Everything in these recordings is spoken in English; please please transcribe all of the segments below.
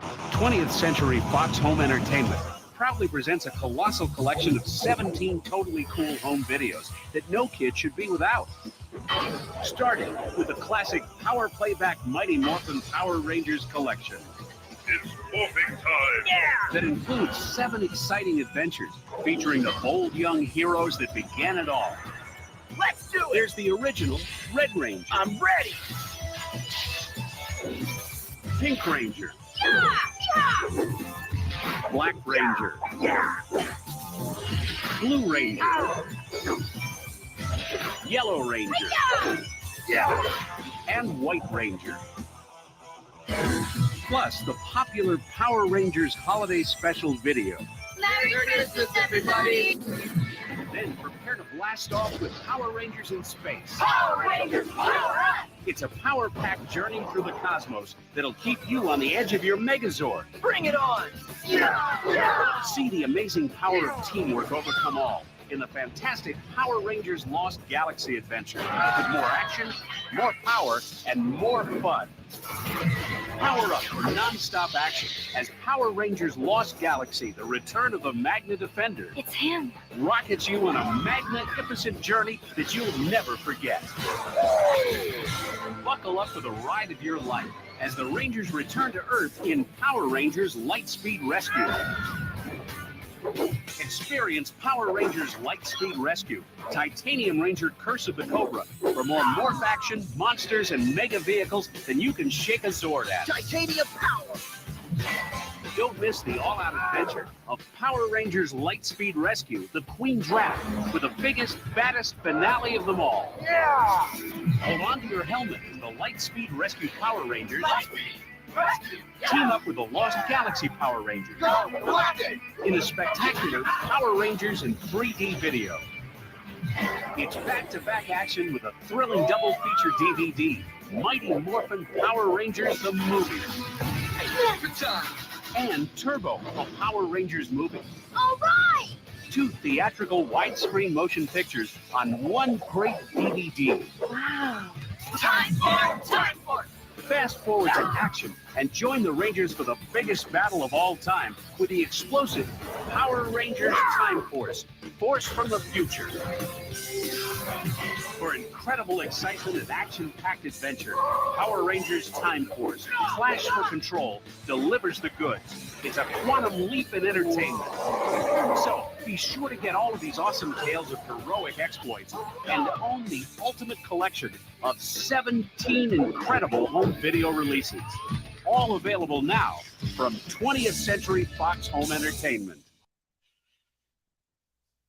20th Century Fox Home Entertainment proudly presents a colossal collection of 17 totally cool home videos that no kid should be without. Starting with the classic Power Playback Mighty Morphin Power Rangers collection. It's morphing time! Yeah! That includes 7 exciting adventures featuring the bold young heroes that began it all. Let's do it! There's the original Red Ranger. I'm ready! Pink Ranger. Yeah! Yeah! Black Ranger. Yeah! Blue Ranger. Yellow Ranger. Yeah! And White Ranger. Plus, the popular Power Rangers Holiday Special video. Merry Christmas, everybody! Then prepare to blast off with Power Rangers in space. Power Rangers, power up! It's a power-packed journey through the cosmos that'll keep you on the edge of your Megazord. Bring it on! Yeah! Yeah! See the amazing power of teamwork overcome all in the fantastic Power Rangers Lost Galaxy adventure with more action, more power, and more fun. Power up for non-stop action as Power Rangers Lost Galaxy, the return of the Magna Defender. It's him. Rockets you on a magnificent journey that you'll never forget. Buckle up for the ride of your life as the Rangers return to Earth in Power Rangers Lightspeed Rescue. Experience Power Rangers Lightspeed Rescue, Titanium Ranger Curse of the Cobra, for more morph action, monsters, and mega vehicles than you can shake a Zord at. Titanium power! Don't miss the all-out adventure of Power Rangers Lightspeed Rescue, the Queen Draft, with the biggest, baddest finale of them all. Yeah! Hold on to your helmet as the Lightspeed Rescue Power Rangers Rescue! team up with the Lost Galaxy Power Rangers Go, Rocket! in a spectacular Power Rangers in 3D video. It's back-to-back action with a thrilling double-feature DVD, Mighty Morphin Power Rangers the Movie. Morphin' time! And Turbo, a Power Rangers movie. All right. 2 theatrical widescreen motion pictures on one great DVD. Wow. Time for it! Time for it! Fast forward to action and join the Rangers for the biggest battle of all time with the explosive Power Rangers Time Force, Force from the Future. For incredible excitement and action-packed adventure, Power Rangers Time Force, Clash for Control, delivers the goods. It's a quantum leap in entertainment. So be sure to get all of these awesome tales of heroic exploits and own the ultimate collection of 17 incredible home video releases. All available now from 20th Century Fox Home Entertainment.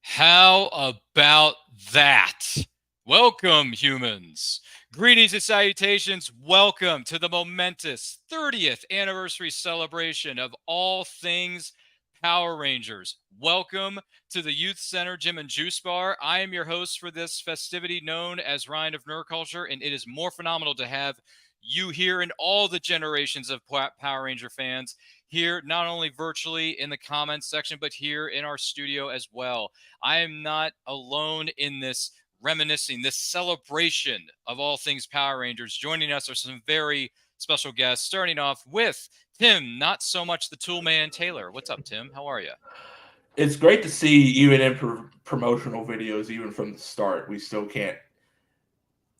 How about that? Welcome, humans. Greetings and salutations. Welcome to the momentous 30th anniversary celebration of all things Power Rangers. Welcome to the Youth Center Gym and Juice Bar. I am your host for this festivity known as Ryan of Nerd Culture, and it is more phenomenal to have you here and all the generations of Power Ranger fans here, not only virtually in the comments section, but here in our studio as well. I am not alone in this reminiscing, this celebration of all things Power Rangers. Joining us are some very special guests, starting off with Tim, not so much the tool man, Taylor. What's up, Tim? How are you? It's great to see, even in promotional videos, even from the start, we still can't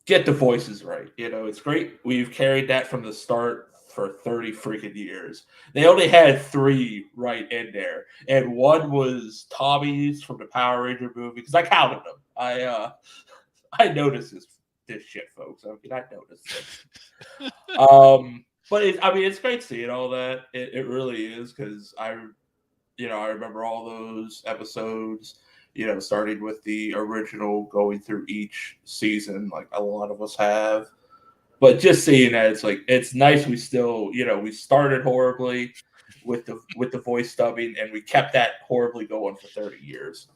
get the voices right. You know, it's great. We've carried that from the start for 30 freaking years. They only had 3 right in there, and one was Tommy's from the Power Ranger movie, because I counted them. I noticed this shit, folks. I mean, I noticed it. But it's great seeing all that. It really is, because I remember all those episodes, starting with the original, going through each season, like a lot of us have. But just seeing that, it's nice. We still, we started horribly with the voice dubbing, and we kept that horribly going for 30 years.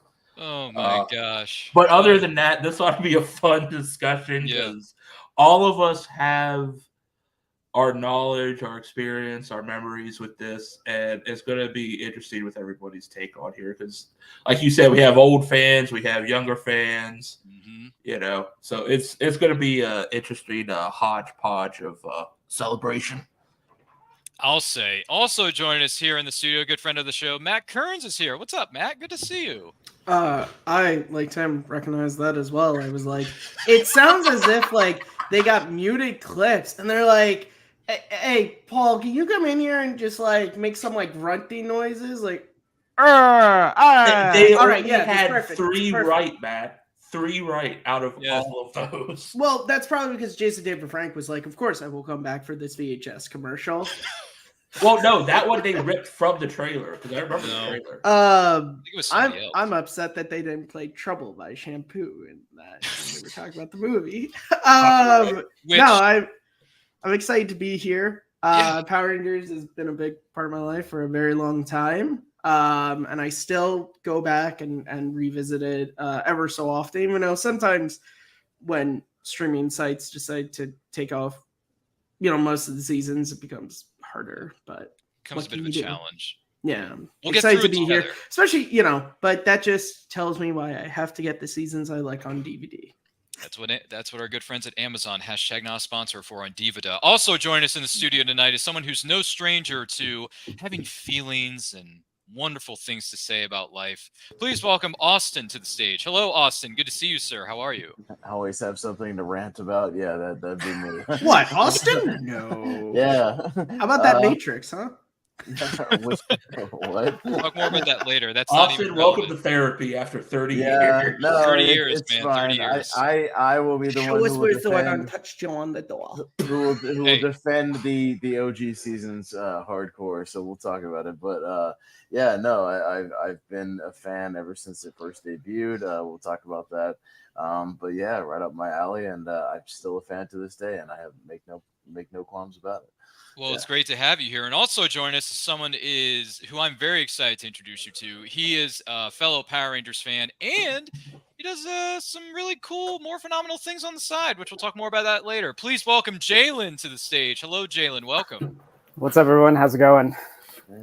Oh my gosh! But other than that, this ought to be a fun discussion, because all of us have our knowledge, our experience, our memories with this, and it's going to be interesting with everybody's take on here, because, like you said, we have old fans, we have younger fans, so it's going to be an interesting hodgepodge of celebration. I'll say. Also joining us here in the studio, good friend of the show, Matt Kearns is here. What's up, Matt? Good to see you. I, like Tim, recognized that as well. I was like, it sounds as if like they got muted clips and they're like, hey, Paul, can you come in here and just like make some like grunty noises? Like, They all right, only yeah, had perfect, three perfect. right, Matt. 3 right out of Yeah. all of those. Well, that's probably because Jason David Frank was like, of course I will come back for this VHS commercial. Well, no, that one they ripped from the trailer because I remember the trailer. I think it was somebody else. I'm upset that they didn't play "Trouble" by Shampoo and that when they were talking about the movie. Which- No, I'm excited to be here. Yeah. Power Rangers has been a big part of my life for a very long time, and I still go back and revisit it ever so often. Even though sometimes when streaming sites decide to take off, most of the seasons, it becomes harder. But Becomes a bit of a challenge. yeah, We'll get excited through to it be here, together. especially but that just tells me why I have to get the seasons I like on DVD. That's what our good friends at Amazon # not a sponsor for on Divida. Also joining us in the studio tonight is someone who's no stranger to having feelings and wonderful things to say about life. Please welcome Austin to the stage. Hello, Austin. Good to see you, sir. How are you? I always have something to rant about. Yeah, that'd be me. What, Austin? No. Yeah. How about that Matrix, huh? What? Talk more about that later. That's not Austin, even welcome relevant. to therapy after 30 Yeah, years. no, 30 it- years, it's man, fine. 30 years. I will be the Show one us who will where's the one defend, untouched Joe on the door. who will Hey. defend the OG seasons hardcore. So we'll talk about it. But yeah, no, I've been a fan ever since it first debuted. We'll talk about that. But yeah, right up my alley, and I'm still a fan to this day, and I have make no qualms about it. Well, it's great to have you here. And also join us is someone who I'm very excited to introduce you to. He is a fellow Power Rangers fan, and he does some really cool, more phenomenal things on the side, which we'll talk more about that later. Please welcome Jalen to the stage. Hello, Jalen. Welcome. What's up, everyone? How's it going?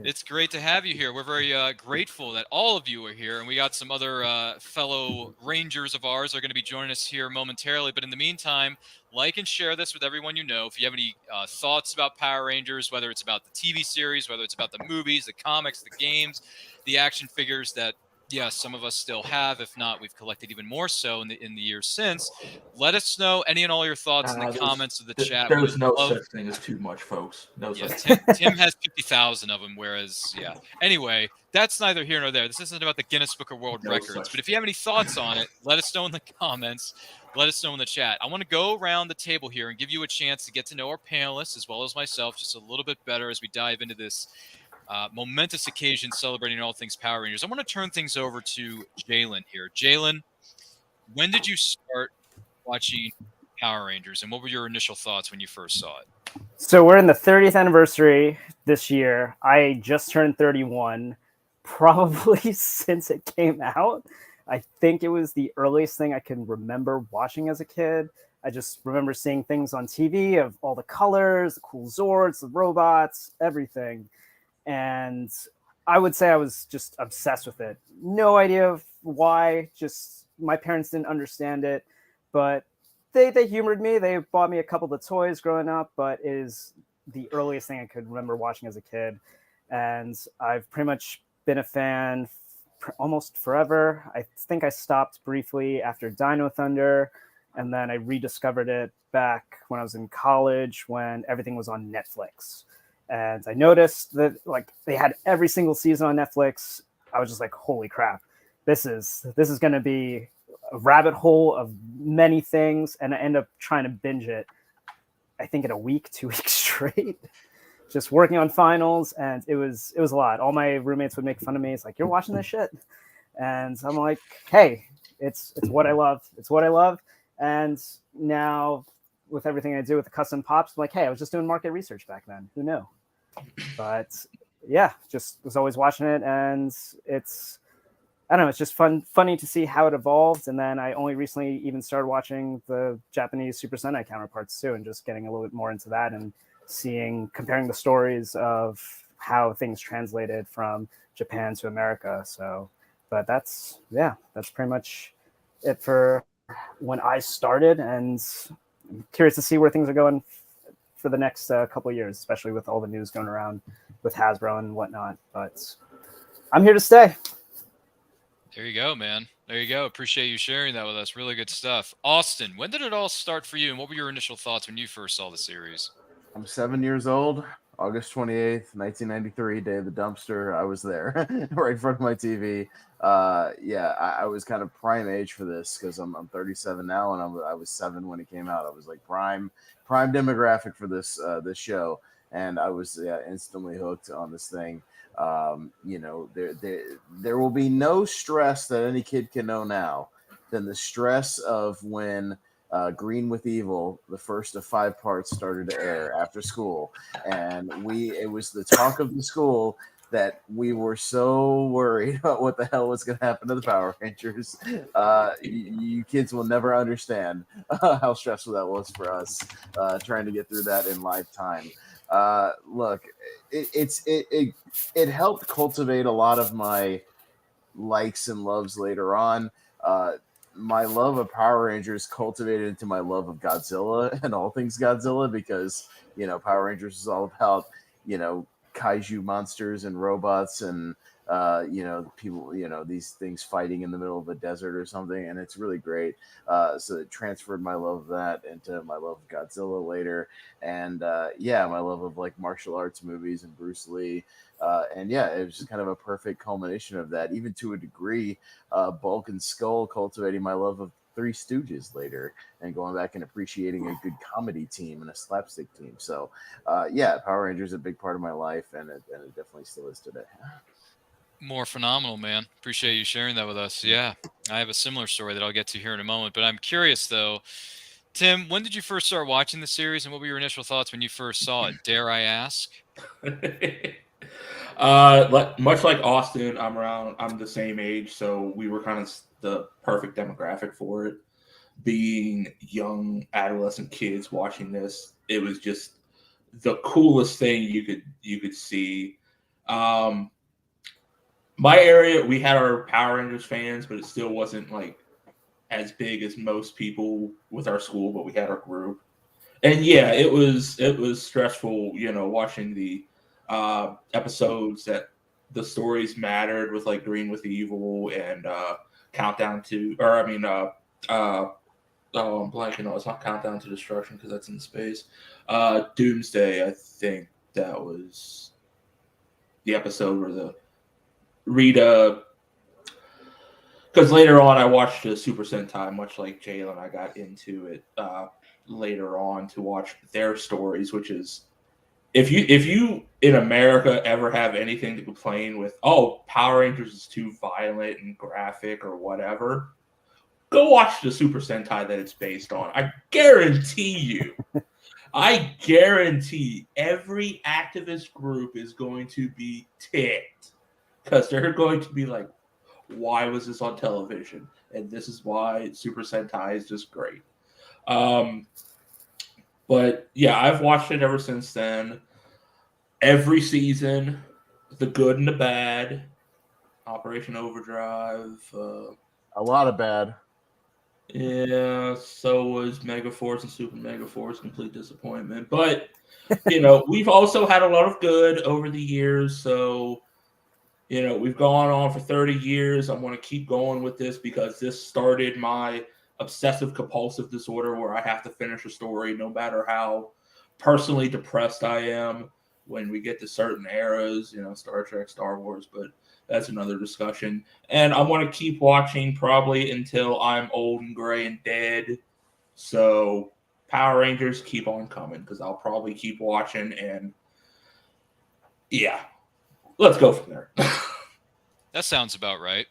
It's great to have you here. We're very grateful that all of you are here, and we got some other fellow Rangers of ours are going to be joining us here momentarily. But in the meantime, like and share this with everyone you know. If you have any thoughts about Power Rangers, whether it's about the TV series, whether it's about the movies, the comics, the games, the action figures that, yes, some of us still have. If not, we've collected even more so in the years since. Let us know any and all your thoughts in the comments of the chat. There's no such thing as too much, folks. No Yeah, such Tim has 50,000 of them, whereas, yeah. Anyway, that's neither here nor there. This isn't about the Guinness Book of World No Records. such But if you have any thoughts on it, let us know in the comments. Let us know in the chat. I want to go around the table here and give you a chance to get to know our panelists as well as myself just a little bit better as we dive into this momentous occasion celebrating all things Power Rangers. I want to turn things over to Jalen here. Jalen, when did you start watching Power Rangers, and what were your initial thoughts when you first saw it? So we're in the 30th anniversary this year. I just turned 31, probably since it came out. I think it was the earliest thing I can remember watching as a kid. I just remember seeing things on TV of all the colors, the cool Zords, the robots, everything. And I would say I was just obsessed with it. No idea of why, just my parents didn't understand it, but they humored me. They bought me a couple of the toys growing up, but it is the earliest thing I could remember watching as a kid. And I've pretty much been a fan almost forever. I think I stopped briefly after Dino Thunder, and then I rediscovered it back when I was in college when everything was on Netflix. And I noticed that like they had every single season on Netflix. I was just like, holy crap, this is going to be a rabbit hole of many things. And I end up trying to binge it, I think in a week, 2 weeks straight, just working on finals. And it was a lot. All my roommates would make fun of me. It's like, you're watching this shit. And I'm like, hey, it's what I love. It's what I love. And now with everything I do with the custom pops, I'm like, hey, I was just doing market research back then. Who knew? But yeah, just was always watching it. And I don't know, it's just funny to see how it evolved. And then I only recently even started watching the Japanese Super Sentai counterparts too, and just getting a little bit more into that and comparing the stories of how things translated from Japan to America. So, but that's pretty much it for when I started, and I'm curious to see where things are going for the next couple of years, especially with all the news going around with Hasbro and whatnot. But I'm here to stay. There you go, man. There you go. Appreciate you sharing that with us. Really good stuff. Austin, when did it all start for you, and what were your initial thoughts when you first saw the series? I'm 7 years old. August 28th, 1993, day of the dumpster. I was there right in front of my TV. I was kind of prime age for this because I'm 37 now, and I was 7 when it came out. I was like prime demographic for this show, and I was instantly hooked on this thing. There will be no stress that any kid can know now than the stress of when Green with Evil, the first of 5 parts, started to air after school, and it was the talk of the school that we were so worried about what the hell was going to happen to the Power Rangers. You kids will never understand how stressful that was for us trying to get through that in live time. Look, it helped cultivate a lot of my likes and loves later on. My love of Power Rangers cultivated into my love of Godzilla and all things Godzilla because, Power Rangers is all about, kaiju monsters and robots and, people, these things fighting in the middle of a desert or something. And it's really great. So it transferred my love of that into my love of Godzilla later. And, my love of like martial arts movies and Bruce Lee. It was just kind of a perfect culmination of that, even to a degree. Bulk and Skull cultivating my love of Three Stooges later, and going back and appreciating a good comedy team and a slapstick team. So, Power Rangers is a big part of my life, and it definitely still is today. More phenomenal, man. Appreciate you sharing that with us. Yeah, I have a similar story that I'll get to here in a moment, but I'm curious though. Tim, when did you first start watching the series, and what were your initial thoughts when you first saw it? Dare I ask? Much like Austin, I'm the same age, so we were kind of the perfect demographic for it. Being young adolescent kids watching this, it was just the coolest thing you could see. My area, we had our Power Rangers fans, but it still wasn't like as big as most people with our school, but we had our group. And yeah, it was stressful, watching the episodes that the stories mattered with like Green with Evil and Countdown to, or I mean, I'm blanking. It's not Countdown to Destruction because that's in space. Doomsday, I think that was the episode where the Rita. Because later on, I watched the Super Sentai, much like Jalen. I got into it later on to watch their stories, which is if you in America ever have anything to complain with, Power Rangers is too violent and graphic or whatever, go watch the Super Sentai that it's based on. I guarantee every activist group is going to be ticked because they're going to be like, why was this on television? And this is why Super Sentai is just great. But yeah, I've watched it ever since then. Every season, the good and the bad, Operation Overdrive. A lot of bad. Yeah, so was Megaforce and Super Megaforce, complete disappointment. But, we've also had a lot of good over the years, so... we've gone on for 30 years. I'm going to keep going with this because this started my obsessive compulsive disorder where I have to finish a story no matter how personally depressed I am when we get to certain eras, Star Trek, Star Wars, but that's another discussion. And I'm going to keep watching probably until I'm old and gray and dead. So Power Rangers, keep on coming because I'll probably keep watching and yeah. Let's go from there. That sounds about right.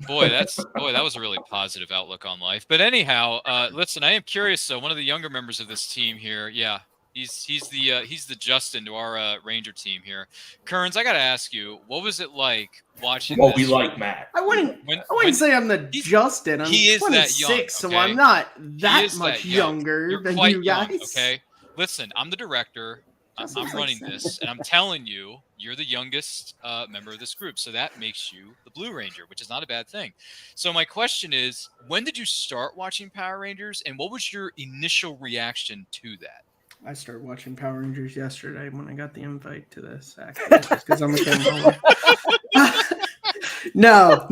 Boy, that was a really positive outlook on life. But anyhow, listen, I am curious though. One of the younger members of this team here, yeah, he's the Justin to our Ranger team here. Kearns, I got to ask you, what was it like watching? Well, this? we like Matt. I wouldn't say I'm the Justin. I'm he is 26, that young, okay? so I'm not that much that young. younger You're than quite you guys. young, okay? Listen, I'm the director. I'm running this, and I'm telling you, you're the youngest member of this group, so that makes you the Blue Ranger, which is not a bad thing. So my question is, when did you start watching Power Rangers, and what was your initial reaction to that? I started watching Power Rangers yesterday when I got the invite to this, actually, just because I'm a fan. No.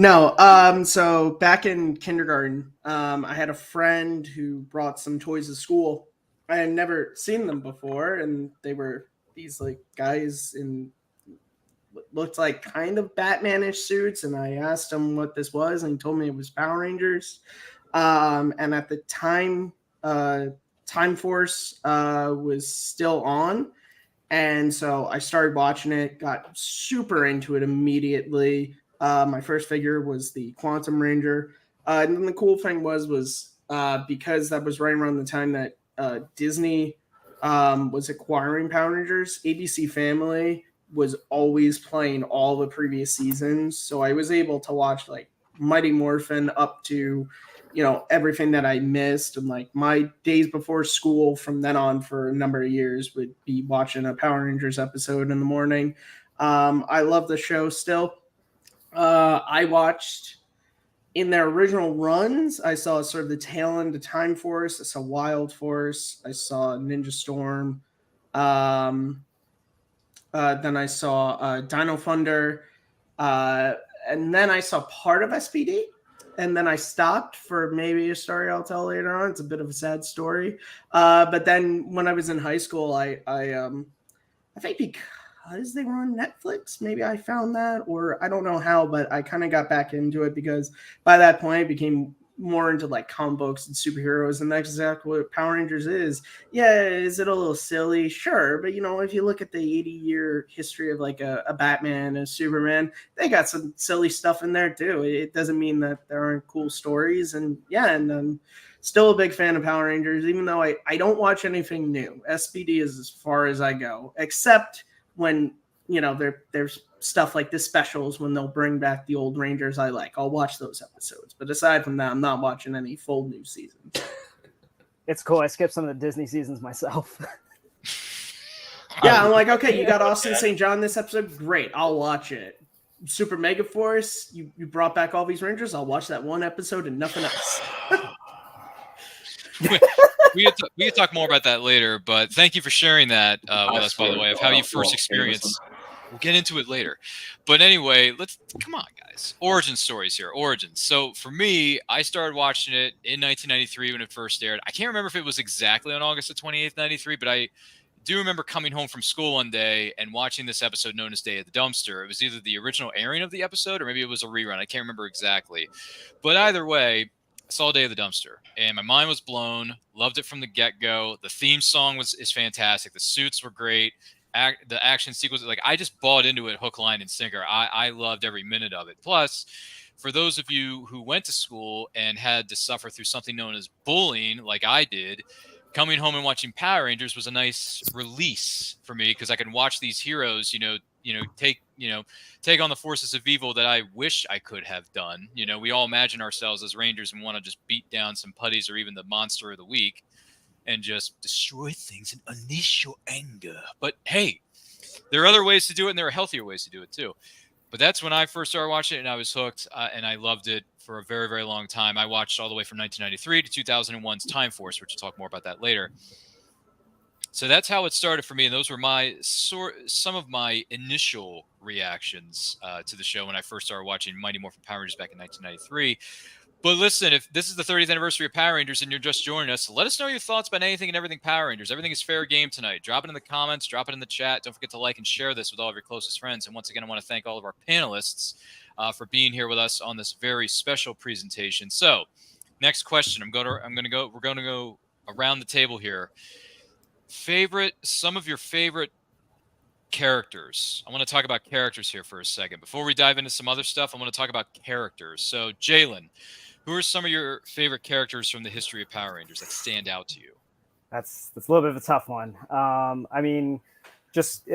So back in kindergarten, I had a friend who brought some toys to school. I had never seen them before, and they were these like guys in looked like kind of Batmanish suits. And I asked him what this was, and he told me it was Power Rangers. And at the time, Time Force was still on. And so I started watching it, got super into it immediately. My first figure was the Quantum Ranger. And then the cool thing was because that was right around the time that Disney was acquiring Power Rangers, ABC Family was always playing all the previous seasons. So I was able to watch like Mighty Morphin up to everything that I missed. And like my days before school from then on for a number of years would be watching a Power Rangers episode in the morning. I love the show still. I watched in their original runs. I saw sort of the tail end of Time Force. I saw Wild Force. I saw Ninja Storm. Then I saw Dino Thunder. And then I saw part of SPD. And then I stopped for maybe a story I'll tell later on. It's a bit of a sad story. But then when I was in high school, I think because they were on Netflix, maybe I found that, or I don't know how, but I kind of got back into it because by that point I became more into like comic books and superheroes, and that's exactly what Power Rangers is. Yeah, is it a little silly? Sure, but if you look at the 80-year history of like a Batman, a Superman, they got some silly stuff in there too. It doesn't mean that there aren't cool stories, and I'm still a big fan of Power Rangers, even though I don't watch anything new. SPD is as far as I go, except when there's stuff like the specials when they'll bring back the old Rangers I like. I'll watch those episodes. But aside from that, I'm not watching any full new seasons. It's cool. I skipped some of the Disney seasons myself. Yeah, I'm like, okay, you got Austin St. John this episode? Great, I'll watch it. Super Mega Force, you brought back all these Rangers? I'll watch that one episode and nothing else. we could talk more about that later, but thank you for sharing that with us, by the way, of how you first experienced. We'll get into it later. But anyway, come on, guys. Origin stories here. Origins. So for me, I started watching it in 1993 when it first aired. I can't remember if it was exactly on August the 28th, 93, but I do remember coming home from school one day and watching this episode known as Day of the Dumpster. It was either the original airing of the episode or maybe it was a rerun. I can't remember exactly. But either way, I saw Day of the Dumpster, and my mind was blown. Loved it from the get-go. The theme song is fantastic. The suits were great. The action sequence, like I just bought into it hook, line, and sinker. I loved every minute of it. Plus, for those of you who went to school and had to suffer through something known as bullying, like I did, coming home and watching Power Rangers was a nice release for me because I could watch these heroes, take on the forces of evil that I wish I could have done. We all imagine ourselves as Rangers and want to just beat down some putties or even the monster of the week and just destroy things and unleash your anger. But hey, there are other ways to do it, and there are healthier ways to do it too. But that's when I first started watching it, and I was hooked, and I loved it for a very, very long time. I watched all the way from 1993 to 2001's Time Force, which we'll talk more about that later. So that's how it started for me, and those were some of my initial reactions to the show when I first started watching Mighty Morphin Power Rangers back in 1993. But listen, if this is the 30th anniversary of Power Rangers and you're just joining us, let us know your thoughts about anything and everything Power Rangers. Everything is fair game tonight. Drop it in the comments. Drop it in the chat. Don't forget to like and share this with all of your closest friends. And once again, I want to thank all of our panelists for being here with us on this very special presentation. So, next question. We're going to go around the table here. Some of your favorite characters. I want to talk about characters here for a second. Before we dive into some other stuff, I want to talk about characters. So, Jalen, who are some of your favorite characters from the history of Power Rangers that stand out to you? That's a little bit of a tough one. I mean, just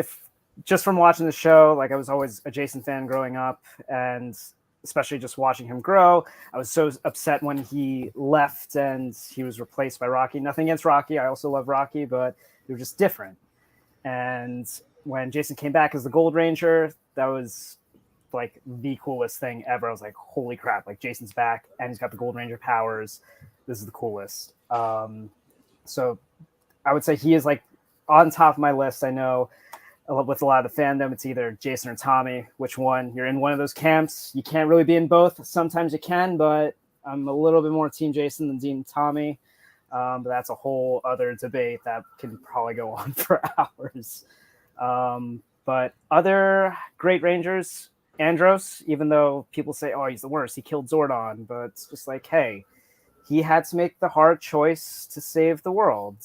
from watching the show, like I was always a Jason fan growing up, and especially just watching him grow. I was so upset when he left and he was replaced by Rocky. Nothing against Rocky. I also love Rocky, but they were just different. And when Jason came back as the Gold Ranger, that was like the coolest thing ever. I was like, holy crap, like Jason's back and he's got the Gold Ranger powers. This is the coolest. So I would say he is like on top of my list, I know with a lot of the fandom, it's either Jason or Tommy. Which one? You're in one of those camps. You can't really be in both. Sometimes you can, but I'm a little bit more Team Jason than Team Tommy. But that's a whole other debate that can probably go on for hours. But other great Rangers, Andros, even though people say, oh, he's the worst, he killed Zordon, but it's just like, hey, he had to make the hard choice to save the world.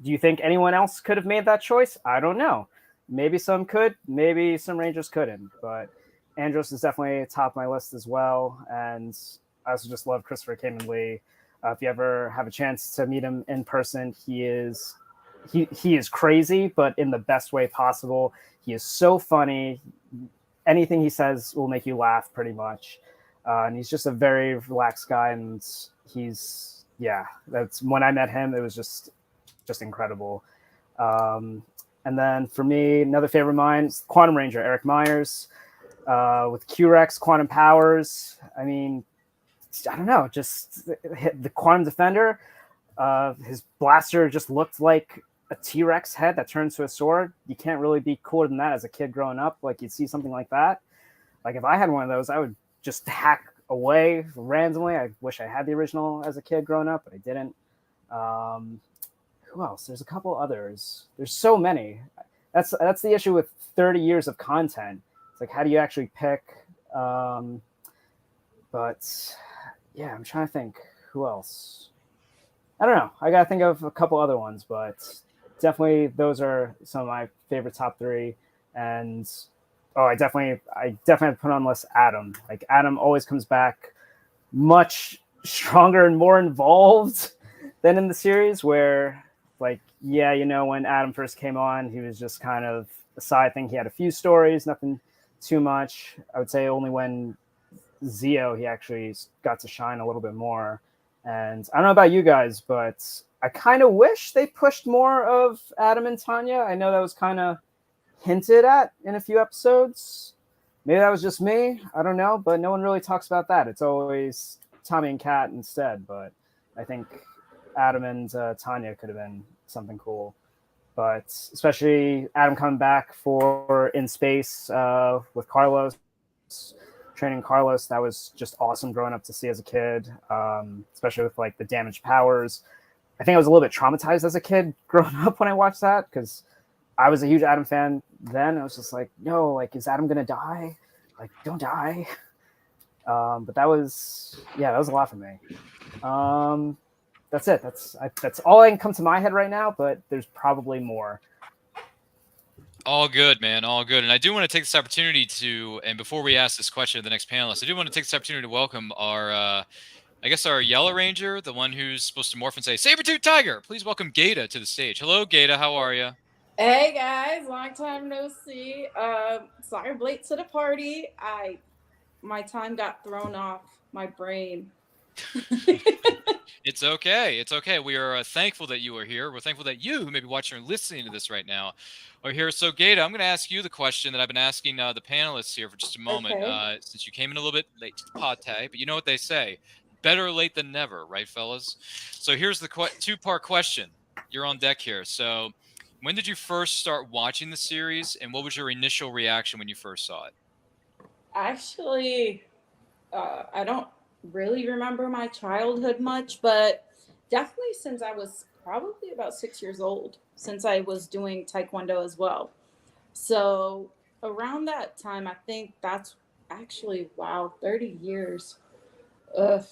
Do you think anyone else could have made that choice? I don't know. Maybe some could, maybe some Rangers couldn't, but Andros is definitely top of my list as well. And I also just love Christopher Kamen Lee. If you ever have a chance to meet him in person, he is crazy, but in the best way possible. He is so funny. Anything he says will make you laugh pretty much. And he's just a very relaxed guy. And that's when I met him, it was just incredible. And then for me, another favorite of mine is Quantum Ranger, Eric Myers, with Q-Rex, Quantum Powers. I mean, I don't know, just the Quantum Defender. His blaster just looked like a T-Rex head that turns to a sword. You can't really be cooler than that as a kid growing up. Like, you'd see something like that. Like, if I had one of those, I would just hack away randomly. I wish I had the original as a kid growing up, but I didn't. Who else? There's a couple others. There's so many. That's the issue with 30 years of content. It's like, how do you actually pick? But yeah, I'm trying to think who else. I don't know. I gotta think of a couple other ones, but definitely those are some of my favorite top three. And I definitely have to put on the list Adam. Like, Adam always comes back much stronger and more involved than in the series, where, like, yeah, when Adam first came on, he was just kind of a side thing. He had a few stories, nothing too much. I would say only when Zeo, he actually got to shine a little bit more. And I don't know about you guys, but I kind of wish they pushed more of Adam and Tanya. I know that was kind of hinted at in a few episodes. Maybe that was just me. I don't know, but no one really talks about that. It's always Tommy and Kat instead. But I think Adam and Tanya could have been something cool. But especially Adam coming back for In Space with Carlos, training Carlos, that was just awesome growing up to see as a kid, especially with like the damaged powers. I think I was a little bit traumatized as a kid growing up when I watched that, because I was a huge Adam fan then. I was just like, no, like, is Adam gonna die? Like, don't die. But that was a lot for me. That's it. That's all I can come to my head right now, but there's probably more. All good, man. All good. And I do want to take this opportunity and before we ask this question to the next panelist, I do want to take this opportunity to welcome our Yellow Ranger, the one who's supposed to morph and say, Saber-tooth Tiger. Please welcome Gata to the stage. Hello, Gata. How are you? Hey, guys. Long time no see. Sorry I'm late to the party. My time got thrown off my brain. It's okay. It's okay. We are thankful that you are here. We're thankful that you, who may be watching or listening to this right now, are here. So, Gata, I'm going to ask you the question that I've been asking the panelists here for just a moment, Okay. since you came in a little bit late to the pate, but you know what they say. Better late than never, right, fellas? So here's the two-part question. You're on deck here. So when did you first start watching the series, and what was your initial reaction when you first saw it? Actually, I don't really remember my childhood much, but definitely since I was probably about 6 years old, since I was doing Taekwondo as well. So around that time, I think that's actually, wow, 30 years. Ugh,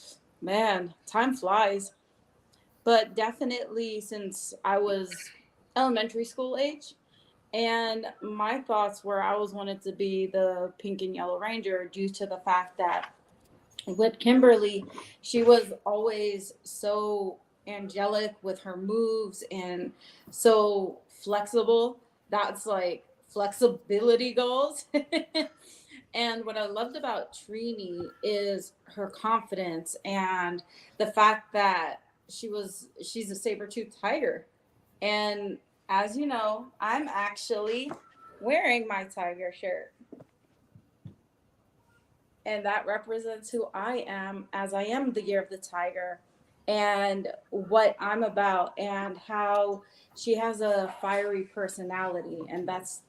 man, time flies. But definitely since I was elementary school age, and my thoughts were I always wanted to be the Pink and Yellow Ranger due to the fact that with Kimberly, she was always so angelic with her moves and so flexible. That's like flexibility goals. And what I loved about Trini is her confidence and the fact that she's a saber-toothed tiger. And as you know, I'm actually wearing my tiger shirt. And that represents who I am, as I am the year of the tiger. and what I'm about, and how she has a fiery personality, and that's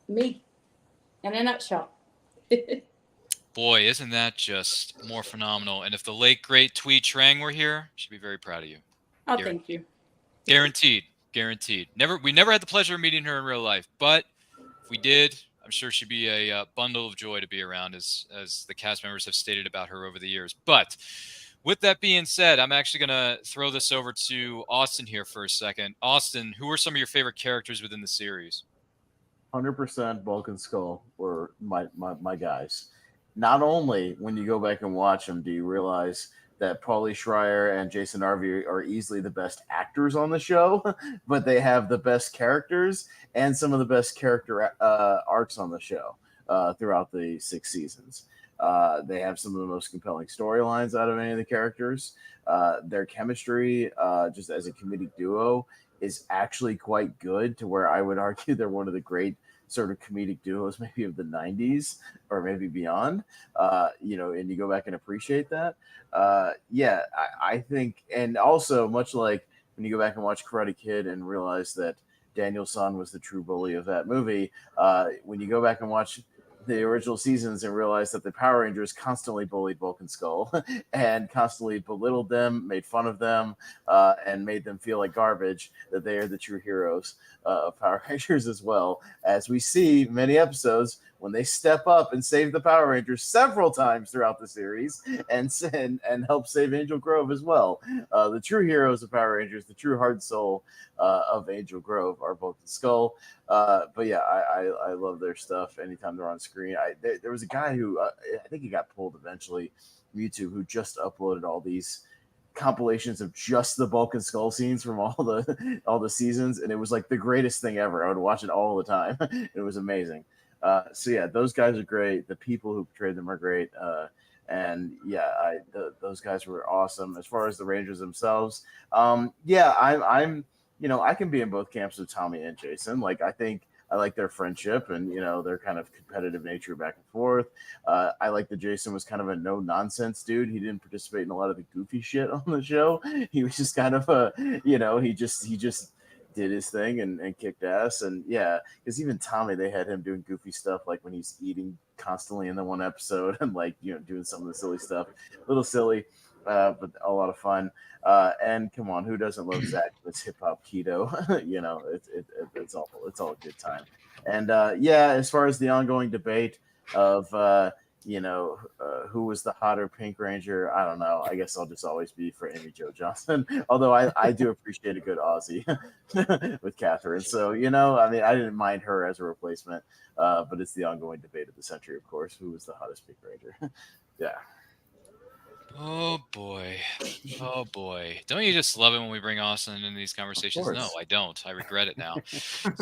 me in a nutshell. Boy, isn't that just more phenomenal? And if the late great Twee Trang were here, she'd be very proud of you. Oh, Guaranteed. thank you. Guaranteed. We never had the pleasure of meeting her in real life, but if we did, I'm sure she'd be a bundle of joy to be around, as the cast members have stated about her over the years. But with that being said, I'm actually going to throw this over to Austin here for a second. Austin, who are some of your favorite characters within the series? 100% Bulk and Skull were my guys. Not only when you go back and watch them do you realize that Pauly Schreier and Jason Arvey are easily the best actors on the show, but they have the best characters and some of the best character arcs on the show throughout the 6 seasons. They have some of the most compelling storylines out of any of the characters. Their chemistry, just as a comedic duo, is actually quite good, to where I would argue they're one of the great sort of comedic duos maybe of the 90s or maybe beyond, and you go back and appreciate that. I think, and also much like when you go back and watch Karate Kid and realize that Daniel San was the true bully of that movie, when you go back and watch the original seasons and realize that the Power Rangers constantly bullied Bulk and Skull and constantly belittled them, made fun of them, and made them feel like garbage, that they are the true heroes of Power Rangers, as well as we see many episodes when they step up and save the Power Rangers several times throughout the series and help save Angel Grove as well. The true heroes of Power Rangers, the true heart and soul of Angel Grove are Bulk and Skull. But yeah, I love their stuff anytime they're on screen. There was a guy who I think he got pulled eventually from YouTube, who just uploaded all these compilations of just the Bulk and Skull scenes from all the seasons, and it was like the greatest thing ever. I would watch it all the time. It was amazing. So yeah, those guys are great. The people who portrayed them are great. And yeah, those guys were awesome. As far as the Rangers themselves, I'm I can be in both camps with Tommy and Jason. Like, I think I like their friendship and, their kind of competitive nature back and forth. I like that Jason was kind of a no nonsense dude. He didn't participate in a lot of the goofy shit on the show. He was just kind of he just did his thing and kicked ass. And yeah, because even Tommy, they had him doing goofy stuff, like when he's eating constantly in the one episode and doing some of the silly stuff. A little silly, but a lot of fun. And come on, who doesn't love Zach? It's hip hop keto. It's all a good time. And as far as the ongoing debate of who was the hotter Pink Ranger, I don't know. I guess I'll just always be for Amy Jo Johnson. Although I do appreciate a good Aussie with Catherine. So I didn't mind her as a replacement. But it's the ongoing debate of the century, of course. Who was the hottest Pink Ranger? Yeah. Oh boy. Don't you just love it when we bring Austin into these conversations? No, I don't. I regret it now.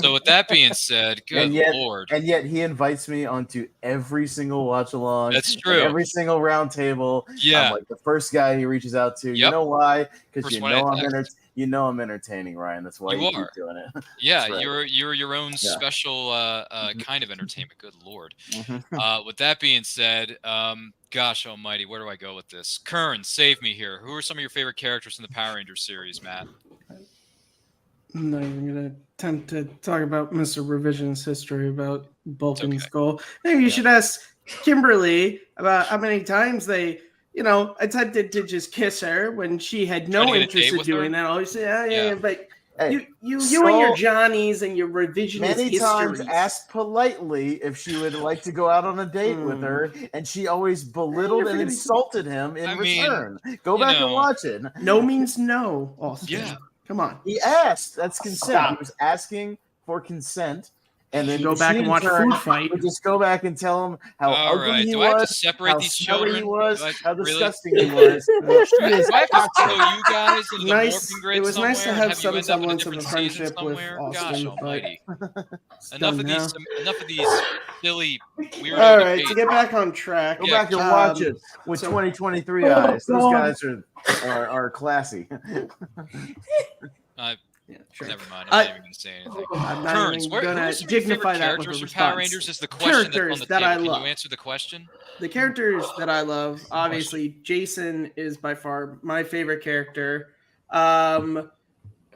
So with that being said, good Lord. And yet he invites me onto every single watch along. That's true. Every single round table. Yeah. I'm like the first guy he reaches out to. Yep. You know why? Because I'm entertaining, Ryan. That's why you keep doing it. Yeah, right. You're your own special kind of entertainment. Good Lord. With that being said, gosh almighty, where do I go with this? Kern, save me here. Who are some of your favorite characters in the Power Rangers series, Matt? I'm not even going to attempt to talk about Mr. Revision's history about Bulk and Skull. Maybe you should ask Kimberly about how many times they, attempted to just kiss her when she had no interest in doing that. Always say, but hey, you and your Johnnies and your revisionist many times asked politely if she would like to go out on a date with her, and she always belittled and insulted him in return. Go back and watch it. No means no, Austin. Yeah. Come on. He asked. That's consent. He was asking for consent. And then go back and watch Food Fight. Just go back and tell him how ugly he was, I have to separate how these smelly children? he was, how disgusting really? he was. Do I have to throw you guys in the Morphing Grid It was nice to have some semblance of a friendship friendship with Austin. Gosh almighty. Enough of these silly weirdo All right, debates. to get back on track. Go back and watch it with 2023 eyes. Those guys are classy. Yeah, sure. Never mind. I'm not even going to say anything. I'm not Turns. even gonna Who's some of your dignify favorite that with a characters from response. Power Rangers? Is the question that's on the Characters that I table. Can love. you answer the question? The characters that I love, obviously, Jason is by far my favorite character.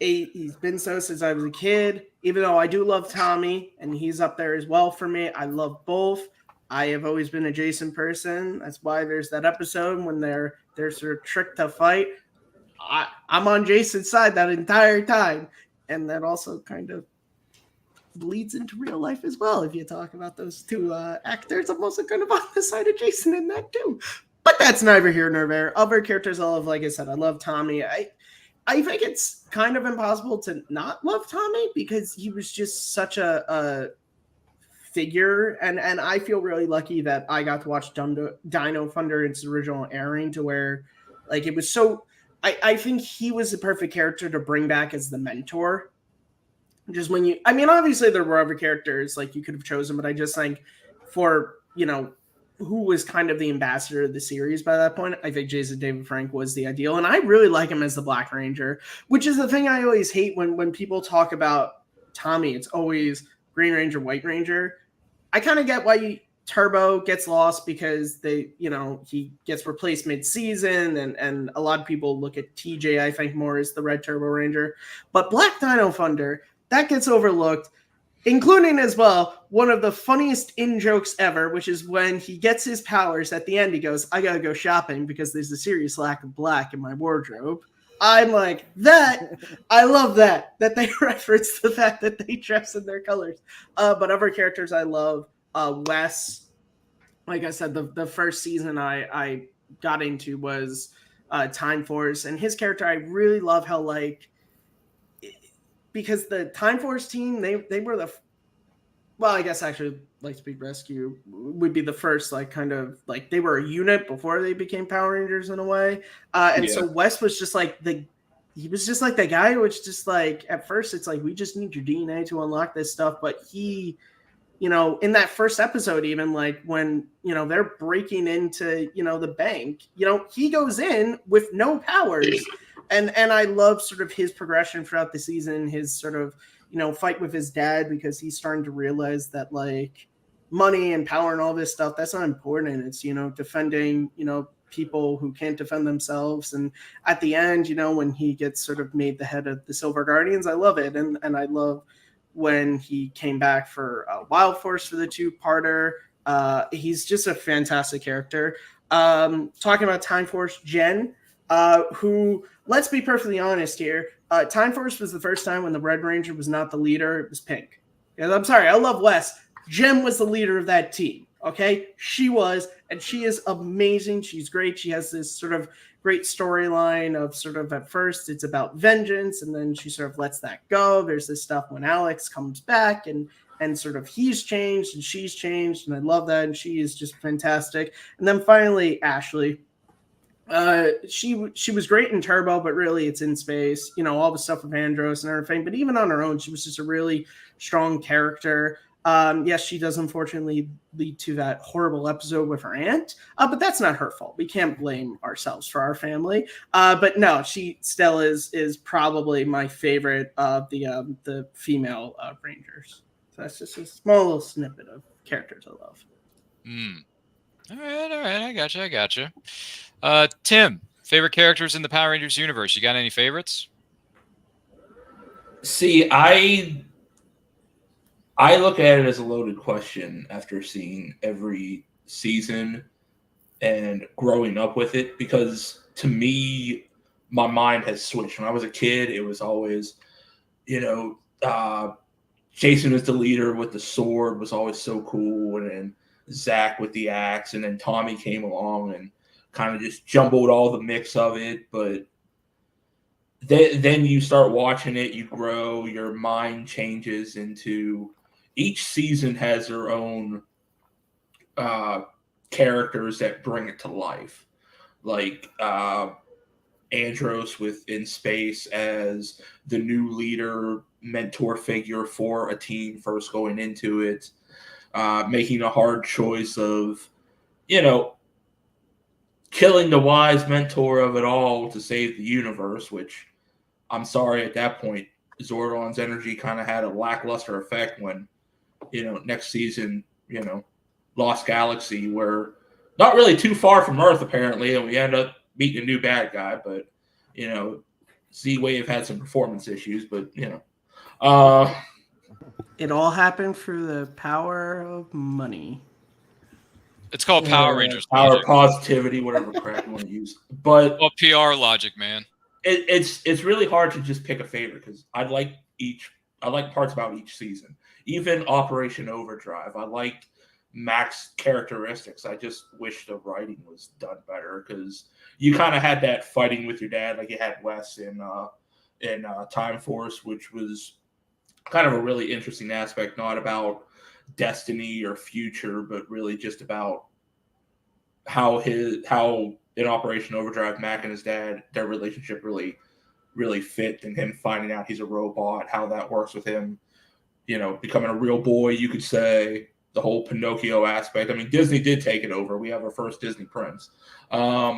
He's been so since I was a kid. Even though I do love Tommy, and he's up there as well for me. I love both. I have always been a Jason person. That's why there's that episode when they're sort of tricked to fight. I'm on Jason's side that entire time, and that also kind of bleeds into real life as well. If you talk about those two actors, I'm also kind of on the side of Jason in that too. But that's neither here nor there. Other characters I love, like I said, I love Tommy. I think it's kind of impossible to not love Tommy because he was just such a figure, and I feel really lucky that I got to watch Dino Thunder in its original airing, to where like it was so. I think he was the perfect character to bring back as the mentor. Just when you, I mean, obviously there were other characters like you could have chosen, but I just think for, who was kind of the ambassador of the series by that point, I think Jason David Frank was the ideal. And I really like him as the Black Ranger, which is the thing I always hate when people talk about Tommy. It's always Green Ranger, White Ranger. I kind of get why Turbo gets lost because he gets replaced mid-season, and a lot of people look at TJ, I think, more as the Red Turbo Ranger. But Black Dino Thunder, that gets overlooked, including as well one of the funniest in-jokes ever, which is when he gets his powers at the end. He goes, I gotta go shopping because there's a serious lack of black in my wardrobe. I'm like, I love that they reference the fact that they dress in their colors. But other characters I love, Wes, like I said, the first season I got into was Time Force, and his character, I really love how, like, because the Time Force team, they were I guess actually Lightspeed Rescue would be the first, like, kind of like they were a unit before they became Power Rangers in a way. So Wes was just like he was just like the guy who was just like, at first it's like, we just need your DNA to unlock this stuff. But he, in that first episode, even like when, they're breaking into, the bank, he goes in with no powers. And I love sort of his progression throughout the season, his sort of, fight with his dad, because he's starting to realize that, like, money and power and all this stuff, that's not important. It's, defending, people who can't defend themselves. And at the end, when he gets sort of made the head of the Silver Guardians, I love it. And I love when he came back for Wild Force for the 2-parter. He's just a fantastic character. Talking about Time Force, Jen, who, let's be perfectly honest here, Time Force was the first time when the Red Ranger was not the leader, it was Pink. And I'm sorry, I love Wes. Jen was the leader of that team, okay? She was, and she is amazing. She's great. She has this sort of great storyline of sort of, at first it's about vengeance, and then she sort of lets that go. There's this stuff when Alex comes back, and sort of he's changed and she's changed, and I love that, and she is just fantastic. And then finally, Ashley. She was great in Turbo, but really it's in space, all the stuff with Andros and everything. But even on her own, she was just a really strong character. Yes, she does unfortunately lead to that horrible episode with her aunt, but that's not her fault. We can't blame ourselves for our family. But no, she still is probably my favorite of the female Rangers. So that's just a small little snippet of characters I love. All right. I gotcha. Tim, favorite characters in the Power Rangers universe? You got any favorites? See, I look at it as a loaded question after seeing every season and growing up with it, because to me, my mind has switched. When I was a kid, it was always, Jason was the leader with the sword, was always so cool, and then Zach with the axe, and then Tommy came along and kind of just jumbled all the mix of it. But then you start watching it, you grow, your mind changes into, each season has their own characters that bring it to life. Like Andros in space as the new leader, mentor figure for a team first going into it, making a hard choice of, killing the wise mentor of it all to save the universe, which, I'm sorry, at that point, Zordon's energy kind of had a lackluster effect when, next season, Lost Galaxy, we're not really too far from Earth apparently, and we end up meeting a new bad guy. But Z-Wave had some performance issues, but It all happened through the power of money. It's called Power Rangers power logic. positivity, whatever crap you want to use. But Well, PR logic, man. It's really hard to just pick a favorite because I like parts about each season. Even Operation Overdrive, I liked Mac's characteristics. I just wish the writing was done better because you kind of had that fighting with your dad, like you had Wes in Time Force, which was kind of a really interesting aspect, not about destiny or future, but really just about how in Operation Overdrive, Mac and his dad, their relationship really fit, and him finding out he's a robot, how that works with him, becoming a real boy, you could say, the whole Pinocchio aspect. I mean, Disney did take it over. We have our first Disney prince. But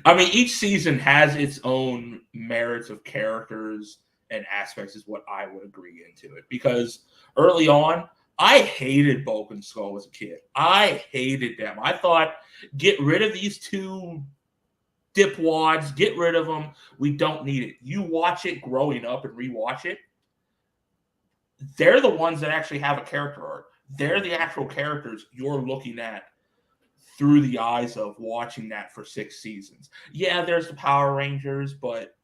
I mean, each season has its own merits of characters and aspects is what I would agree into it. Because early on, I hated Bulk and Skull as a kid. I hated them. I thought, get rid of these two dipwads, get rid of them. We don't need it. You watch it growing up and rewatch it. They're the ones that actually have a character arc. They're the actual characters you're looking at through the eyes of watching that for 6 seasons. Yeah, there's the Power Rangers, but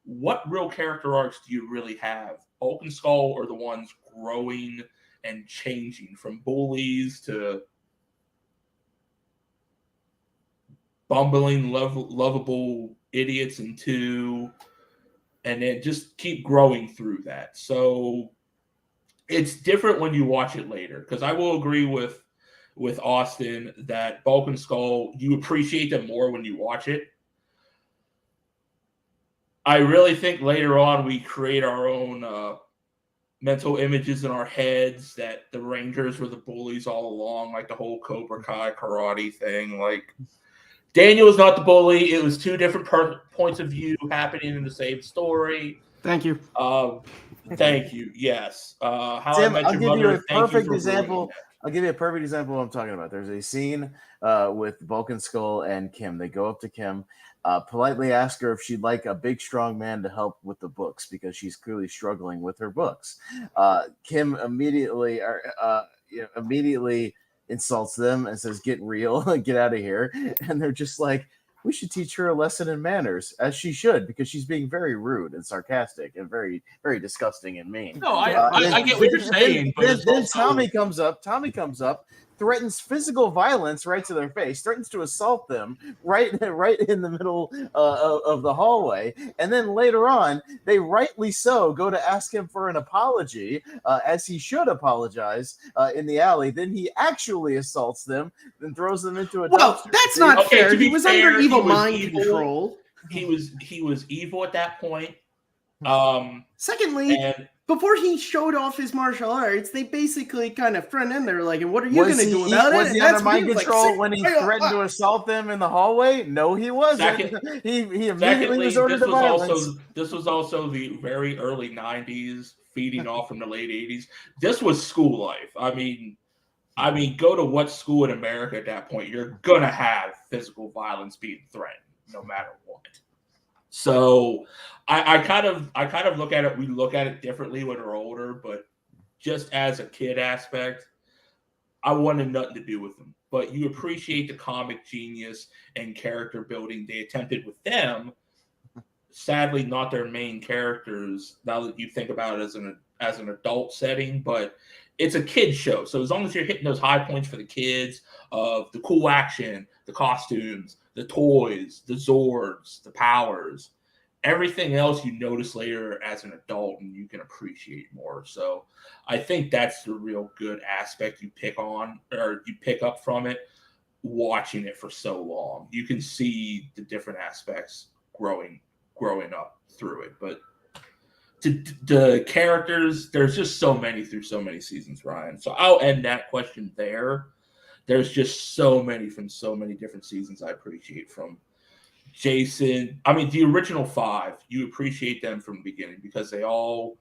what real character arcs do you really have? Bulk and Skull are the ones growing and changing from bullies to bumbling, lovable idiots and then just keep growing through that. So it's different when you watch it later, because I will agree with Austin that Bulk and Skull, you appreciate them more when you watch it. I really think later on we create our own mental images in our heads that the Rangers were the bullies all along, like the whole Cobra Kai karate thing. Like, Daniel was not the bully. It was 2 different points of view happening in the same story. Thank you. Thank you. Yes. How Sam, I Met I'll Your give Mother. you a Thank you perfect for example. ruining it. I'll give you a perfect example of what I'm talking about. There's a scene with Bulk and Skull and Kim. They go up to Kim, politely ask her if she'd like a big, strong man to help with the books because she's clearly struggling with her books. Kim immediately insults them and says, "Get real, get out of here." And they're just like, we should teach her a lesson in manners, as she should, because she's being very rude and sarcastic and very, very disgusting and mean. No, I get what you're saying. Then Tommy comes up, threatens physical violence right to their face, threatens to assault them right in the middle of the hallway. And then later on, they rightly so go to ask him for an apology, as he should apologize in the alley. Then he actually assaults them and throws them into a dumpster. That's not fair. He was under evil mind control. He was evil at that point. Secondly, before he showed off his martial arts, they basically kind of front in there like, and what are you going to do about it? Was he under mind control when he threatened to assault them in the hallway? No, he wasn't. He immediately resorted to violence. This was also the very early 90s, feeding off from the late 80s. This was school life. I mean, go to what school in America at that point? You're going to have physical violence being threatened, no matter what. So I kind of look at it. We look at it differently when we're older, but just as a kid aspect, I wanted nothing to do with them. But you appreciate the comic genius and character building they attempted with them. Sadly, not their main characters. Now that you think about it as an adult setting, but it's a kid show. So as long as you're hitting those high points for the kids of the cool action, the costumes, the toys, the Zords, the powers, everything else you notice later as an adult and you can appreciate more. So I think that's the real good aspect you pick up from it, watching it for so long. You can see the different aspects growing up through it. But the characters, there's just so many through so many seasons, Ryan. So I'll end that question there. There's just so many from so many different seasons I appreciate, from Jason. I mean, the original 5. You appreciate them from the beginning because they all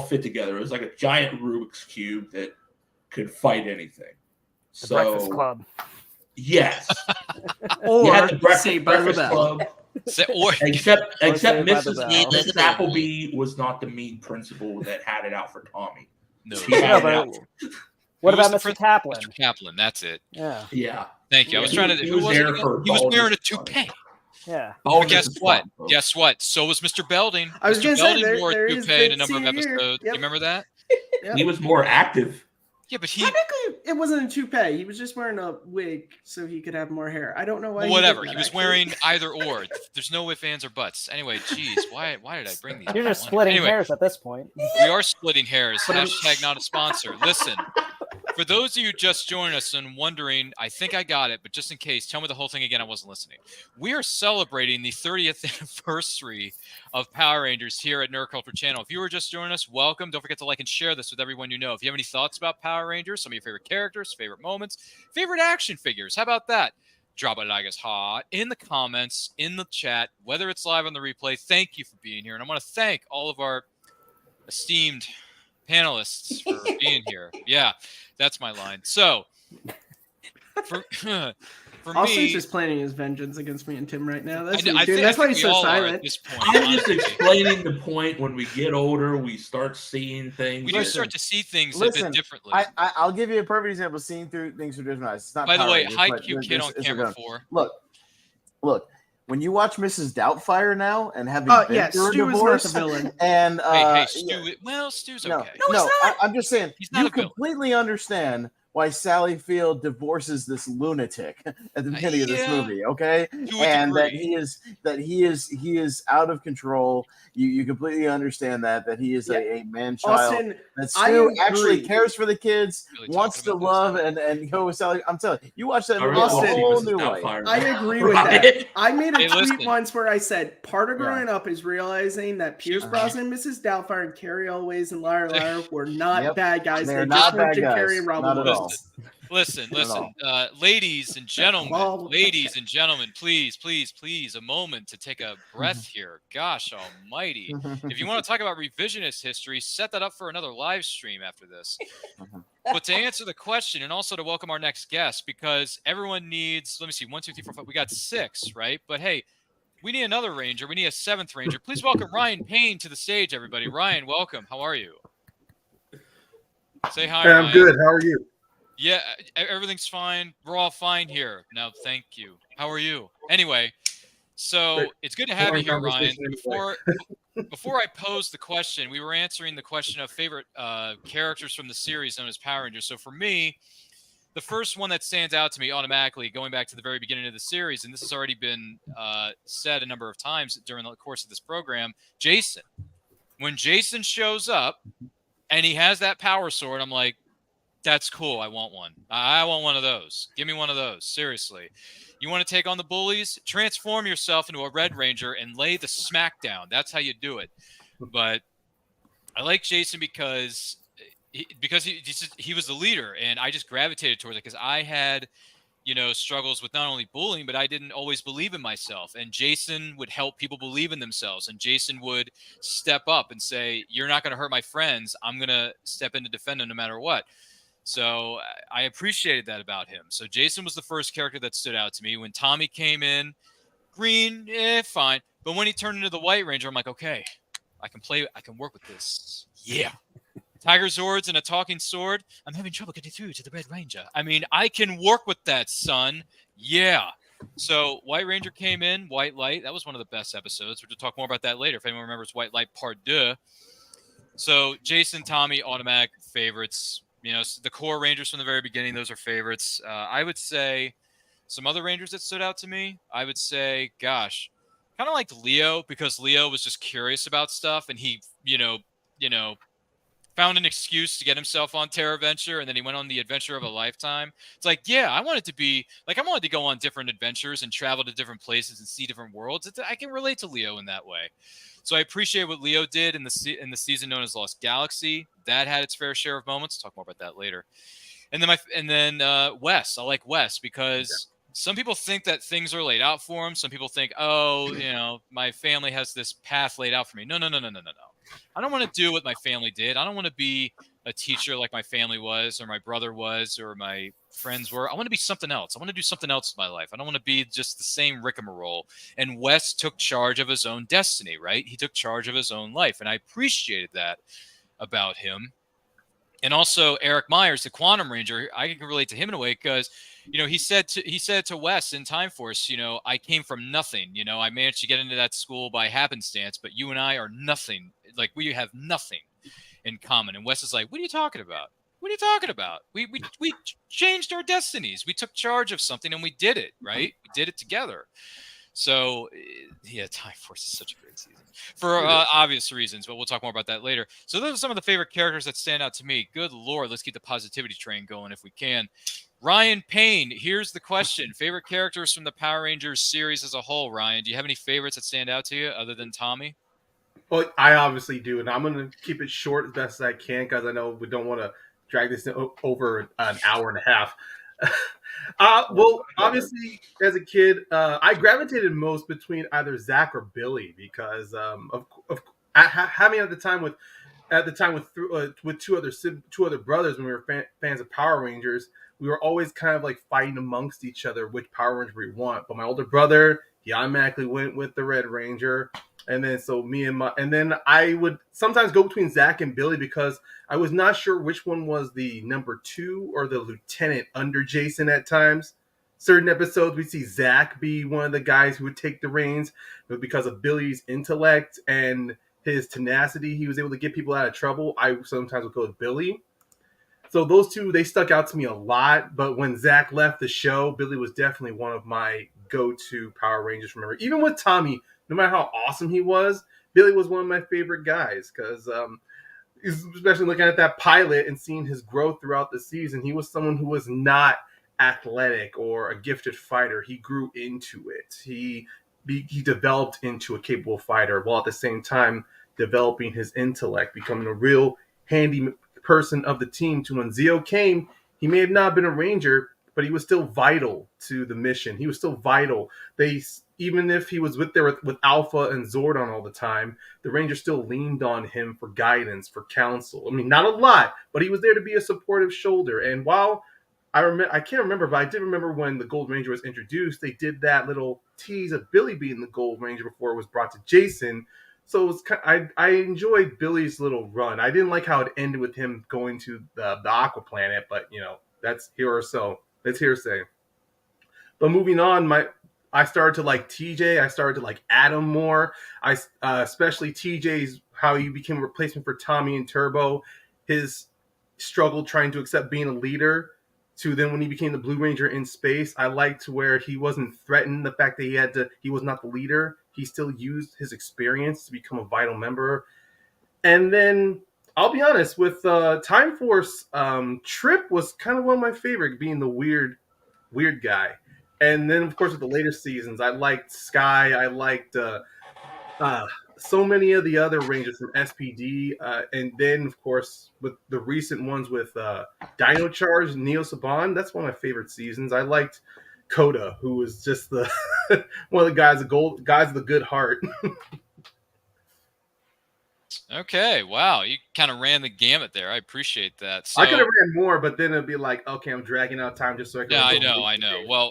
fit together. It was like a giant Rubik's cube that could fight anything. The Breakfast Club. Yes. Or you had the Saved by the Breakfast Bell. Club. Or Except Saved by the Mrs. Bell. Mrs. Appleby was not the mean principal that had it out for Tommy. no. She had it out. What Who was about the Mr. Kaplan? Mr. Kaplan, that's it. Yeah. Yeah. Thank you. I was Yeah, trying to. he Who was was it there again? for He was Baldur's wearing a Fun. toupee. Yeah. But guess what? Guess what? So was Mr. Belding. I was Mr. gonna say, Belding wore there a is toupee in a that number of scene here. episodes. Yep. You remember that? He was more active. Yeah, but he. Technically, it wasn't a toupee. He was just wearing a wig so he could have more hair. I don't know why. Well, he whatever. did that, He was actually. wearing either or. There's no ifs, ands, or buts. Anyway, geez, why did I bring these? You're just up? splitting Anyway, hairs at this point. we are splitting hairs. Hashtag not a sponsor. Listen, for those of you just joining us and wondering, I think I got it, but just in case, tell me the whole thing again. I wasn't listening. We are celebrating the 30th anniversary of Power Rangers here at Nerd Culture Channel. If you were just joining us, welcome. Don't forget to like and share this with everyone you know. If you have any thoughts about Power Rangers, some of your favorite characters, favorite moments, favorite action figures, how about that? Drop it like it's hot in the comments, in the chat, whether it's live on the replay. Thank you for being here. And I want to thank all of our esteemed panelists for being here. Yeah, that's my line. So, for Also, me, he's just planning his vengeance against me and Tim right now. That's what I he's doing. think That's why we he's so all are at silent. this point. I'm just honestly. explaining the point. When we get older, we start seeing things. We do Listen, start to see things a listen, bit differently. I'll give you a perfect example. Seeing through things through different eyes. It's not. By the Power way, Rangers, hi but Q this- Kid on this is camera gonna- 4. Look. When you watch Mrs. Doubtfire now and having Oh, been yeah, through a Stu is not divorce, the villain. and Hey, Stu. yeah, Well, Stu's no, okay. no, I'm just saying He's not you a villain. completely understand why Sally Field divorces this lunatic at the beginning of this Yeah, movie, okay? to a And that degree. he is out of control. You completely understand that he is a man child. Austin, That I Stu actually agree. cares for the kids, Really wants to talking about love and go with Sally. I'm telling you, watch that I movie really a want to see whole Mrs. new light. Doubtfire. I agree with Right? that. I made a Hey, tweet listen. once where I said part of growing up is realizing that Pierce Uh-huh. Brosnan, Mrs. Doubtfire, and Carrie Always and Liar Liar were not Yep. bad guys. They're They not just weren't bad Jim guys. Carrey and Robin Not at all. Williams. Listen, Not at all. ladies and gentlemen, Well, ladies and gentlemen, please, a moment to take a breath here. Gosh almighty. If you want to talk about revisionist history, set that up for another live stream after this. But to answer the question and also to welcome our next guest, because everyone needs, let me see, 1, 2, 3, 4, 5, we got 6, right? But hey, we need another Ranger. We need a 7th Ranger. Please welcome Ryan Payne to the stage, everybody. Ryan, welcome. How are you? Say hi, Hey, I'm Ryan. good. How are you? Yeah, everything's fine. We're all fine here. Now, thank you. How are you? Anyway, so Great. it's good to have you here, Ryan. Conversation Before I posed the question, we were answering the question of favorite characters from the series known as Power Rangers. So for me, the first one that stands out to me automatically, going back to the very beginning of the series, and this has already been said a number of times during the course of this program, Jason. When Jason shows up and he has that power sword, I'm like, that's cool. I want one. I want one of those. Give me one of those. Seriously. You want to take on the bullies? Transform yourself into a Red Ranger and lay the smack down. That's how you do it. But I like Jason because he was the leader, and I just gravitated towards it because I had, struggles with not only bullying, but I didn't always believe in myself. And Jason would help people believe in themselves. And Jason would step up and say, you're not going to hurt my friends. I'm going to step in to defend them no matter what. So I appreciated that about him. So Jason was the first character that stood out to me. When Tommy came in, green, fine. But when he turned into the White Ranger, I'm like, okay, I can work with this. Yeah. Tiger Zords and a talking sword. I'm having trouble getting through to the Red Ranger. I mean, I can work with that, son. Yeah. So White Ranger came in, White Light. That was one of the best episodes. We'll talk more about that later. If anyone remembers White Light Part 2. So Jason, Tommy, automatic favorites. The core Rangers from the very beginning, those are favorites. I would say some other Rangers that stood out to me, I would say, gosh, kind of like Leo, because Leo was just curious about stuff, and he, found an excuse to get himself on Terra Venture, and then he went on the adventure of a lifetime. It's like, yeah, I wanted to go on different adventures and travel to different places and see different worlds. I can relate to Leo in that way. So I appreciate what Leo did in the season known as Lost Galaxy. That had its fair share of moments. Talk more about that later. And then Wes. I like Wes because some people think that things are laid out for them. Some people think, oh, my family has this path laid out for me. No. I don't want to do what my family did. I don't want to be a teacher like my family was, or my brother was, or my friends were. I want to be something else. I want to do something else in my life. I don't want to be just the same rigmarole. And Wes took charge of his own destiny, right? He took charge of his own life. And I appreciated that about him. And also Eric Myers, the Quantum Ranger, I can relate to him in a way because, he said to Wes in Time Force, I came from nothing. I managed to get into that school by happenstance, but you and I are nothing. Like, we have nothing in common. And Wes is like, what are you talking about? What are you talking about? We changed our destinies. We took charge of something and we did it, right? We did it together. So, yeah, Time Force is such a great season for obvious reasons, but we'll talk more about that later. So those are some of the favorite characters that stand out to me. Good Lord, let's keep the positivity train going if we can. Ryan Payne, here's the question. Favorite characters from the Power Rangers series as a whole, Ryan? Do you have any favorites that stand out to you other than Tommy? Well, I obviously do, and I'm going to keep it short as best as I can because I know we don't want to drag this over an hour and a half. Well, obviously, as a kid, I gravitated most between either Zach or Billy because of having at the time with two other brothers when we were fans of Power Rangers. We were always kind of like fighting amongst each other which Power Ranger we want. But my older brother, he automatically went with the Red Ranger. And then I would sometimes go between Zach and Billy because I was not sure which one was the number 2 or the lieutenant under Jason at times. Certain episodes we see Zach be one of the guys who would take the reins, but because of Billy's intellect and his tenacity, he was able to get people out of trouble. I sometimes would go with Billy. So those two, they stuck out to me a lot. But when Zach left the show, Billy was definitely one of my go-to Power Rangers. Remember, even with Tommy, no matter how awesome he was, Billy was one of my favorite guys because especially looking at that pilot and seeing his growth throughout the season, he was someone who was not athletic or a gifted fighter. He grew into it. He developed into a capable fighter while at the same time developing his intellect, becoming a real handy person of the team. To when Zeo came, he may have not been a Ranger, but he was still vital to the mission. He was still vital. Even if he was with Alpha and Zordon all the time, the Rangers still leaned on him for guidance, for counsel. I mean, not a lot, but he was there to be a supportive shoulder. And while I can't remember, but I did remember when the Gold Ranger was introduced, they did that little tease of Billy being the Gold Ranger before it was brought to Jason. So it was I enjoyed Billy's little run. I didn't like how it ended with him going to the Aqua Planet, but that's That's hearsay. But moving on, I started to like TJ. I started to like Adam more. Especially TJ's how he became a replacement for Tommy and Turbo. His struggle trying to accept being a leader. To then when he became the Blue Ranger in space, I liked where he wasn't threatened. The fact that he was not the leader. He still used his experience to become a vital member. And then I'll be honest with Time Force. Trip was kind of one of my favorite, being the weird guy. And then of course with the later seasons, I liked Sky. I liked so many of the other Rangers from SPD, and then of course with the recent ones with Dino Charge, Neo Saban. That's one of my favorite seasons. I liked Coda, who was just the one of the guys of the good heart. Okay, wow, you kind of ran the gamut there. I appreciate that. So, I could have ran more, but then it'd be like, okay, I'm dragging out time just so I can. Yeah, I know. Well,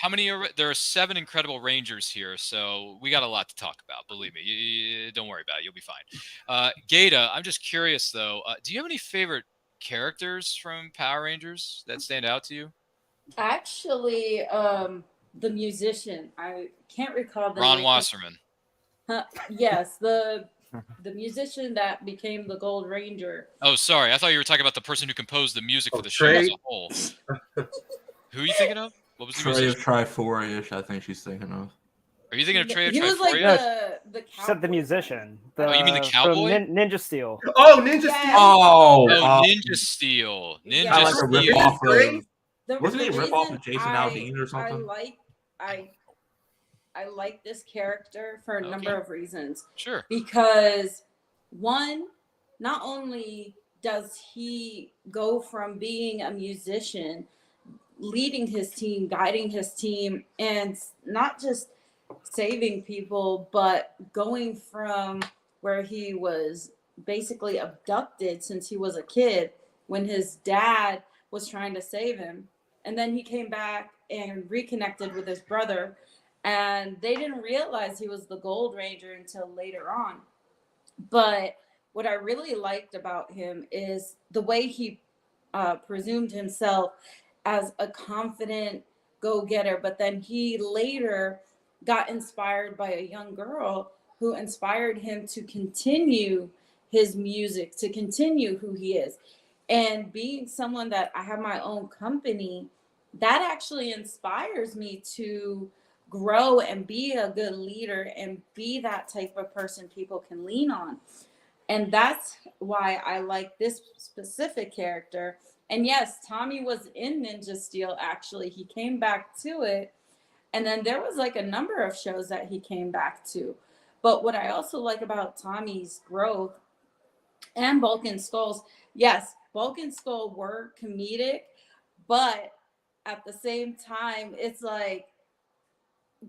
how many there are 7 Incredible Rangers here, so we got a lot to talk about. Believe me, don't worry about it. You'll be fine. Gata, I'm just curious though. Do you have any favorite characters from Power Rangers that stand out to you? Actually, the musician. I can't recall the Ron name. Wasserman. Yes, the musician that became the Gold Ranger. Oh, sorry. I thought you were talking about the person who composed the music for the show Trey? as a whole. Who are you thinking of? What was the Trey musician? of Triforia-ish, I think she's thinking of. Are you thinking of Trey of He was like Triforia? the Except the musician. Oh, you mean the cowboy? From Ninja Steel. Oh, Ninja Yes. Steel. Oh, Ninja Steel. Ninja Yeah, like a Steel. rip-off of... The Wasn't he a rip-off of reason Jason Aldean or something? I like this character for a number of reasons. Sure. Because one, not only does he go from being a musician, leading his team, guiding his team, and not just saving people, but going from where he was basically abducted since he was a kid when his dad was trying to save him. And then he came back and reconnected with his brother, and they didn't realize he was the Gold Ranger until later on. But what I really liked about him is the way he presumed himself as a confident go-getter, but then he later got inspired by a young girl who inspired him to continue his music, to continue who he is. And being someone that I have my own company, that actually inspires me to grow and be a good leader and be that type of person people can lean on. And that's why I like this specific character. And yes, Tommy was in Ninja Steel, actually. He came back to it. And then there was like a number of shows that he came back to. But what I also like about Tommy's growth and Bulk and Skulls, yes, Bulk and Skull were comedic, but at the same time, it's like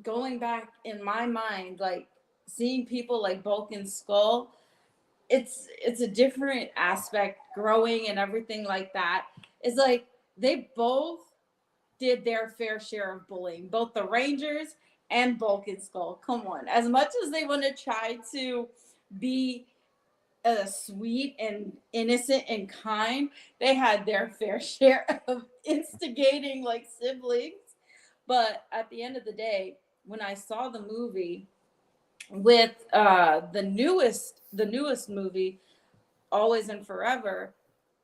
going back in my mind, like seeing people like Bulk and Skull, it's a different aspect, growing and everything like that. It's like they both did their fair share of bullying, both the Rangers and Bulk and Skull. Come on, as much as they want to try to be sweet and innocent and kind, they had their fair share of instigating like siblings. But at the end of the day, when I saw the movie with the newest movie, Always and Forever,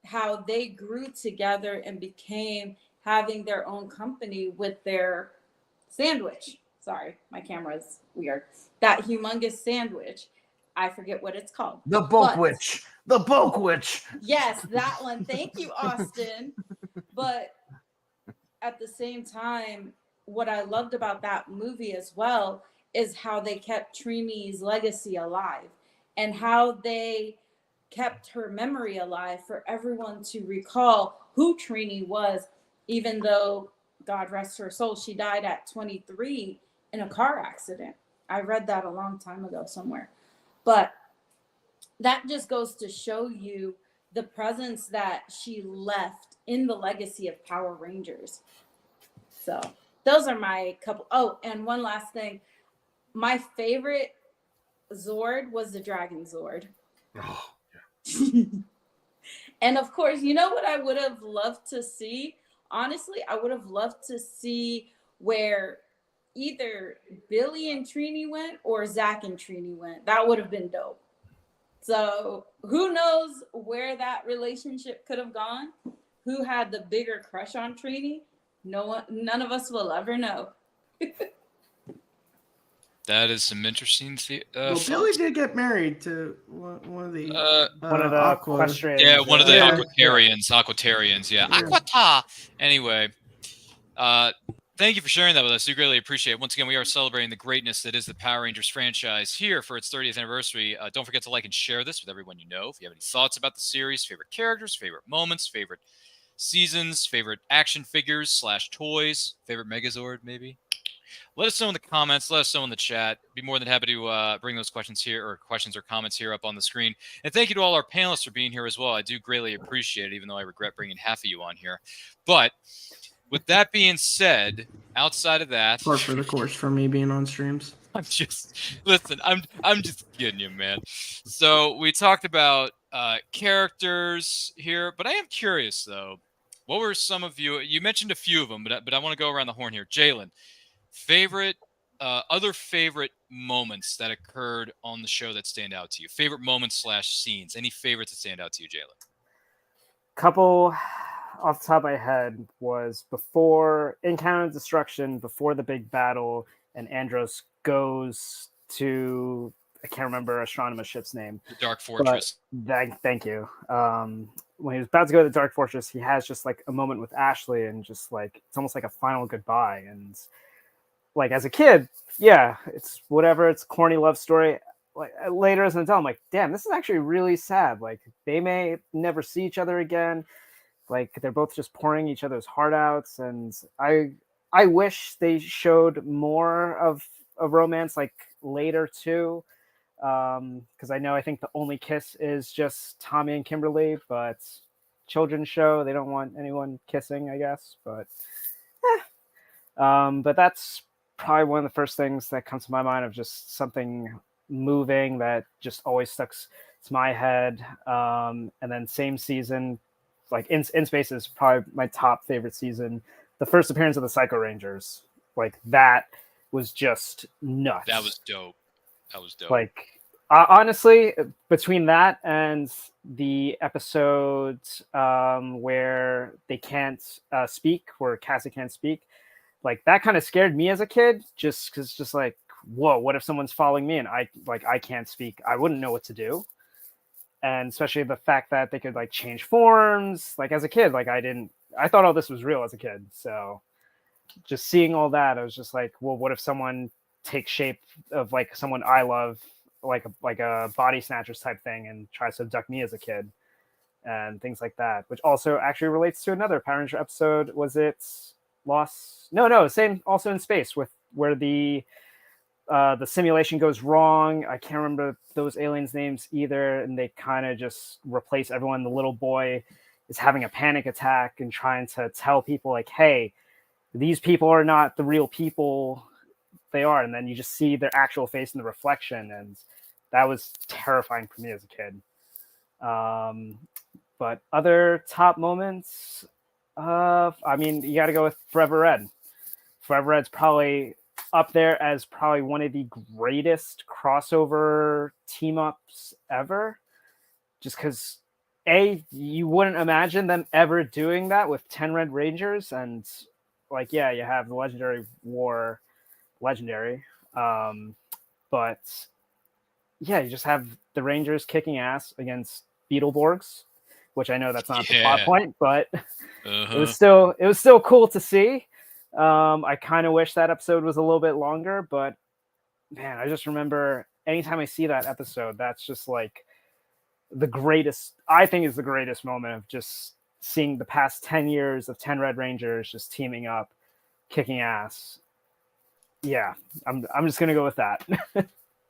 how they grew together and became having their own company with their sandwich. Sorry, my camera's weird. That humongous sandwich. I forget what it's called. The Bulk Witch. The Bulk Witch. Yes, that one. Thank you, Austin. But at the same time, what I loved about that movie as well is how they kept Trini's legacy alive and how they kept her memory alive for everyone to recall who Trini was, even though, God rest her soul, she died at 23 in a car accident. I read that a long time ago somewhere. But that just goes to show you the presence that she left in the legacy of Power Rangers. So those are my couple. Oh, and one last thing. My favorite Zord was the Dragon Zord. Oh, yeah. And of course, you know what I would have loved to see? Honestly, I would have loved to see where either Billy and Trini went or Zach and Trini went. That would have been dope. So who knows where that relationship could have gone? Who had the bigger crush on Trini? No one, none of us will ever know. That is some interesting. Well, Billy did get married to one of the Equestrians. Yeah, one of the Yeah. Aquatarians. Yeah, Aquata. Anyway, thank you for sharing that with us. We greatly appreciate it. Once again, we are celebrating the greatness that is the Power Rangers franchise here for its 30th anniversary. Don't forget to like and share this with everyone you know. If you have any thoughts about the series, favorite characters, favorite moments, favorite seasons, favorite action figures / toys, favorite Megazord, maybe. Let us know in the comments. Let us know in the chat. Be more than happy to bring those questions or comments here up on the screen. And thank you to all our panelists for being here as well. I do greatly appreciate it, even though I regret bringing half of you on here. But with that being said, outside of that, Part for the course for me being on streams. I'm just kidding you, man. So we talked about characters here, but I am curious though. What were some of you mentioned a few of them, but I want to go around the horn here. Jalen, other favorite moments that occurred on the show that stand out to you? Favorite moments / scenes? Any favorites that stand out to you, Jalen? Couple off the top of my head was before Encounter Destruction, before the big battle, and Andros goes to, I can't remember Astronomer's ship's name. The Dark Fortress. Thank you. When he was about to go to the Dark Fortress, he has just like a moment with Ashley and just like, it's almost like a final goodbye. And like as a kid, yeah, it's whatever. It's a corny love story. Like later as an adult, I'm like, damn, this is actually really sad. Like they may never see each other again. Like they're both just pouring each other's heart outs, and I wish they showed more of romance like later too. Because I think the only kiss is just Tommy and Kimberly, but children's show, they don't want anyone kissing, I guess. But that's probably one of the first things that comes to my mind of just something moving that just always sticks to my head. And then same season, like in Space is probably my top favorite season. The first appearance of the Psycho Rangers, like that was just nuts. That was dope. Like honestly, between that and the episodes where they can't speak, where Cassie can't speak, like that kind of scared me as a kid, just like, whoa, what if someone's following me and I can't speak? I wouldn't know what to do. And especially the fact that they could like change forms, like as a kid, like I thought all this was real as a kid. So just seeing all that, I was just like, well, what if someone takes shape of like someone I love, like a body snatchers type thing, and tries to abduct me as a kid, and things like that, which also actually relates to another Power Ranger episode. Was it Lost? No, same, also in space, with where the simulation goes wrong. I can't remember those aliens' names either, and they kind of just replace everyone. The little boy is having a panic attack and trying to tell people like, hey, these people are not the real people they are. And then you just see their actual face in the reflection, and that was terrifying for me as a kid. But other top moments, I mean, you got to go with Forever Red. Forever Red's probably up there as probably one of the greatest crossover team ups ever, just because you wouldn't imagine them ever doing that with 10 Red Rangers, and like, yeah, you have the Legendary War, legendary, but yeah, you just have the Rangers kicking ass against Beetleborgs, which I know that's not the plot point, but it was still cool to see. I kind of wish that episode was a little bit longer, but man, I just remember anytime I see that episode, that's just like the greatest, I think is the greatest moment of just seeing the past 10 years of 10 Red Rangers just teaming up, kicking ass. Yeah, I'm just going to go with that.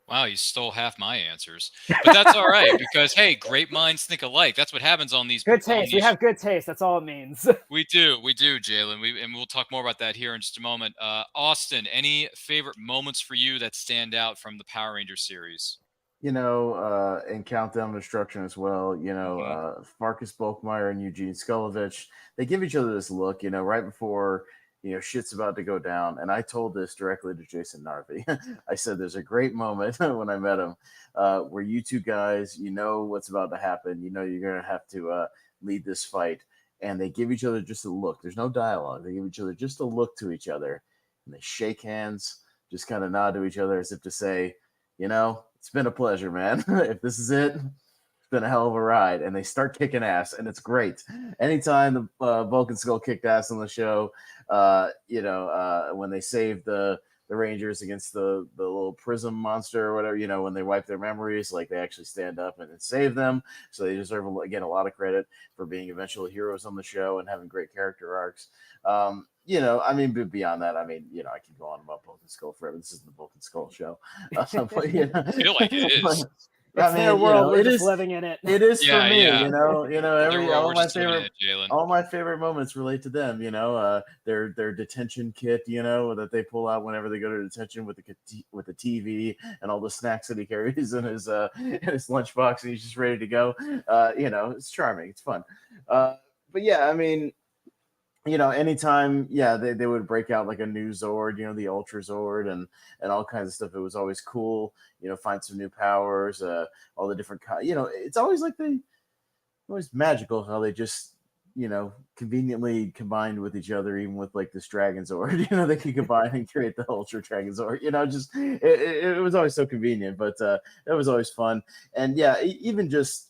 Wow, you stole half my answers. But that's all right, because, hey, great minds think alike. That's what happens on these... Good taste. We have good taste. That's all it means. We do, Jalen. And we'll talk more about that here in just a moment. Austin, any favorite moments for you that stand out from the Power Rangers series? You know, and Countdown to Destruction as well. You know, Marcus Bulkmeyer and Eugene Skulovich, they give each other this look, you know, right before... you know, shit's about to go down. And I told this directly to Jason Narvi. I said, there's a great moment when I met him where you two guys, you know what's about to happen. You know you're going to have to lead this fight. And they give each other just a look. There's no dialogue. They give each other just a look to each other. And they shake hands, just kind of nod to each other as if to say, you know, it's been a pleasure, man. If this is it, it's been a hell of a ride. And they start kicking ass, and it's great. Anytime the Vulcan Skull kicked ass on the show, you know, when they saved the Rangers against the little prism monster or whatever, you know, when they wipe their memories, like they actually stand up and save them. So they deserve, again, a lot of credit for being eventual heroes on the show and having great character arcs. You know, I mean, beyond that, I mean, you know, I can go on about Vulcan Skull forever. This isn't the Vulcan Skull show. But, you know, I feel like it is. It's their world. We're just living in it. It is for me, yeah. you know. All my favorite moments relate to them. You know, their detention kit, you know, that they pull out whenever they go to detention with the TV and all the snacks that he carries in his lunchbox, and he's just ready to go. You know, it's charming. It's fun. But yeah, I mean, you know, anytime, they would break out like a new Zord, you know, the Ultra Zord and all kinds of stuff. It was always cool, you know, find some new powers, all the different, you know, it's always like always magical how they just, you know, conveniently combined with each other, even with like this Dragon Zord, you know, they could combine and create the Ultra Dragon Zord, you know, just, it was always so convenient, but it was always fun. And yeah, even just,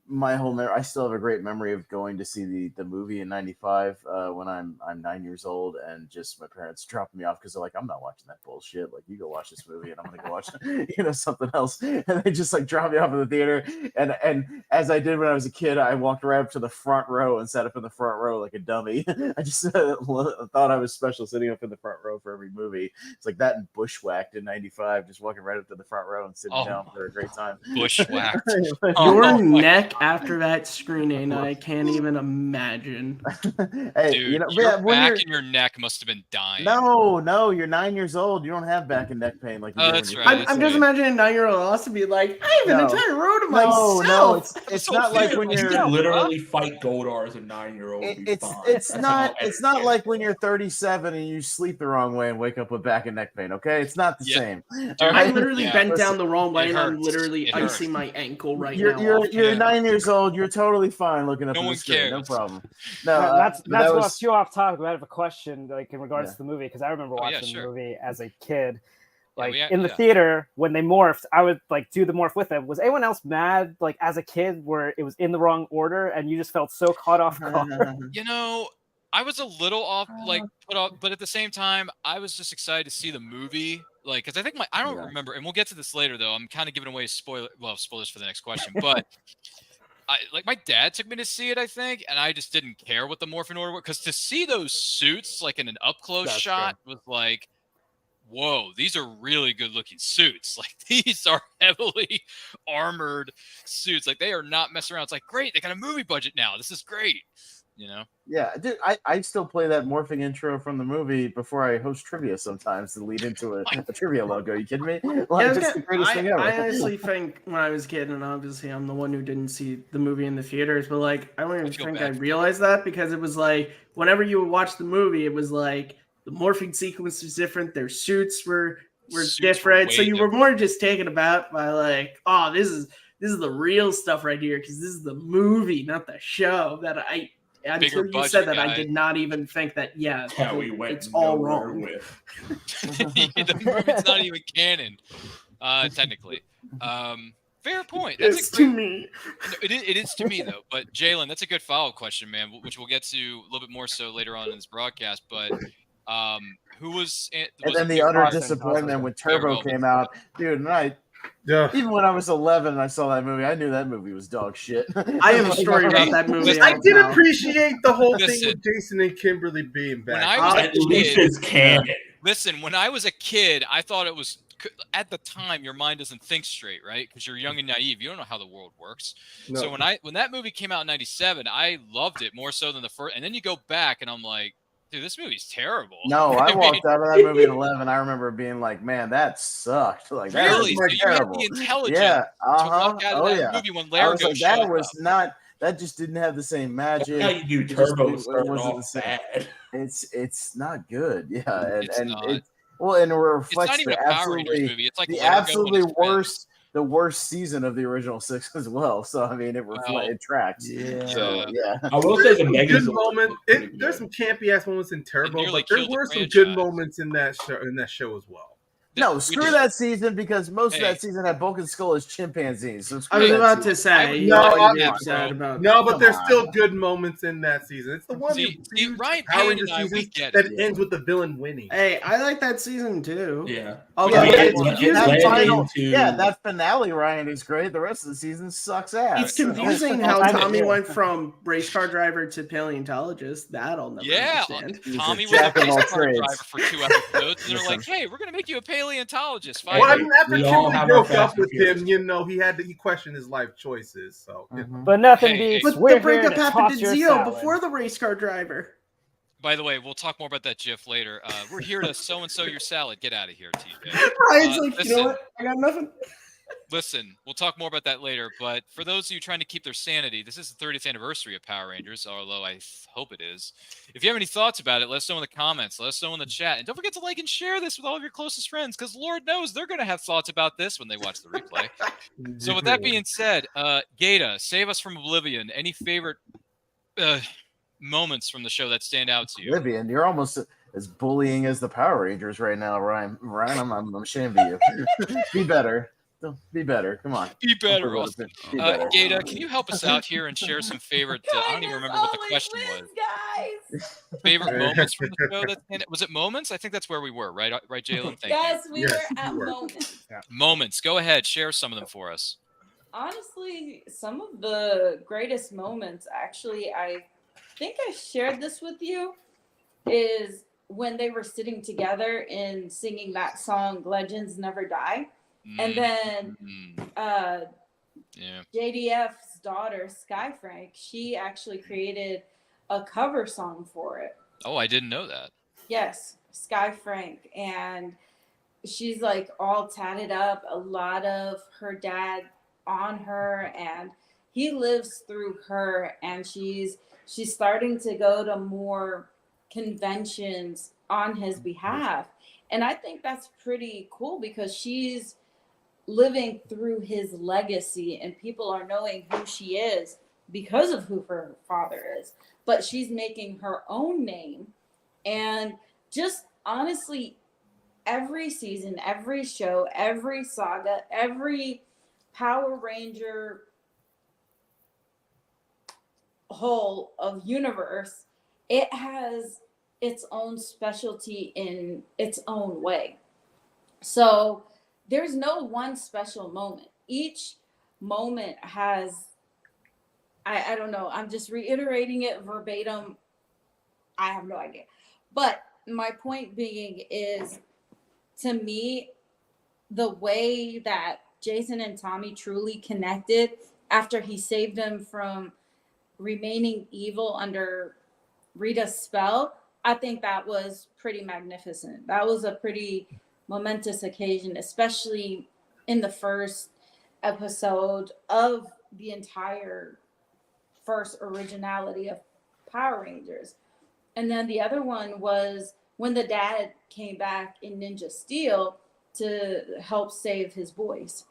my whole I still have a great memory of going to see the movie in '95 when I'm 9 years old, and just my parents dropping me off because they're like, I'm not watching that bullshit. Like, you go watch this movie, and I'm gonna go watch something else. And they just like dropped me off in the theater. And as I did when I was a kid, I walked right up to the front row and sat up in the front row like a dummy. I just thought I was special sitting up in the front row for every movie. It's like that and Bushwhacked in '95, just walking right up to the front row and sitting down for a great time. Bushwhacked. Your neck after that screening, I can't even imagine. Hey, Dude, your back and your neck must have been dying. No, you're 9 years old. You don't have back and neck pain like you do that's when right. you're I'm just imagining a 9-year-old also be like, I have an entire row to myself. No, it's So not like when You you're could literally fight Goldar as a 9-year-old. it's not like when you're 37 and you sleep the wrong way and wake up with back and neck pain. Okay, it's not the same. Dude, I literally bent Listen, down the wrong way, and I'm hurts. literally It icing hurts. my ankle right You're now. you're 9 years old. You're totally fine looking up No at the one screen. No cares. problem. No, that's that what's was too off topic. I have a question, like in regards Yeah. to the movie, because I remember Oh, yeah, watching sure. the movie as a kid. Like Yeah, in the yeah. theater when they morphed, I would like do the morph with them. Was anyone else mad, like as a kid, where it was in the wrong order and you just felt so caught off guard? You know, I was a little off, like put off, but at the same time, I was just excited to see the movie. Like, because I think I don't remember, and we'll get to this later though. I'm kind of giving away spoilers for the next question, but my dad took me to see it, I think, and I just didn't care what the morphing order was, because to see those suits like in an up close shot was like, whoa, these are really good looking suits. Like, these are heavily armored suits. Like, they are not messing around. It's like, great, they got a movie budget now. This is great. You know? Yeah, dude, I still play that morphing intro from the movie before I host trivia sometimes to lead into a trivia logo. You kidding me? Like, it's the greatest thing ever. I honestly think when I was a kid, and obviously I'm the one who didn't see the movie in the theaters, but like I don't even think I realized that, because it was like whenever you would watch the movie, it was like the morphing sequence was different, their suits were different, so you were more just taken aback by like, oh, this is the real stuff right here, because this is the movie, not the show. That until you said that, I did not even think that. Yeah, it's all wrong. The movie's not even canon, technically. Fair point. It's to me. No, it is to me though. But Jalen, that's a good follow-up question, man, which we'll get to a little bit more so later on in this broadcast. But who was? And then the utter disappointment when Turbo came out, dude. And even when I was 11 and I saw that movie, I knew that movie was dog shit. I have a story about that movie. I did appreciate the whole thing with Jason and Kimberly being back. When I was at least it's canon. Listen, when I was a kid, I thought it was. At the time, your mind doesn't think straight, right? Because you're young and naive. You don't know how the world works. No. So when that movie came out in '97, I loved it more so than the first. And then you go back, and I'm like, dude, this movie's terrible. No, I walked out of that movie at 11. I remember being like, man, that sucked. Like, that really? was So terrible. you had the intelligence to walk out of that movie when Largo like, showed that was up. not. That just didn't have the same magic. How you do Turbo started off bad. It's not good. Yeah, It's not. And it reflects not even the a Power Rangers absolutely movie. It's like the Largo absolutely and his friends. worst season of the original 6 as well. So I mean, it tracks. Yeah. So, yeah. I will say the good moment. There's some campy ass moments in Turbo, but there were some good moments in that show as well. No, screw that season, because most of that season had Bulk and Skull as chimpanzees. So I was about to say, but there's still good moments in that season. It's the one Ryan Power Payne Rangers and I, we season get that it. ends with the villain winning. Hey, I like that season too. Yeah. Although it's confusing. That finale, Ryan, is great. The rest of the season sucks ass. It's confusing how Tommy went from race car driver to paleontologist. That I'll never understand. Tommy was a race car driver for 2 episodes, and they're like, "Hey, we're gonna make you a paleontologist." Well, I mean, after Kimberly broke up with him, he questioned his life choices. So, but nothing beats. But the breakup happened in Zio before the race car driver. By the way, we'll talk more about that GIF later. We're here to so-and-so your salad. Get out of here, TJ. Ryan's like, you know what? I got nothing. Listen, we'll talk more about that later. But for those of you trying to keep their sanity, this is the 30th anniversary of Power Rangers, although I hope it is. If you have any thoughts about it, let us know in the comments. Let us know in the chat. And don't forget to like and share this with all of your closest friends, because Lord knows they're going to have thoughts about this when they watch the replay. So with that being said, Gata, save us from oblivion. Any favorite moments from the show that stand out to you? Oblivion, you're almost as bullying as the Power Rangers right now, Ryan. I'm ashamed of you. Be better. Don't be better. Come on. Be better, Don't Austin. be better. Gata, can you help us out here and share some favorite? I don't even remember what the question was. Guys. Favorite moments from the show. Was it moments? I think that's where we were, right? Right, Jalen. Thank Yes, we Yes, were at you were. moments. Moments. Go ahead. Share some of them for us. Honestly, some of the greatest moments, actually, I think I shared this with you, is when they were sitting together and singing that song "Legends Never Die," and then Yeah. JDF's daughter Sky Frank, she actually created a cover song for it. Oh, I didn't know that. Yes, Sky Frank, and she's like all tatted up, a lot of her dad on her, and he lives through her, and she's starting to go to more conventions on his behalf. And I think that's pretty cool because she's living through his legacy and people are knowing who she is because of who her father is. But she's making her own name. And just honestly, every season, every show, every saga, every Power Ranger whole of universe, it has its own specialty in its own way. So there's no one special moment. Each moment has, I don't know, I'm just reiterating it verbatim. I have no idea. But my point being is, to me, the way that Jason and Tommy truly connected after he saved them from remaining evil under Rita's spell, I think that was pretty magnificent. That was a pretty momentous occasion, especially in the first episode of the entire first originality of Power Rangers. And then the other one was when the dad came back in Ninja Steel to help save his boys.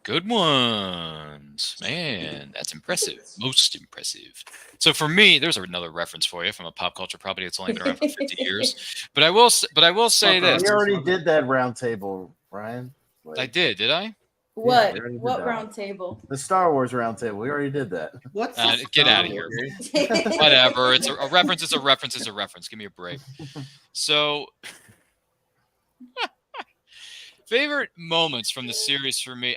Good ones, man. That's impressive. Most impressive. So for me, there's another reference for you from a pop culture property that's only been around for 50 years. But I will say this. We already did that round table, Ryan. I did I? What? we already did What that round one. table? The Star Wars round table. We already did that. What's Get out of here. Whatever. It's a reference. It's a reference. It's a reference. Give me a break. So, favorite moments from the series for me,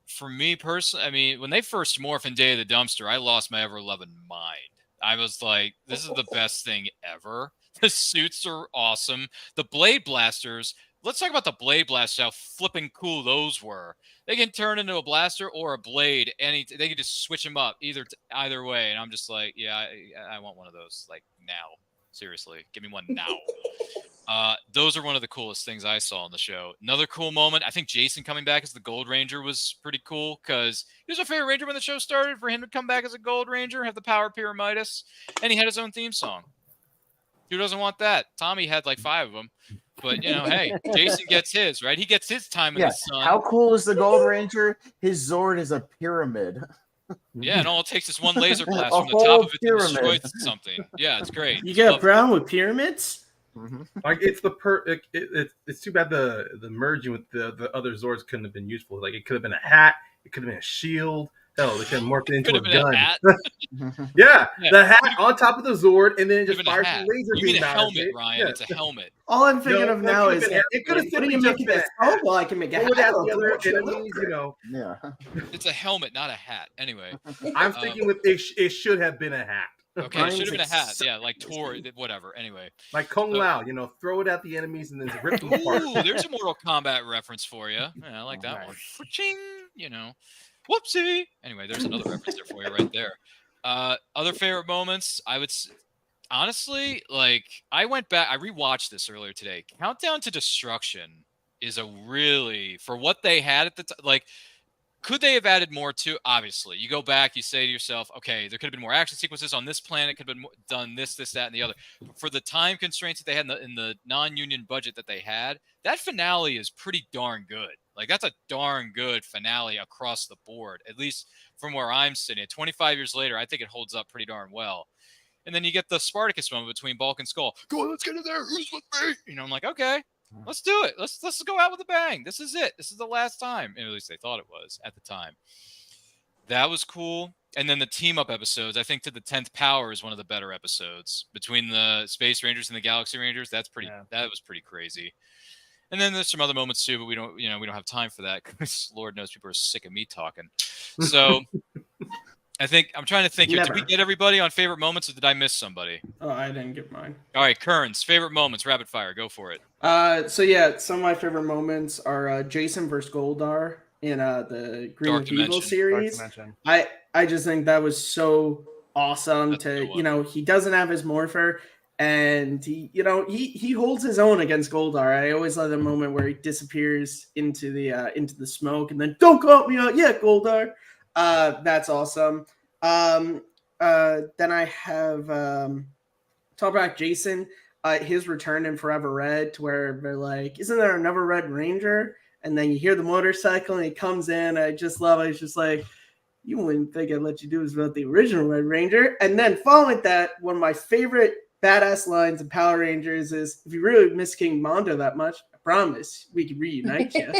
for me personally, I mean, when they first morph in Day of the Dumpster, I lost my ever-loving mind. I was like, this is the best thing ever. The suits are awesome. The Blade Blasters. Let's talk about the Blade Blasters, how flipping cool those were. They can turn into a blaster or a blade. They can just switch them up either way. And I'm just like, yeah, I want one of those like now. Seriously, give me one now. Those are one of the coolest things I saw on the show. Another cool moment, I think Jason coming back as the Gold Ranger was pretty cool because he was a favorite Ranger when the show started. For him to come back as a Gold Ranger, have the power of Pyramidas, and he had his own theme song. Who doesn't want that? Tommy had like 5 of them. But, hey, Jason gets his, right? He gets his time in the sun. How cool is the Gold Ranger? His Zord is a pyramid. Yeah, and all it takes is one laser blast from the top of it to destroy something. Yeah, it's great. You get brown with pyramids? Like it's it's too bad the merging with the other Zords couldn't have been useful. Like it could have been a hat, it could have been a shield. Hell, they could have morphed it into a gun. Yeah, the hat on top of the Zord, and then just fire some laser beam out. A helmet, Ryan. It's a helmet. All I'm thinking of now is it could have simply just been a hat. Well, I can make a hat. Yeah, it's a helmet, not a hat. Anyway, I'm thinking with it should have been a hat. Okay, it should have been a hat. Yeah, like Tor, whatever. Anyway, like Kung Lao, throw it at the enemies and then rip them apart. Ooh, there's a Mortal Kombat reference for you. Yeah, I like that one. Ching, whoopsie. Anyway, there's another reference there for you right there. Other favorite moments, I would honestly, like, I went back, I rewatched this earlier today. Countdown to Destruction is a really, for what they had at the time, like, could they have added more to? Obviously, you go back, you say to yourself, okay, there could have been more action sequences on this planet, could have been done this, that, and the other. But for the time constraints that they had in the non-union budget that they had, that finale is pretty darn good. Like, that's a darn good finale across the board, at least from where I'm sitting. 25 years later, I think it holds up pretty darn well. And then you get the Spartacus moment between Bulk and Skull. Go on, let's get in there. Who's with me? I'm like, okay. Let's do it. Let's go out with a bang. This is it. This is the last time. And at least they thought it was at the time. That was cool. And then the team up episodes, I think to the 10th Power is one of the better episodes between the Space Rangers and the Galaxy Rangers. That was pretty crazy. And then there's some other moments too, but we don't have time for that because Lord knows people are sick of me talking. So I'm trying to think here. Did we get everybody on favorite moments, or did I miss somebody? Oh, I didn't get mine. All right, Kearns, favorite moments, rapid fire, go for it. So yeah, some of my favorite moments are Jason versus Goldar in the Green Dark with Evil Dimension. series. I just think that was so awesome. He doesn't have his morpher, and he holds his own against Goldar. I always love the moment where he disappears into the smoke, and then don't call me out yet, Goldar. That's awesome. Then I have talk about Jason, his return in Forever Red, to where they're like, "Isn't there another Red Ranger?" And then you hear the motorcycle, and he comes in. I just love it. It's just like, you wouldn't think I'd let you do this about the original Red Ranger. And then following that, one of my favorite badass lines in Power Rangers is, "If you really miss King Mondo that much, I promise we can reunite you."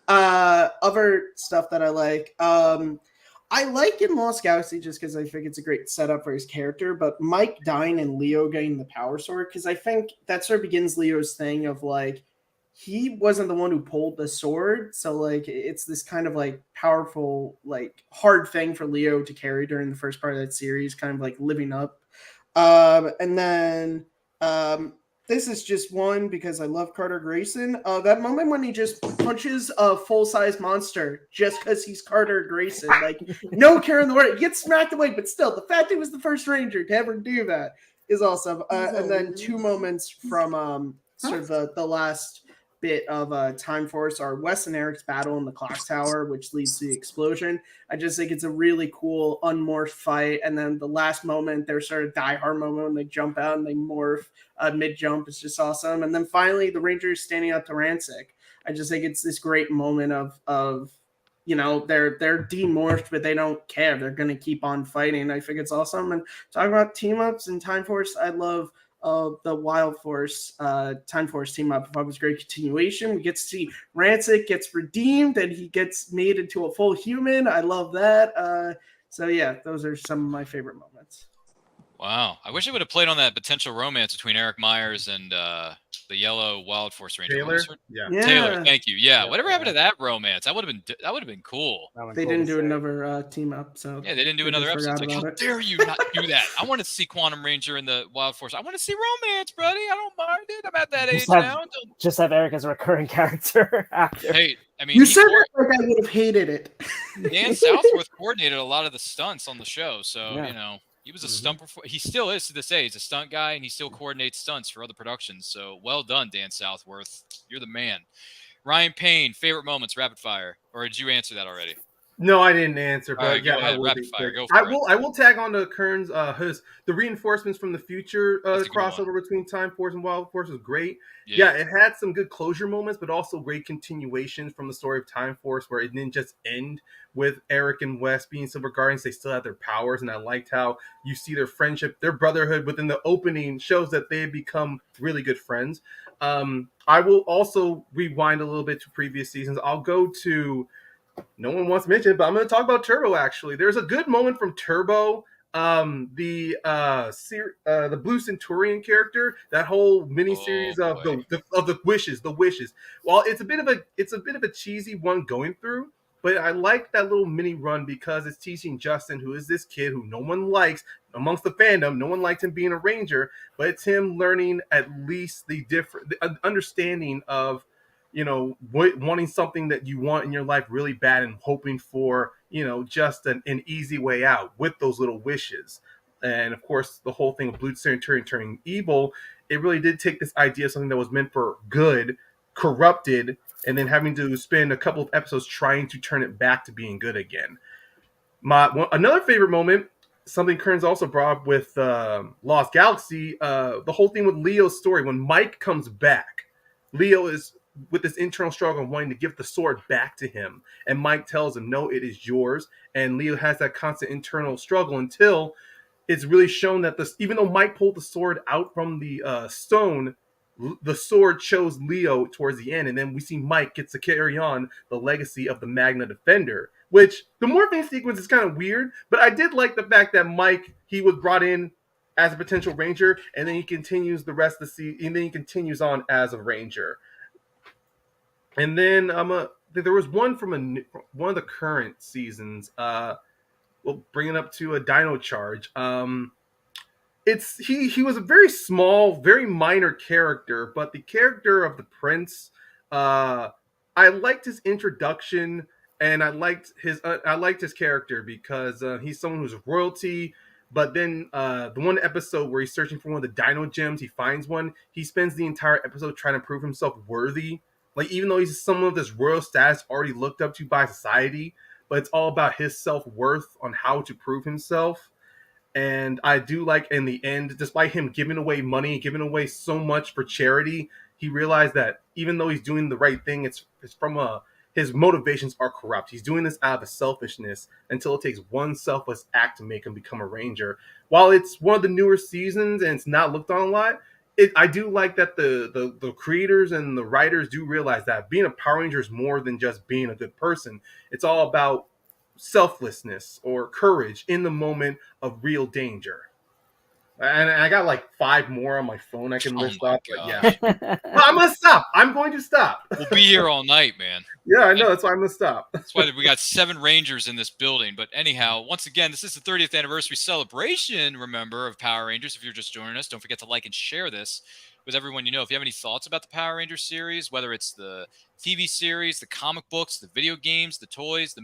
Other stuff that I like. I like in Lost Galaxy just because I think it's a great setup for his character, but Mike dying and Leo getting the power sword, because I think that sort of begins Leo's thing of like, he wasn't the one who pulled the sword, so like it's this kind of like powerful, like hard thing for Leo to carry during the first part of that series, kind of like living up. And then this is just one because I love Carter Grayson. That moment when he just punches a full-size monster just because he's Carter Grayson, like no care in the world, he gets smacked away, but still, the fact he was the first Ranger to ever do that is awesome. And then two moments from sort of the last bit of Time Force are Wes and Eric's battle in the clock tower, which leads to the explosion. I just think it's a really cool unmorphed fight. And then the last moment, their sort of Die Hard moment when they jump out and they morph mid-jump is just awesome. And then finally, the Rangers standing up to Rancic. I just think it's this great moment of they're demorphed, but they don't care. They're going to keep on fighting. I think it's awesome. And talking about team-ups in Time Force, I love the Wild Force Time Force team up. It was a great continuation. We get to see Rancic gets redeemed and he gets made into a full human. I love that. So yeah, those are some of my favorite moments. Wow. I wish it would have played on that potential romance between Eric Myers and the yellow Wild Force Ranger. Taylor? Yeah. Taylor, thank you. Yeah. Whatever happened to that romance? That would have been cool. They didn't do another team up, so yeah, they didn't do another episode. It's like, how dare you not do that? I want to see Quantum Ranger and the Wild Force. I want to see romance, buddy. I don't mind it. I'm at that age now. Just have Eric as a recurring character after. Hey, I mean, you said that like I would have hated it. Dan Southworth coordinated a lot of the stunts on the show, so he was a stunt performer. He still is to this day. He's a stunt guy, and he still coordinates stunts for other productions. So well done, Dan Southworth. You're the man. Ryan Payne, favorite moments, rapid fire. Or did you answer that already? No, I didn't answer. But right, yeah, go ahead, rapid fire. Go for it. I will tag on to Kern's the reinforcements from the future crossover between Time Force and Wild Force was great. Yeah, it had some good closure moments, but also great continuations from the story of Time Force, where it didn't just end with Eric and Wes being Silver Guardians. They still had their powers, and I liked how you see their friendship, their brotherhood within the opening shows that they had become really good friends. I will also rewind a little bit to previous seasons. I'll go to, no one wants to mention it, but I'm going to talk about Turbo, actually. There's a good moment from Turbo, the Blue Centurion character, that whole miniseries of the wishes. Well, it's a bit of a cheesy one going through, but I like that little mini run because it's teaching Justin, who is this kid who no one likes amongst the fandom. No one likes him being a ranger, but it's him learning at least the understanding of, wanting something that you want in your life really bad and hoping for, just an easy way out with those little wishes. And of course, the whole thing of Blue Centurion turning evil, it really did take this idea of something that was meant for good, corrupted, and then having to spend a couple of episodes trying to turn it back to being good again. Another favorite moment, something Kearns also brought up with Lost Galaxy, the whole thing with Leo's story. When Mike comes back, Leo is with this internal struggle and wanting to give the sword back to him. And Mike tells him, no, it is yours. And Leo has that constant internal struggle until it's really shown that even though Mike pulled the sword out from the stone, the sword chose Leo towards the end, and then we see Mike gets to carry on the legacy of the Magna Defender. Which the morphing sequence is kind of weird, but I did like the fact that Mike, he was brought in as a potential ranger, and then he continues the rest of the season, and then he continues on as a ranger. And then there was one from one of the current seasons. We'll bring it up to a Dino Charge. He was a very small, very minor character, but the character of the Prince, I liked his introduction, and I liked his character because he's someone who's royalty. But then the one episode where he's searching for one of the Dino gems, he finds one. He spends the entire episode trying to prove himself worthy. Like, even though he's someone of this royal status already looked up to by society, but it's all about his self-worth on how to prove himself. And I do like, in the end, despite him giving away money, giving away so much for charity, he realized that even though he's doing the right thing, it's from his motivations are corrupt. He's doing this out of selfishness until it takes one selfless act to make him become a ranger. While it's one of the newer seasons and it's not looked on a lot, I do like that the creators and the writers do realize that being a Power Ranger is more than just being a good person. It's all about selflessness or courage in the moment of real danger. And I got like 5 more on my phone I can list off. But yeah, well, I'm gonna stop. I'm going to stop. We'll be here all night, man. Yeah, I know. That's why I'm gonna stop. That's why we got 7 Rangers in this building. But anyhow, once again, this is the 30th anniversary celebration, remember, of Power Rangers. If you're just joining us, don't forget to like and share this with everyone you know. If you have any thoughts about the Power Rangers series, whether it's the TV series, the comic books, the video games, the toys,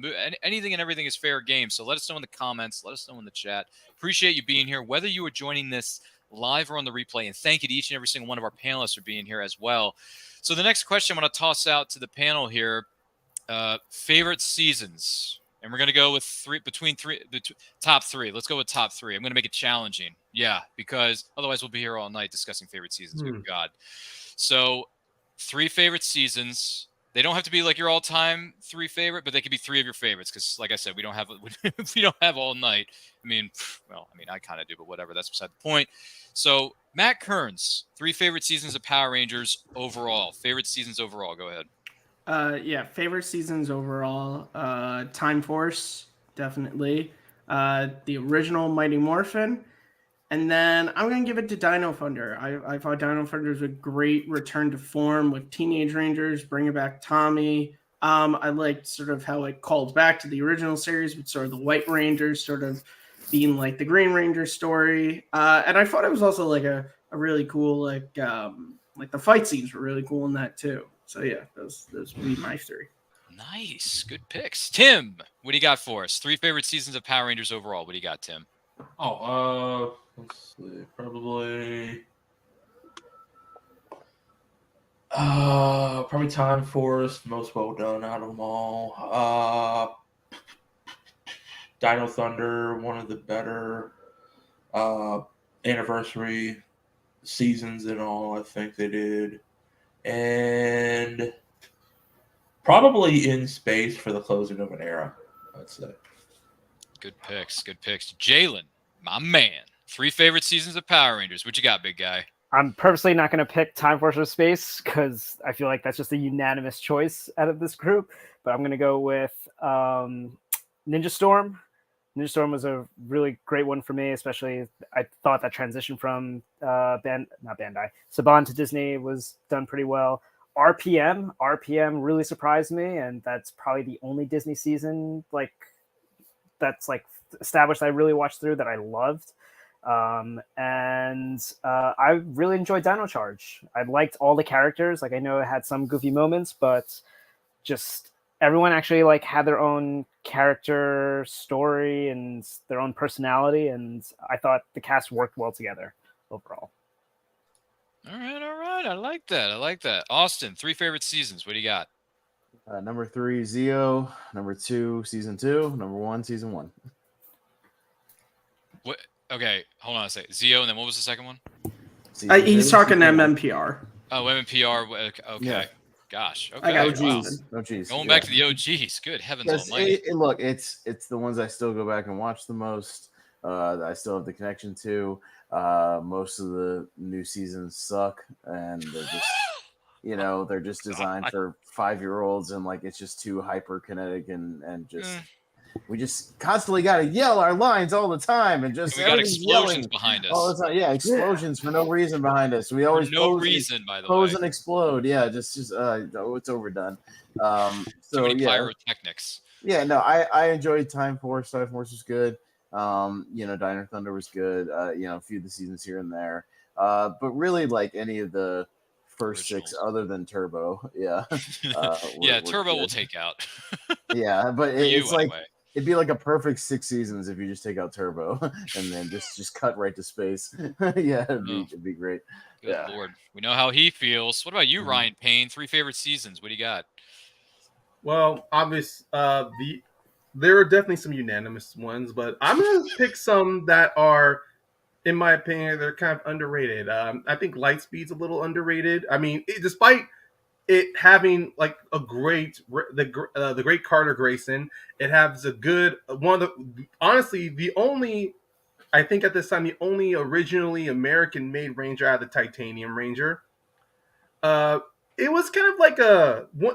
anything and everything is fair game. So let us know in the comments. Let us know in the chat. Appreciate you being here, whether you are joining this live or on the replay. And thank you to each and every single one of our panelists for being here as well. So the next question I'm going to toss out to the panel here, favorite seasons. And we're going to go with top 3. Let's go with top 3. I'm going to make it challenging. Yeah, because otherwise we'll be here all night discussing favorite seasons. Good God. So 3 favorite seasons. They don't have to be like your all-time 3 favorite, but they could be 3 of your favorites. Because, like I said, we don't have all night. I mean, I kind of do, but whatever. That's beside the point. So, Matt Kearns, 3 favorite seasons of Power Rangers overall. Favorite seasons overall. Go ahead. Favorite seasons overall. Time Force, definitely. The original Mighty Morphin. And then I'm going to give it to Dino Thunder. I thought Dino Thunder was a great return to form with Teenage Rangers, bringing back Tommy. I liked sort of how it called back to the original series with sort of the White Rangers sort of being like the Green Ranger story. And I thought it was also like a really cool, like the fight scenes were really cool in that too. So yeah, those would be my 3. Nice. Good picks. Tim, what do you got for us? 3 favorite seasons of Power Rangers overall. What do you got, Tim? Let's see. Probably Time Force, most well done out of them all. Dino Thunder, one of the better anniversary seasons and all. I think they did. And probably In Space for the closing of an era, I'd say. Good picks. Jalen, my man. 3 favorite seasons of Power Rangers. What you got, big guy? I'm purposely not going to pick Time Force or Space because I feel like that's just a unanimous choice out of this group. But I'm going to go with Ninja Storm. Ninja Storm was a really great one for me, especially I thought that transition from Saban to Disney was done pretty well. RPM really surprised me, and that's probably the only Disney season that's established I really watched through that I loved. And I really enjoyed Dino Charge. I liked all the characters. I know it had some goofy moments, but just everyone actually had their own character story and their own personality, and I thought the cast worked well together overall. All right. I like that. Austin, 3 favorite seasons. What do you got? Number 3, Zeo. Number 2, season 2. Number 1, season 1. What? Okay, hold on a second. Zeo, and then what was the second one? He's talking MMPR. Oh, MMPR. Okay. Yeah. Gosh. Okay. I got OGs. OGs. Going back to the OGs. Good heavens almighty. Look, it's the ones I still go back and watch the most. I still have the connection to. Most of the new seasons suck, and they're just they're just designed for 5-year-olds, and like it's just too hyper kinetic and just. We just constantly got to yell our lines all the time, and just We got everything's explosions yelling behind us. all the time. Yeah, explosions for no reason behind us. We always For no pose reason, by the pose way. and explode. Yeah, just it's overdone. Too So many yeah, pyrotechnics. yeah. No, I enjoyed Time Force. Time Force was good. Diner Thunder was good. A few of the seasons here and there. But really, like any of the first Originals. 6 other than Turbo, yeah. Yeah, were Turbo will good. take out. Yeah, but For you, it's like anyway. it'd be like a perfect 6 seasons if you just take out Turbo and then just cut right to space. Yeah, it'd be great. Good Yeah. Lord. We know how he feels. What about you, Mhm. Ryan Payne? 3 favorite seasons. What do you got? Well, obvious. There are definitely some unanimous ones, but I'm gonna pick some that are, in my opinion, they're kind of underrated. I think Lightspeed's a little underrated. I mean, despite it having like a the great Carter Grayson, it has a good one of the honestly the only I think at this time the only originally American made Ranger out of the Titanium Ranger. Uh, it was kind of like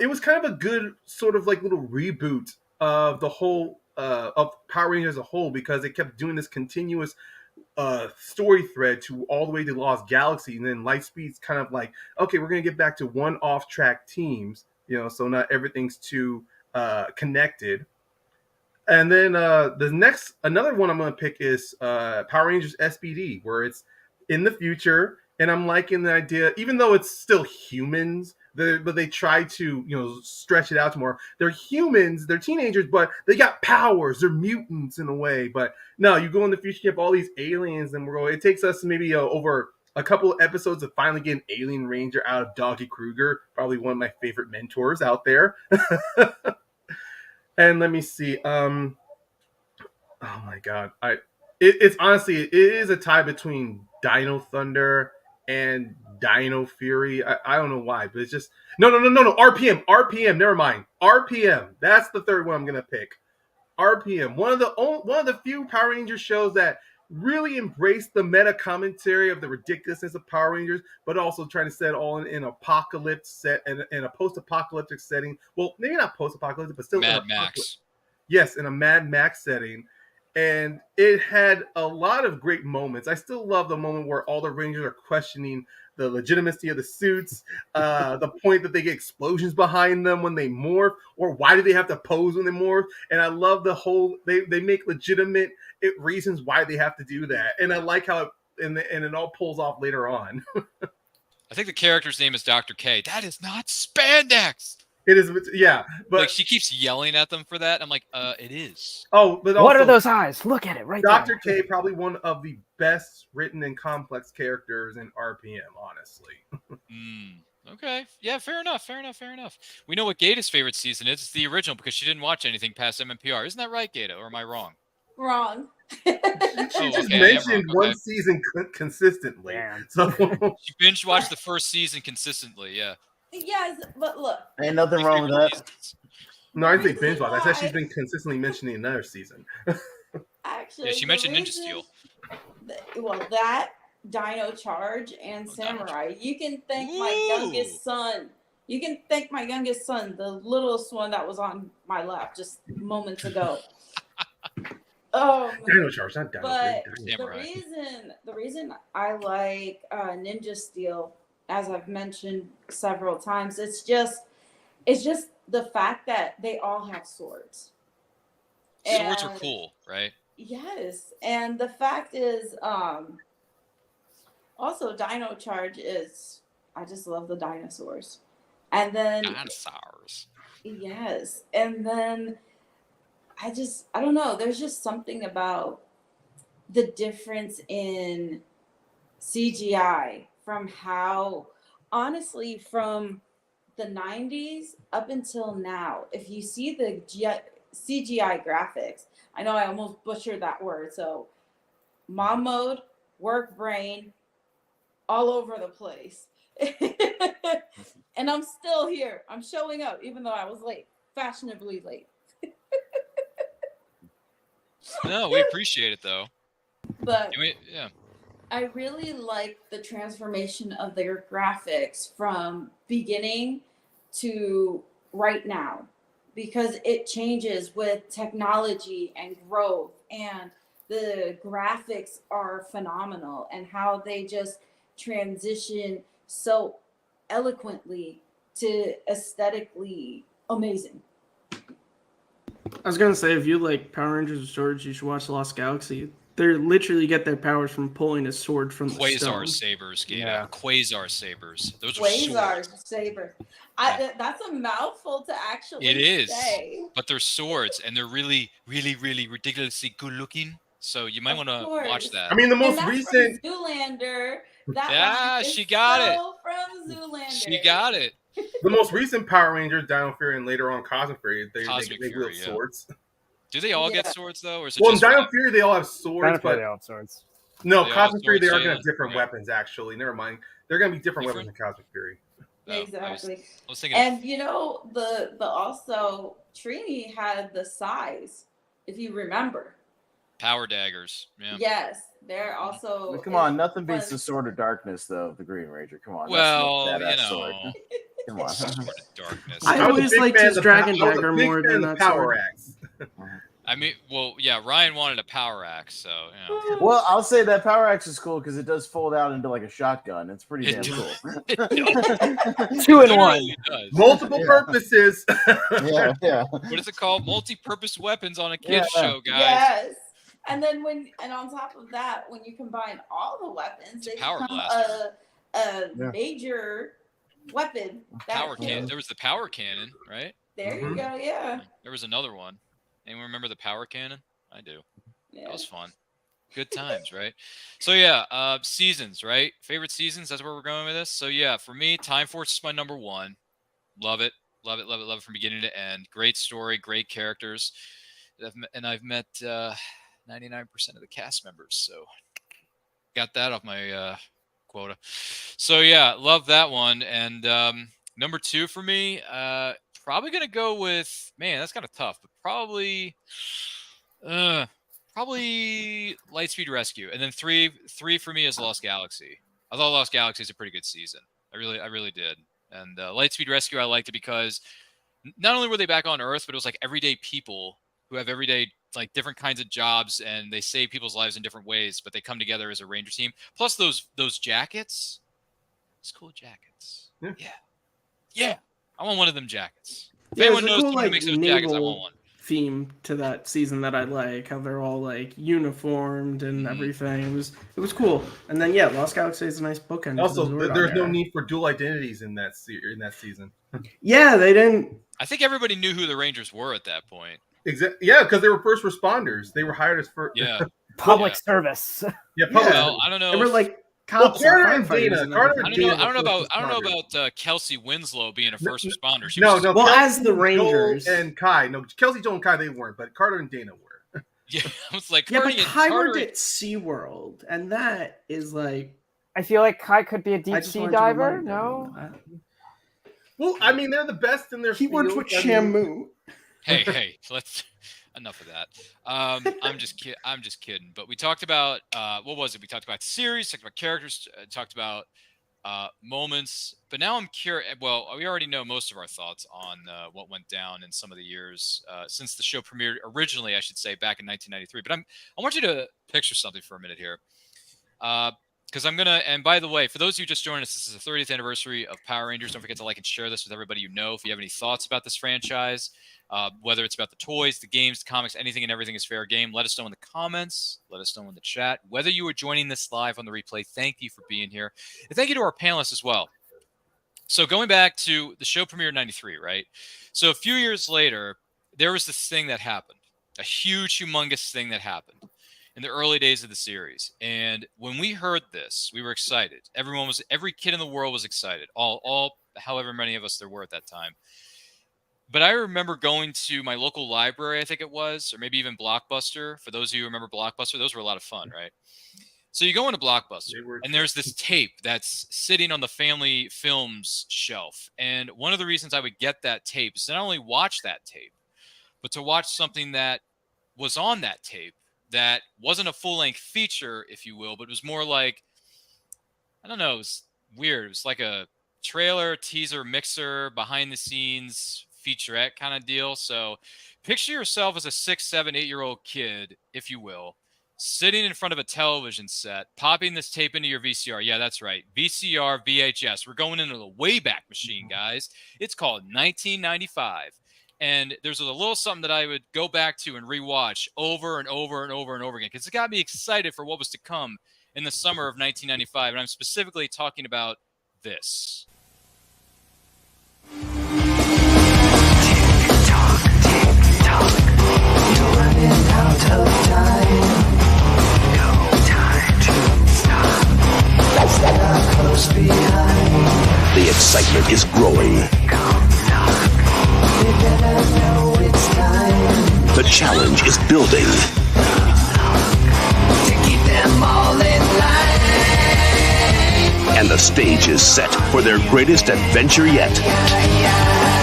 it was kind of a good sort of like little reboot of the whole of Power Rangers as a whole, because it kept doing this continuous story thread to all the way to Lost Galaxy, and then Lightspeed's kind of like, okay, we're gonna get back to one off track teams, so not everything's too connected. And then another one I'm gonna pick is Power Rangers SPD, where it's in the future, and I'm liking the idea, even though it's still humans, but they try to stretch it out to more. They're humans, they're teenagers, but they got powers. They're mutants in a way. But no, you go in the future, you have all these aliens, and it takes us maybe over a couple of episodes to finally get an alien ranger out of Doggy Kruger, probably one of my favorite mentors out there. And let me see. Oh my god, it's honestly it is a tie between Dino Thunder and Dino Fury. I don't know why, but it's just no. RPM. Never mind. RPM. That's the third one I'm gonna pick. RPM. One of the few Power Rangers shows that really embraced the meta commentary of the ridiculousness of Power Rangers, but also trying to set it all in apocalypse set in a post-apocalyptic setting. Well, maybe not post-apocalyptic, but still Mad Max. Yes, in a Mad Max setting. And it had a lot of great moments. I still love the moment where all the Rangers are questioning the legitimacy of the suits, the point that they get explosions behind them when they morph, or why do they have to pose when they morph? And I love the whole, they make legitimate reasons why they have to do that. And I like how it all pulls off later on. I think the character's name is Dr. K. That is not spandex. It is, yeah, but like she keeps yelling at them for that. I'm like, it is. Oh, but what also, are those eyes? Look at it right Dr. there. K, probably one of the best written and complex characters in RPM, honestly. Okay, yeah, fair enough. We know what Gata's favorite season is. It's the original because she didn't watch anything past MMPR. Isn't that right, Gata? Or am I wrong? Wrong. She just mentioned one season consistently. Damn. So she binge watched the first season consistently. Yeah. Yes, but look. Ain't nothing wrong with that. No, I didn't say binge watch. I said she's been consistently mentioning another season. Actually, yeah, she mentioned Ninja Steel. Well, that Dino Charge and Samurai. You can thank my youngest son. You can thank my youngest son, the littlest one that was on my lap just moments ago. Dino Charge, not Dino. But Samurai. the reason I like Ninja Steel, as I've mentioned several times, it's just the fact that they all have swords. Swords are cool, right? Yes, and the fact is, also Dino Charge is. I just love the dinosaurs, and then dinosaurs. Yes, and then I don't know. There's just something about the difference in CGI from how, honestly, from the 90s up until now. If you see the CGI graphics, I know I almost butchered that word. So, mom mode, work brain, all over the place. And I'm still here. I'm showing up, even though I was late, fashionably late. No, we appreciate it though. But Yeah. I really like the transformation of their graphics from beginning to right now because it changes with technology and growth, and the graphics are phenomenal and how they just transition so eloquently to aesthetically amazing. I was gonna say, if you like Power Rangers with swords, you should watch Lost Galaxy. They literally get their powers from pulling a sword from the Quasar stone. sabers, Gabe. Yeah. Quasar sabers. Those are Quasar swords. saber. Yeah. That's a mouthful to actually It is, say. but they're swords, and they're really, really, really ridiculously good looking. So you might Of want to course. watch that. I mean, the And most that's recent. from Zoolander. That Yeah, line is she got it. from Zoolander. She got it. The most recent Power Rangers, Dino Fury, and later on Cosmic Fury, they Cosmic wield Fury, yeah. swords. Do they all get Yeah. swords though, or is it Well, in just Dino one? Fury, they all have swords, Dino Fury, but they all have swords. no, They all Cosmic have Fury, they swords, are going to yeah. have different Okay. weapons, actually. Never mind. They're going to be different weapons Different? in Cosmic Fury. No, Exactly. I was thinking. And you know, the also Trini had the size, if you remember. Power daggers. Yeah. Yes, they're also. But come on, nothing beats was- the Sword of Darkness, though. The Green Ranger. Come on. Well, that's the you badass sword. know, Come on. Sword of darkness. I was a always big liked fan his of Dragon I was a Dagger big more fan than of that Power sword. Axe. I mean, well, yeah. Ryan wanted a power axe, so you know. Well, I'll say that Power Axe is cool because it does fold out into like a shotgun. It's pretty It damn does. cool. It does. Two It in one. literally does. Multiple Yeah. purposes. yeah. What is it called? Multi-purpose weapons on a kids Yeah. show, guys. Yes. And then on top of that, when you combine all the weapons, they Power become blaster. a Yeah. major weapon. that Power can- cannon. There was the power cannon, right? There you go. Yeah. There was another one. Anyone remember the power cannon? I do. Yeah. That was fun. Good times, right? So yeah, seasons, right? Favorite seasons. That's where we're going with this. So yeah, for me, Time Force is my number one. Love it, love it, love it, love it from beginning to end. Great story, great characters, and I've met 99% of the cast members. So got that off my quota. So yeah, love that one. And number two for me, probably gonna go with, man, that's kind of tough, but probably Lightspeed Rescue. And then three for me is Lost Galaxy. I thought Lost Galaxy is a pretty good season. I really did. And Lightspeed Rescue, I liked it because not only were they back on Earth, but it was like everyday people who have everyday, like, different kinds of jobs, and they save people's lives in different ways, but they come together as a Ranger team. Plus those jackets. It's cool jackets. Yeah. I want one of them jackets. If Yeah, anyone there's a knows cool, someone who like, makes those jackets, I want naval one. theme to that season that I like. How they're all like uniformed and everything. It was cool. And then yeah, Lost Galaxy is a nice bookend. Also, to the Zordon there's no era. need for dual identities in that season. Yeah, they didn't. I think everybody knew who the Rangers were at that point. Yeah, because they were first responders. They were hired as first. Yeah. Public service. Yeah, public. Well, I don't know. They were if- like Well, cops Carter and and firefighters. Dana. and Carter everything. and I don't know Dana about Kelsey Winslow being a first responder. She No, was, no. Well, Kelsey, as the Rangers. Joel and Kai. No, Kelsey, Joel, and Kai, they weren't, but Carter and Dana were. yeah, I was like, Yeah, but Carter- Kai Carter- worked at SeaWorld, and that is like. I feel like Kai could be a I deep just sea wanted to diver. remind No. everyone that. Well, I mean, they're the best in their He field. worked with I mean, Shamu. Hey, let's enough of that. I'm just kidding. But we talked about what was it? We talked about series, talked about characters, talked about moments. But now I'm curious. Well, we already know most of our thoughts on what went down in some of the years since the show premiered originally, I should say, back in 1993. But I want you to picture something for a minute here. Because I'm going to, and by the way, for those of you just joining us, this is the 30th anniversary of Power Rangers. Don't forget to like and share this with everybody you know. If you have any thoughts about this franchise, whether it's about the toys, the games, the comics, anything and everything is fair game, let us know in the comments. Let us know in the chat. Whether you are joining this live on the replay, thank you for being here. And thank you to our panelists as well. So going back to the show premiere in 93, right? So a few years later, there was this thing that happened, a huge, humongous thing that happened in the early days of the series. And when we heard this, we were excited. Every kid in the world was excited. All however many of us there were at that time. But I remember going to my local library, I think it was, or maybe even Blockbuster. For those of you who remember Blockbuster, those were a lot of fun, right? So you go into Blockbuster, and there's this tape that's sitting on the family films shelf. And one of the reasons I would get that tape is to not only watch that tape, but to watch something that was on that tape that wasn't a full-length feature, if you will, but it was more like, I don't know, it was weird. It was like a trailer, teaser, mixer, behind-the-scenes featurette kind of deal. So picture yourself as a 6, 7, 8-year-old kid, if you will, sitting in front of a television set, popping this tape into your VCR. Yeah, that's right. VCR, VHS. We're going into the Wayback Machine, guys. It's called 1995. And there's a little something that I would go back to and rewatch over and over and over and over again, because it got me excited for what was to come in the summer of 1995. And I'm specifically talking about this. The excitement is growing. The challenge is building. And the stage is set for their greatest adventure yet.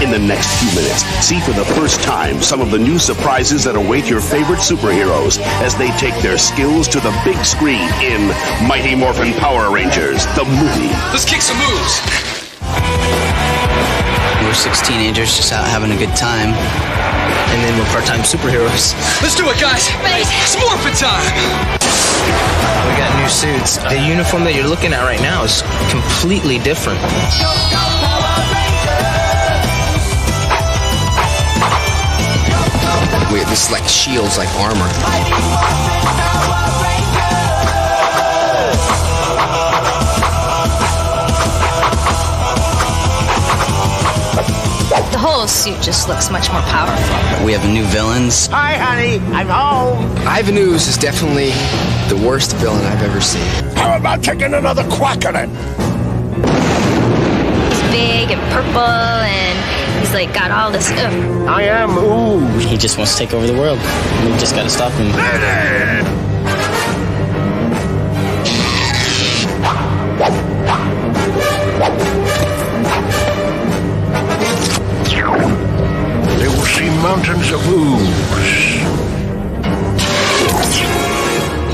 In the next few minutes, see for the first time some of the new surprises that await your favorite superheroes as they take their skills to the big screen in Mighty Morphin Power Rangers, the movie. Let's kick some moves. We're 6 teenagers just out having a good time. And then we're part-time superheroes. Let's do it, guys. It's morphin' time. We got new suits. The uniform that you're looking at right now is completely different. Wait, this is like shields, like armor. The whole suit just looks much more powerful. We have new villains. Hi, honey, I'm home. Ivan Ooze is definitely the worst villain I've ever seen. How about taking another quack at it? He's big and purple, and he's like got all this. I am Ooze. He just wants to take over the world. We just gotta stop him. They will see mountains of ooze.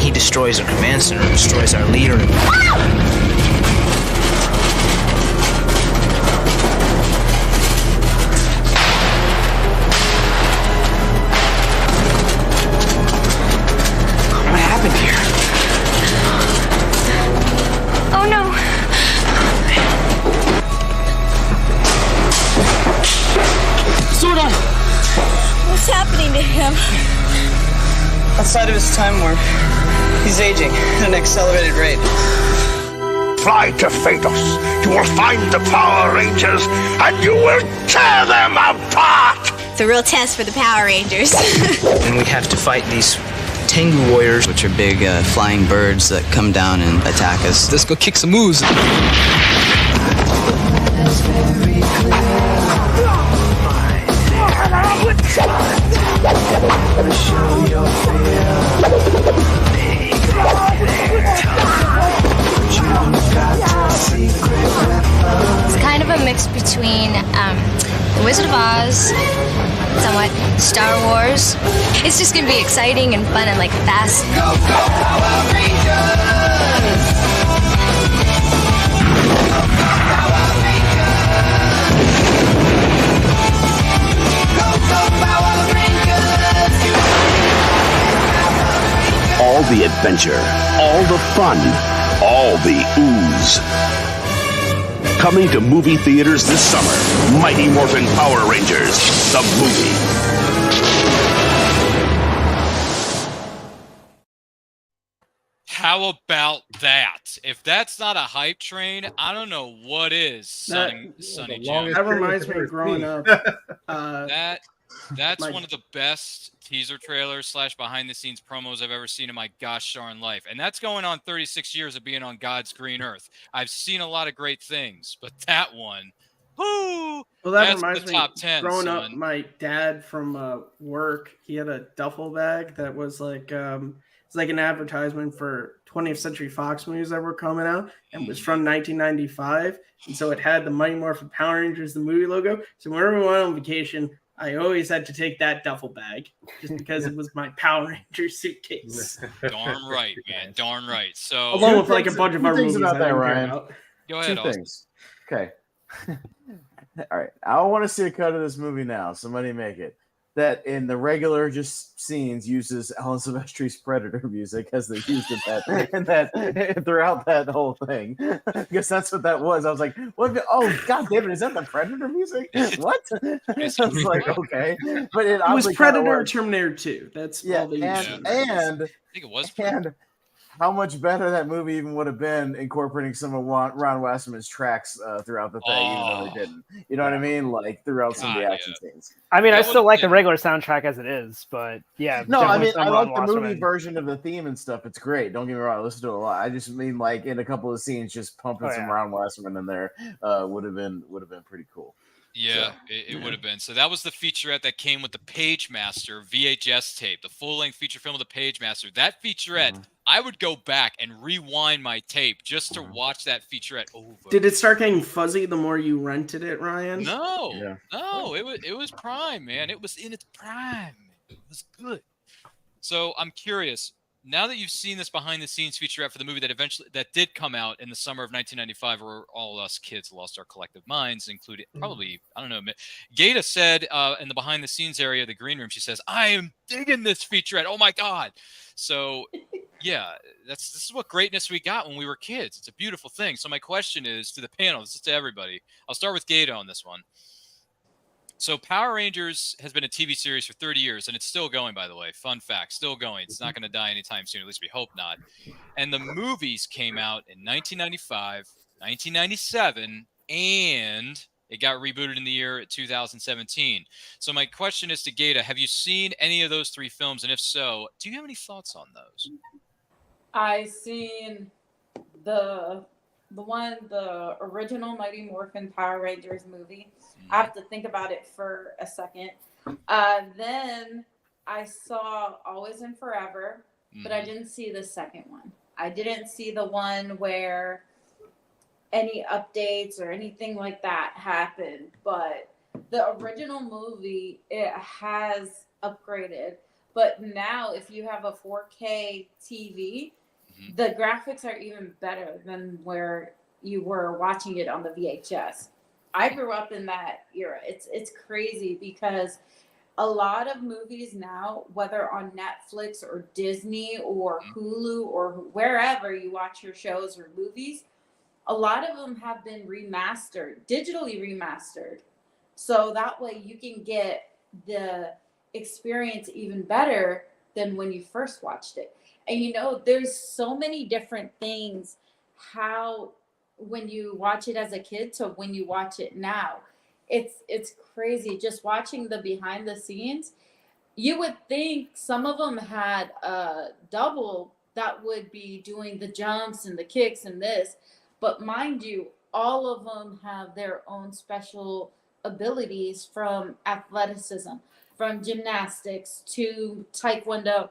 He destroys our command center, destroys our leader. What happened here? Oh no! Sordon! What's happening to him? Outside of his time warp, he's aging at an accelerated rate. Fly to Phaedos. You will find the Power Rangers, and you will tear them apart! It's a real test for the Power Rangers. And we have to fight these Tengu warriors, which are big flying birds that come down and attack us. Let's go kick some moves. It's kind of a mix between The Wizard of Oz, somewhat Star Wars. It's just gonna be exciting and fun and like fast. Go, go, Power Rangers! Power Rangers! Go, go, Power Rangers! All the adventure, all the fun, all the ooze. Coming to movie theaters this summer, Mighty Morphin Power Rangers, the movie. How about that? If that's not a hype train, I don't know what is. Sonny Jim. That reminds me of growing up. That's one of the best teaser trailers / behind the scenes promos I've ever seen in my gosh darn life. And that's going on 36 years of being on God's green earth. I've seen a lot of great things, but that one, whoo! Well, that that's reminds the me, top 10, growing son. up, my dad from work, he had a duffel bag that was like it's like an advertisement for 20th Century Fox movies that were coming out, and it was from 1995. And so it had the Mighty Morphin Power Rangers, the movie logo. So whenever we went on vacation, I always had to take that duffel bag just because it was my Power Ranger suitcase. Darn right, man. Darn right. So along with like a bunch of Two our things movies about I that, didn't care Ryan. about. Go ahead, Two Austin. things. Okay. All right. I want to see a cut of this movie now. Somebody make it. That in the regular just scenes uses Alan Silvestri's Predator music as they used it that throughout that whole thing. Because that's what that was. I was like, what? Oh, God damn it. Is that the Predator music? What? I was like, okay. But it was obviously Predator was. Terminator 2. That's Yeah, all they used. and I think it was and how much better that movie even would have been incorporating some of Ron Wasserman's tracks throughout the thing, even though they didn't. You know what I mean? Like throughout some of the action scenes. I mean, I That still would've like the been- regular soundtrack as it is, but yeah. No, I definitely mean, some I Ron like the movie Wasserman. version of the theme and stuff. It's great. Don't get me wrong. I listen to it a lot. I just mean like in a couple of scenes, just pumping some Ron Wasserman in there would have been pretty cool. Yeah, it would have been. So that was the featurette that came with the Page Master VHS tape, the full-length feature film of the Page Master. That featurette, I would go back and rewind my tape just to watch that featurette over. Did it start getting fuzzy the more you rented it, Ryan? No, no, it was prime, man. It was in its prime. It was good. So I'm curious. Now that you've seen this behind-the-scenes featurette for the movie that did come out in the summer of 1995, where all us kids lost our collective minds, including probably, I don't know, Gata said in the behind-the-scenes area of the green room, she says, "I am digging this featurette. Oh my God!" So, yeah, this is what greatness we got when we were kids. It's a beautiful thing. So my question is to the panel. This is to everybody. I'll start with Gata on this one. So Power Rangers has been a TV series for 30 years, and it's still going, by the way. Fun fact, still going. It's not going to die anytime soon, at least we hope not. And the movies came out in 1995, 1997, and it got rebooted in the year 2017. So my question is to Gata, have you seen any of those three films? And if so, do you have any thoughts on those? I seen the original Mighty Morphin Power Rangers movie. I have to think about it for a second. Then I saw Always and Forever, but I didn't see the second one. I didn't see the one where any updates or anything like that happened. But the original movie, it has upgraded. But now if you have a 4K TV, the graphics are even better than where you were watching it on the VHS. I grew up in that era. It's crazy because a lot of movies now, whether on Netflix or Disney or Hulu or wherever you watch your shows or movies, a lot of them have been remastered, digitally remastered. So that way you can get the experience even better than when you first watched it. And you know, there's so many different things how when you watch it as a kid to when you watch it now. It's crazy just watching the behind the scenes. You would think some of them had a double that would be doing the jumps and the kicks and this, but mind you, all of them have their own special abilities, from athleticism, from gymnastics to taekwondo.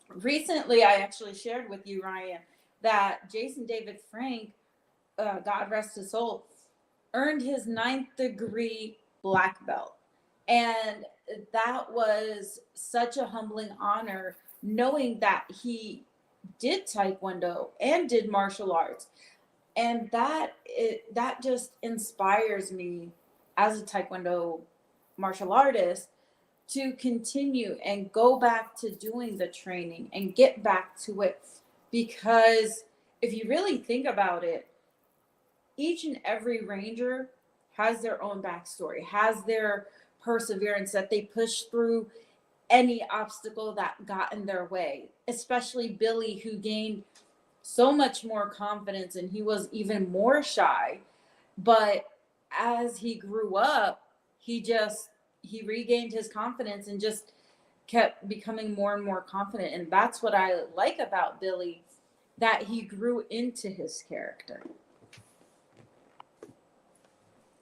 Recently, I actually shared with you, Ryan, that Jason David Frank, God rest his soul, earned his 9th degree black belt. And that was such a humbling honor, knowing that he did taekwondo and did martial arts. And that just inspires me as a taekwondo martial artist to continue and go back to doing the training and get back to it. Because if you really think about it, each and every ranger has their own backstory, has their perseverance that they push through any obstacle that got in their way, especially Billy, who gained so much more confidence and he was even more shy. But as he grew up, he regained his confidence and just kept becoming more and more confident. And that's what I like about Billy, that he grew into his character.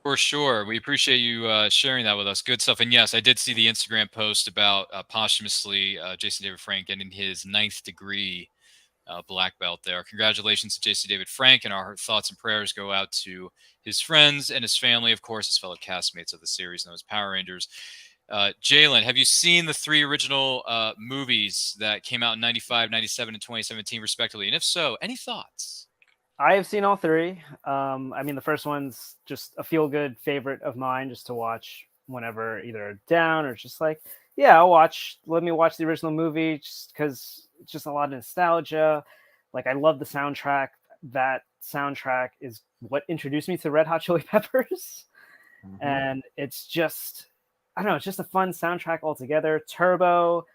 For sure. We appreciate you sharing that with us. Good stuff. And yes, I did see the Instagram post about posthumously Jason David Frank getting his 9th degree black belt there. Congratulations to Jason David Frank, and our thoughts and prayers go out to his friends and his family, of course, his fellow castmates of the series known as Power Rangers. Jalen, have you seen the 3 original movies that came out in 95, 97, and 2017, respectively? And if so, any thoughts? I have seen all 3. I mean, the first one's just a feel-good favorite of mine, just to watch whenever either down or just like, yeah, let me watch the original movie just because it's just a lot of nostalgia. Like, I love the soundtrack. That soundtrack is what introduced me to Red Hot Chili Peppers. Mm-hmm. And it's just, I don't know, it's just a fun soundtrack altogether. Turbo,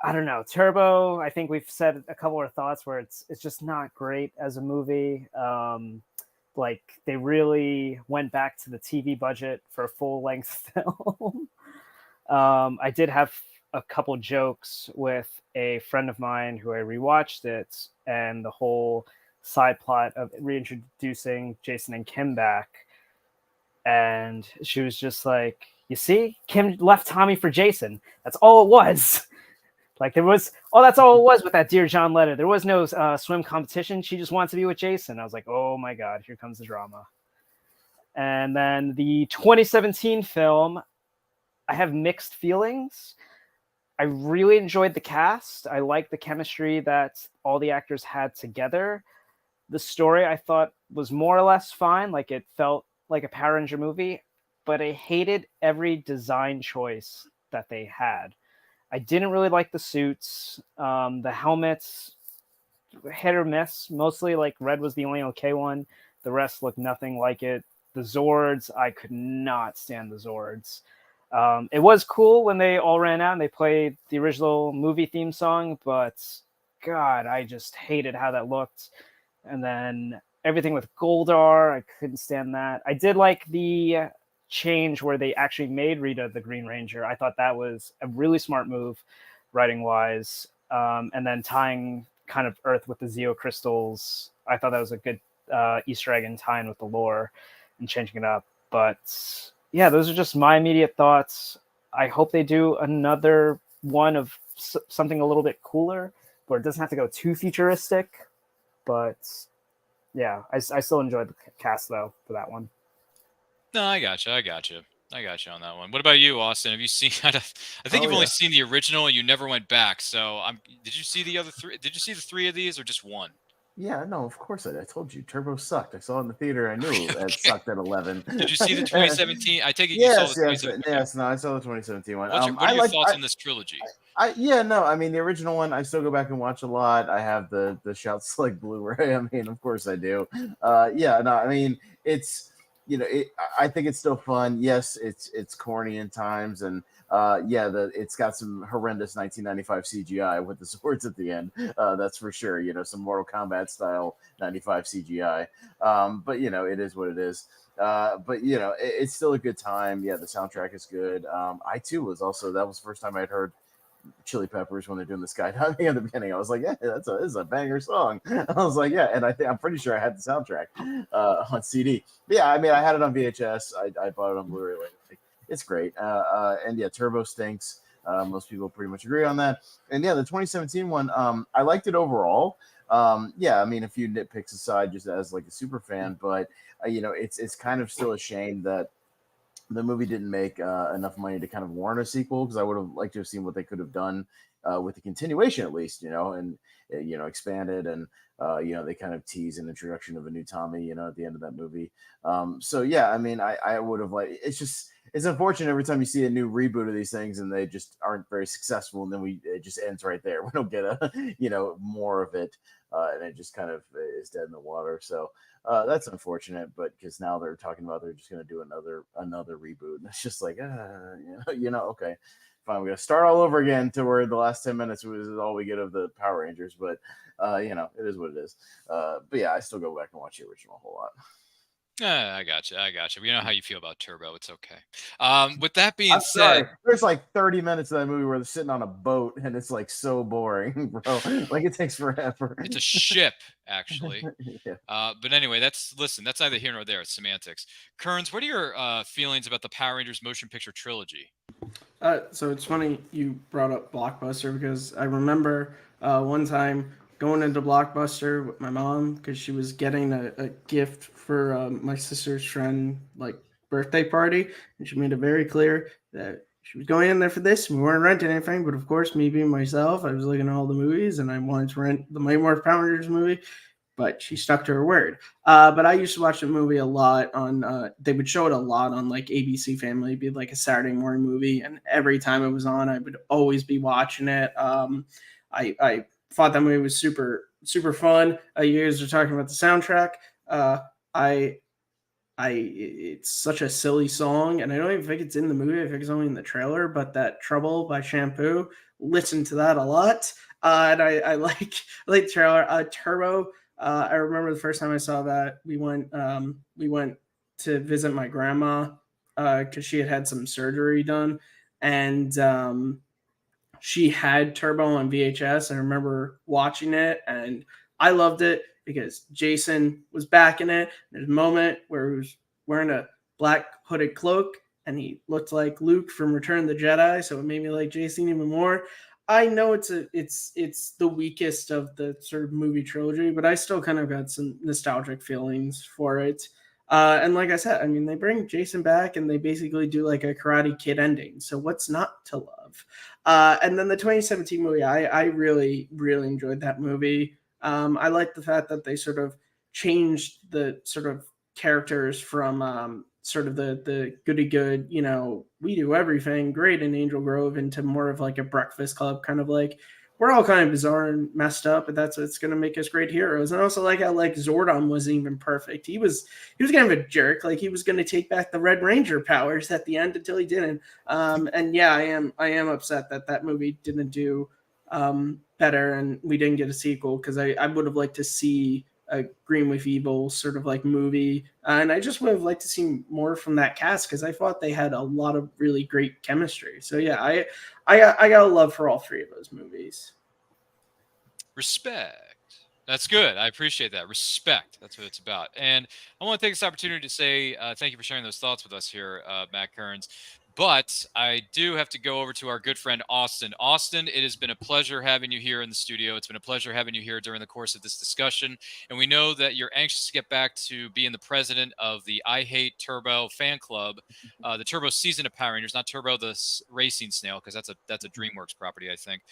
I don't know. Turbo, I think we've said a couple of thoughts where it's just not great as a movie. Like, they really went back to the TV budget for a full-length film. I did have a couple jokes with a friend of mine who I rewatched it, and the whole side plot of reintroducing Jason and Kim back. And she was just like, you see, Kim left Tommy for Jason. That's all it was. Like, that's all it was with that Dear John letter. There was no swim competition. She just wanted to be with Jason. I was like, oh my God, here comes the drama. And then the 2017 film, I have mixed feelings. I really enjoyed the cast. I liked the chemistry that all the actors had together. The story I thought was more or less fine. Like, it felt like a Power Ranger movie, but I hated every design choice that they had. I didn't really like the suits. The helmets, hit or miss. Mostly, like, Red was the only okay one. The rest looked nothing like it. The Zords, I could not stand the Zords. It was cool when they all ran out and they played the original movie theme song, but God, I just hated how that looked. And then everything with Goldar, I couldn't stand that. I did like the change where they actually made Rita the Green Ranger. I thought that was a really smart move, writing wise. And then tying kind of Earth with the Zeo crystals, I thought that was a good Easter egg and tie in with the lore and changing it up. But yeah, those are just my immediate thoughts. I hope they do another one of something a little bit cooler, where it doesn't have to go too futuristic. But yeah, I still enjoyed the cast though for that one. No, I got you on that one. What about you, Austin? Have you seen? I think you've only seen the original, and you never went back. So, did you see the other 3? Did you see the 3 of these, or just one? Yeah, no, of course I told you. Turbo sucked. I saw it in the theater. I knew it sucked at 11. Did you see the 2017? I take it you saw the 2017. Yes, no, I saw the 2017 one. What are your thoughts on this trilogy? I mean, the original one, I still go back and watch a lot. I have the Shouts Like Blu-ray. I mean, of course I do. I mean, it's, I think it's still fun. Yes, it's corny in times, and it's got some horrendous 1995 CGI with the swords at the end. That's for sure. Some Mortal Kombat style 95 CGI. But it is what it is. It's still a good time. Yeah, the soundtrack is good. I too was also, that was the first time I'd heard Chili Peppers when they're doing the skydiving at the beginning. I was like, yeah, this is a banger song. I was like, yeah, and I'm pretty sure I had the soundtrack on CD. But yeah, I mean, I had it on VHS. I bought it on Blu-ray later. It's great. And yeah, Turbo stinks. Most people pretty much agree on that. And yeah, the 2017 one, I liked it overall. Yeah, I mean, a few nitpicks aside, just as like a super fan, but it's kind of still a shame that the movie didn't make enough money to kind of warrant a sequel, because I would have liked to have seen what they could have done with the continuation, at least, and expanded, and they kind of tease an introduction of a new Tommy, at the end of that movie. So yeah, I mean, I would have it's unfortunate every time you see a new reboot of these things and they just aren't very successful, and then it just ends right there. We don't get more of it, and it just kind of is dead in the water. So that's unfortunate, but because now they're talking about they're just going to do another reboot, and it's just like, okay, fine, we got to start all over again to where the last 10 minutes was all we get of the Power Rangers, but it is what it is. But yeah, I still go back and watch the original a whole lot. I got you. We know how you feel about Turbo. It's okay. With that being said, there's like 30 minutes of that movie where they're sitting on a boat, and it's like so boring, bro. Like, it takes forever. It's a ship, actually. Yeah. But anyway, that's neither here nor there. It's semantics. Kearns, what are your feelings about the Power Rangers motion picture trilogy? So it's funny you brought up Blockbuster, because I remember one time going into Blockbuster with my mom, because she was getting a gift for my sister's friend, like, birthday party, and she made it very clear that she was going in there for this. We weren't renting anything, but of course, me being myself, I was looking at all the movies, and I wanted to rent the Mighty Morphin Power Rangers movie. But she stuck to her word. But I used to watch the movie a lot on. They would show it a lot on like ABC Family. It'd be like a Saturday morning movie, and every time it was on, I would always be watching it. I thought that movie was super fun. You guys are talking about the soundtrack. It's such a silly song, and I don't even think it's in the movie. I think it's only in the trailer. But that "Trouble" by Shampoo, listen to that a lot. And I like the trailer. Turbo. I remember the first time I saw that, we went to visit my grandma because she had some surgery done, and she had Turbo on VHS. I remember watching it, and I loved it because Jason was back in it. There's a moment where he was wearing a black hooded cloak, and he looked like Luke from Return of the Jedi, so it made me like Jason even more. I know it's the weakest of the sort of movie trilogy, but I still kind of got some nostalgic feelings for it. And like I said, I mean, they bring Jason back and they basically do like a Karate Kid ending. So what's not to love? And then the 2017 movie, I really, really enjoyed that movie. I like the fact that they sort of changed the sort of characters from sort of the goody good, we do everything great in Angel Grove, into more of like a Breakfast Club kind of like, we're all kind of bizarre and messed up, but that's what's going to make us great heroes. And also like how like Zordon wasn't even perfect. He was kind of a jerk. Like he was going to take back the Red Ranger powers at the end until he didn't. And yeah, I am upset that movie didn't do better and we didn't get a sequel, because I would have liked to see a Green with Evil sort of like movie, and I just would have liked to see more from that cast, because I thought they had a lot of really great chemistry. So yeah, I got a love for all three of those movies. Respect. That's good. I appreciate that. Respect. That's what it's about. And I want to take this opportunity to say thank you for sharing those thoughts with us here, Matt Kearns. But I do have to go over to our good friend Austin. Austin, it has been a pleasure having you here in the studio. It's been a pleasure having you here during the course of this discussion. And we know that you're anxious to get back to being the president of the I Hate Turbo fan club, the Turbo season of Power Rangers, not Turbo the racing snail, because that's a DreamWorks property, I think.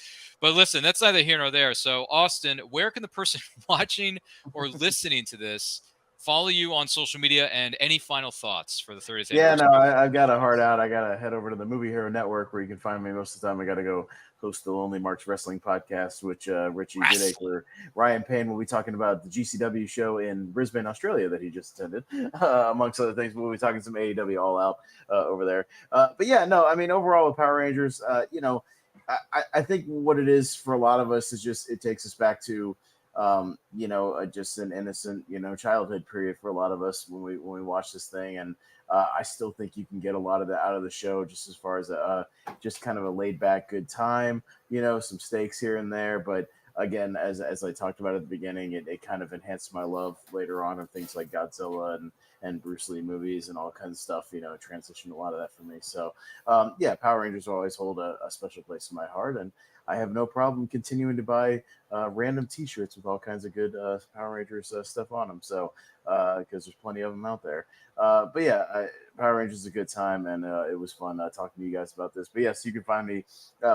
But listen, that's neither here nor there. So Austin, where can the person watching or listening to this follow you on social media, and any final thoughts for the 30th anniversary? Yeah, no, I've got a heart out. I got to head over to the Movie Hero Network, where you can find me most of the time. I got to go host the Lonely March Wrestling podcast, which Richie Goodacre, Ryan Payne will be talking about the GCW show in Brisbane, Australia that he just attended, amongst other things. We'll be talking some AEW All Out over there. But yeah, no, I mean, overall with Power Rangers, I think what it is for a lot of us is just, it takes us back to just an innocent, childhood period for a lot of us when we watch this thing. And I still think you can get a lot of that out of the show, just as far as just kind of a laid back, good time, some stakes here and there. But again, as I talked about at the beginning, it kind of enhanced my love later on of things like Godzilla and Bruce Lee movies and all kinds of stuff, transitioned a lot of that for me. So Power Rangers will always hold a special place in my heart. And I have no problem continuing to buy random T-shirts with all kinds of good Power Rangers stuff on them. So, because there's plenty of them out there. But yeah, Power Rangers is a good time, and it was fun talking to you guys about this. But yes, you can find me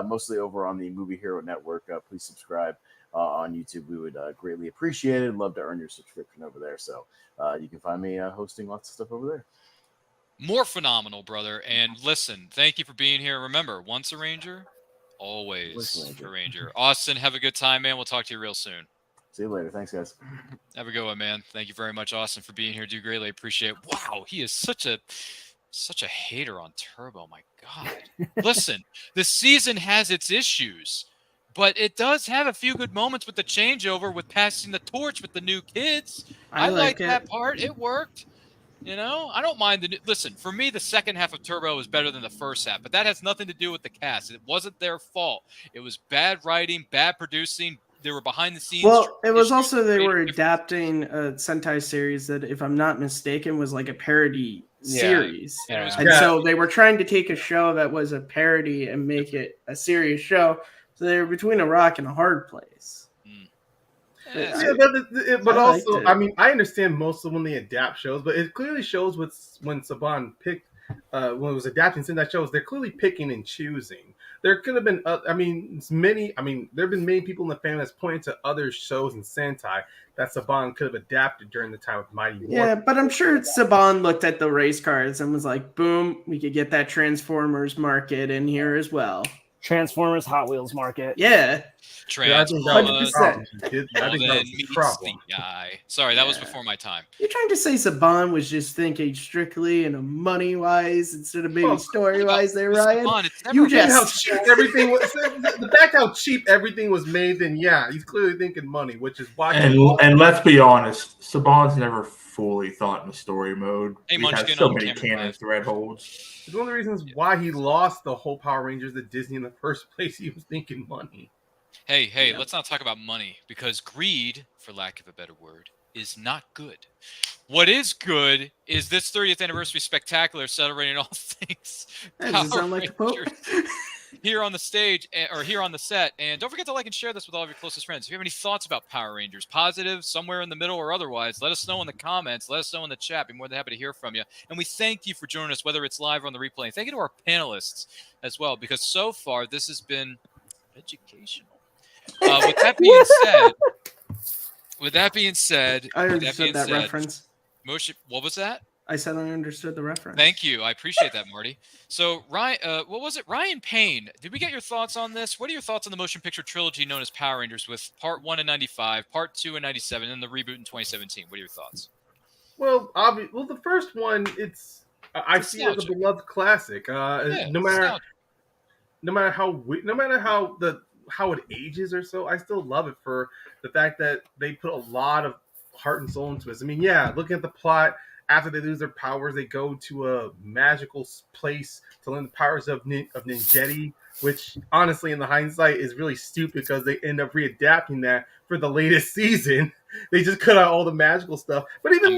mostly over on the Movie Hero Network. Please subscribe on YouTube. We would greatly appreciate it. Love to earn your subscription over there. So you can find me hosting lots of stuff over there. More phenomenal, brother. And listen, thank you for being here. Remember, once a Ranger, always a Ranger. Austin, have a good time, man. We'll talk to you real soon. See you later. Thanks, guys. Have a good one, man. Thank you very much, Austin, for being here. Do greatly appreciate it. Wow, he is such a hater on Turbo. My God. Listen, the season has its issues, but it does have a few good moments with the changeover, with passing the torch with the new kids. I like that part. It worked. I don't mind listen, for me, the second half of Turbo is better than the first half, but that has nothing to do with the cast. It wasn't their fault. It was bad writing, bad producing. They were behind the scenes. Well, it was also, they were adapting a Sentai series that, if I'm not mistaken, was like a parody series. And so they were trying to take a show that was a parody and make it a serious show. So they were between a rock and a hard place. But also, I mean, I understand most of when they adapt shows, but it clearly shows when Saban picked when it was adapting Sentai shows, they're clearly picking and choosing. There could have been, there have been many people in the family that's pointed to other shows in Sentai that Saban could have adapted during the time with Mighty Morphin. Yeah, but I'm sure Saban looked at the race cars and was like, boom, we could get that Transformers market in here as well. Transformers Hot Wheels market. Yeah. Transformers. 100%. I think that was the problem. Sorry, that was before my time. You're trying to say Saban was just thinking strictly in a money-wise instead of maybe story-wise there, Ryan? You just... how cheap everything was. The fact how cheap everything was made, then yeah, he's clearly thinking money, which is why. And let's be honest, Saban's never fully thought in the story mode. Hey, he has Munchkin so on many camera canon thread holds. It's one of the reasons why he lost the whole Power Rangers to Disney in the first place. He was thinking money. Hey, let's not talk about money, because greed, for lack of a better word, is not good. What is good is this 30th anniversary spectacular celebrating all things Power Rangers here on the stage, or here on the set. And don't forget to like and share this with all of your closest friends. If you have any thoughts about Power Rangers, positive, somewhere in the middle, or otherwise, let us know in the comments. Let us know in the chat. Be more than happy to hear from you. And we thank you for joining us, whether it's live or on the replay. And thank you to our panelists as well, because so far this has been educational. With that being said, I understood that reference. What was that? I said I understood the reference. Thank you. I appreciate that, Marty. So, Ryan, what was it? Ryan Payne. Did we get your thoughts on this? What are your thoughts on the motion picture trilogy known as Power Rangers, with Part 1 in 95, Part 2 in 97, and the reboot in 2017? What are your thoughts? Well, the first one, I see it as a beloved classic. No matter how it ages or so, I still love it for the fact that they put a lot of heart and soul into it. I mean, yeah, looking at the plot, after they lose their powers, they go to a magical place to learn the powers of Ninjetti, which honestly, in the hindsight, is really stupid because they end up readapting that for the latest season. They just cut out all the magical stuff. But even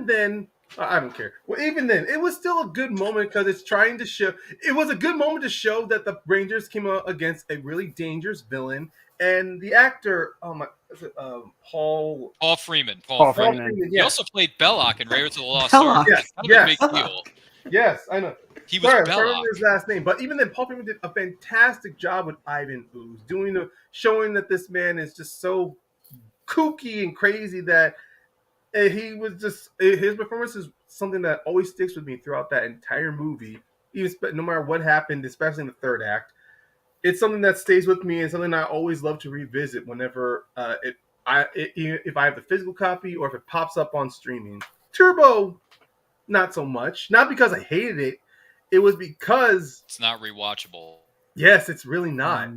then, I don't care. Well, even then, it was still a good moment because it's trying to show. It was a good moment to show that the Rangers came out against a really dangerous villain, and the actor, Paul Freeman. Paul Freeman. He also played Belloc in Raiders of the Lost Belloc. Ark. Yes, kind of a big deal. Yes, I know. He was Belloc. I remember his last name, but even then, Paul Freeman did a fantastic job with Ivan Ooze, showing that this man is just so kooky and crazy that he was just, his performance is something that always sticks with me throughout that entire movie, even no matter what happened, especially in the third act. It's something that stays with me and something I always love to revisit whenever if I have the physical copy or if it pops up on streaming. Turbo, not so much. Not because I hated it. It was because it's not rewatchable. Yes, it's really not.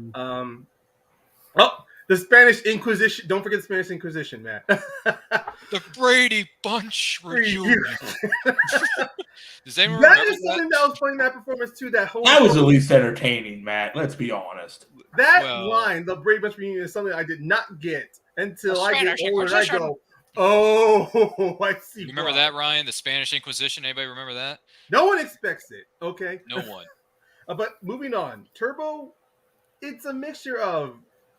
The Spanish Inquisition. Don't forget the Spanish Inquisition, Matt. The Brady Bunch reunion. Does anyone that remember is something that was playing that performance too. That was at least entertaining, Matt. Let's be honest. That line, the Brady Bunch reunion, is something I did not get until I get older. And I go, oh, I see. You remember that, Ryan? The Spanish Inquisition. Anybody remember that? No one expects it. Okay. No one. But moving on, Turbo. It's a mixture of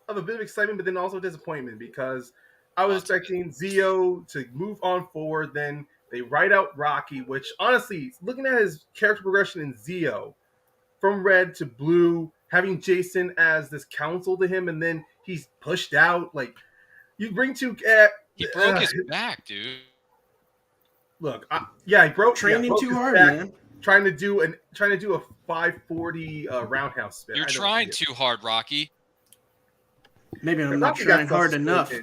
a bit of excitement, but then also disappointment because I was expecting Zeo to move on forward. Then they write out Rocky, which honestly, looking at his character progression in Zeo, from red to blue, having Jason as this counsel to him, and then he's pushed out. Like, you bring two. He broke his back, dude. Look, he broke training too hard, back, man. Trying to do a 540 roundhouse spin. You're trying too hard, Rocky. Maybe I'm not trying hard enough.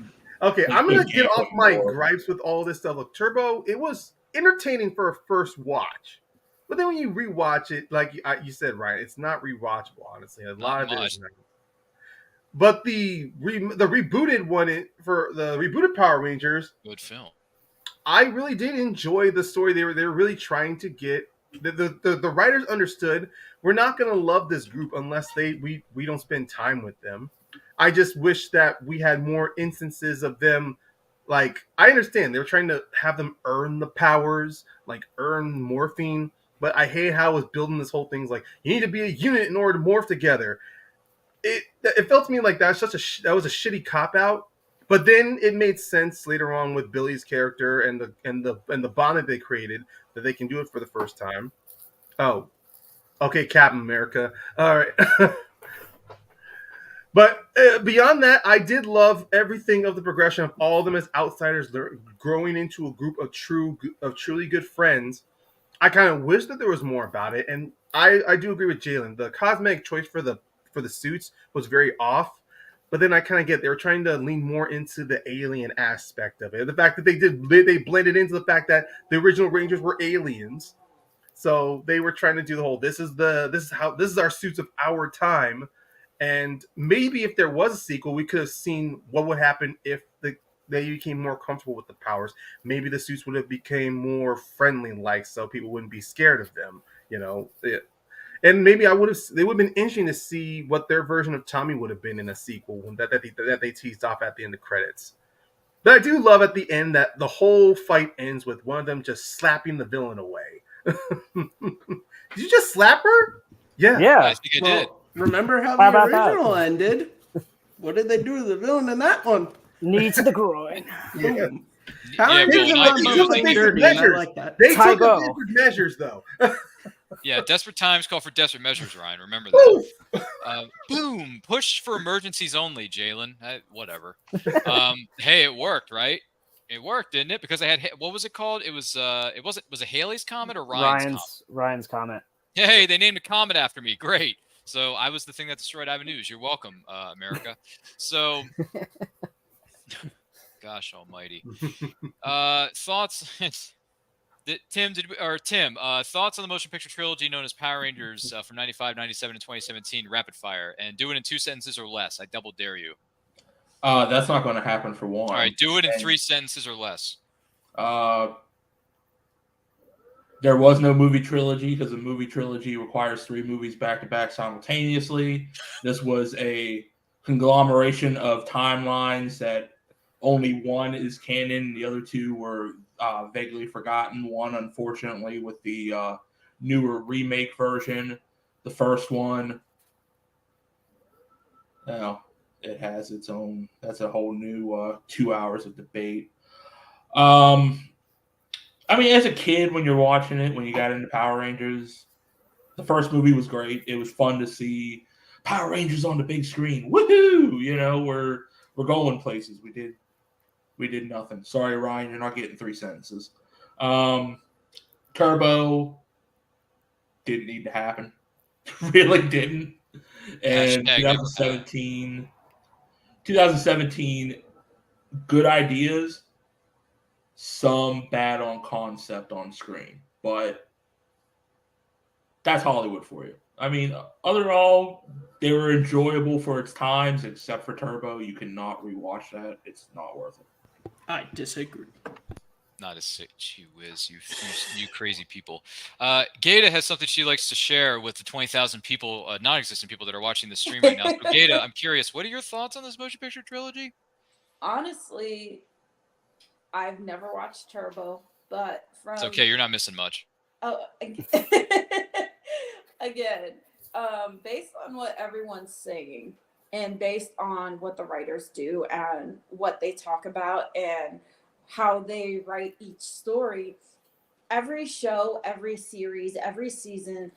Okay, I'm going to get off my gripes with all this stuff. Look, Turbo, it was entertaining for a first watch. But then when you rewatch it, like you said, Ryan, it's not rewatchable, honestly. A lot of it is not. But the rebooted one, for the rebooted Power Rangers, good film. I really did enjoy the story. They were really trying to get the writers understood we're not going to love this group unless we don't spend time with them. I just wish that we had more instances of them. Like, I understand they were trying to have them earn the powers, like earn morphine, but I hate how it was building this whole thing. Like, you need to be a unit in order to morph together. It felt to me like that was a shitty cop out. But then it made sense later on with Billy's character and the bond that they created that they can do it for the first time. Oh, okay, Captain America. All right. But beyond that, I did love everything of the progression of all of them as outsiders growing into a group of truly good friends. I kind of wish that there was more about it, and I do agree with Jalen. The cosmetic choice for the suits was very off, but then I kind of get they were trying to lean more into the alien aspect of it. The fact that they blended into the fact that the original Rangers were aliens, so they were trying to do the whole this is our suits of our time. And maybe if there was a sequel, we could have seen what would happen if they became more comfortable with the powers. Maybe the suits would have became more friendly, like so people wouldn't be scared of them. And maybe they would have been interesting to see what their version of Tommy would have been in a sequel that they teased off at the end of credits. But I do love at the end that the whole fight ends with one of them just slapping the villain away. Did you just slap her? Yeah. I think I did. Remember how How the about that? original ended? What did they do to the villain in that one? Knee to the groin. Yeah. Power Yeah, Rangers well, are I not do- playing dirty, and I like that. They took Tybo. different measures, though. Yeah, desperate times call for desperate measures, Ryan. Remember that. Boom! Push for emergencies only, Jalen. Whatever. Hey, it worked, right? It worked, didn't it? Because I had what was it called? It was was it Haley's Comet or Ryan's Comet? Ryan's Comet. Hey, they named a comet after me. Great. So I was the thing that destroyed Avenues. You're welcome, America. So, gosh almighty. Thoughts? Tim, thoughts on the motion picture trilogy known as Power Rangers from 95, 97, and 2017, rapid fire, and do it in 2 sentences or less. I double dare you. That's not going to happen for one. All right, do it in 3 sentences or less. There was no movie trilogy because a movie trilogy requires 3 movies back to back simultaneously. This was a conglomeration of timelines that only one is canon. The other 2 were vaguely forgotten. One, unfortunately, with the newer remake version. The first one, it has its own. That's a whole new 2 hours of debate. I mean, as a kid, when you're watching it, when you got into Power Rangers, the first movie was great. It was fun to see Power Rangers on the big screen. Woohoo! We're going places. We did nothing. Sorry, Ryan, you're not getting 3 sentences. Turbo didn't need to happen. Really didn't. And 2017, good ideas. Some bad on concept on screen, but that's Hollywood for you. I mean, overall, they were enjoyable for its times, except for Turbo. You cannot rewatch that; it's not worth it. I disagree. Not a gee whiz, you crazy people. Gata has something she likes to share with the 20,000 people, non-existent people that are watching the stream right now. So, Gata, I'm curious, what are your thoughts on this motion picture trilogy? Honestly, I've never watched Turbo, but from... It's okay, you're not missing much. Oh, again, based on what everyone's saying and based on what the writers do and what they talk about and how they write each story, every show, every series, every season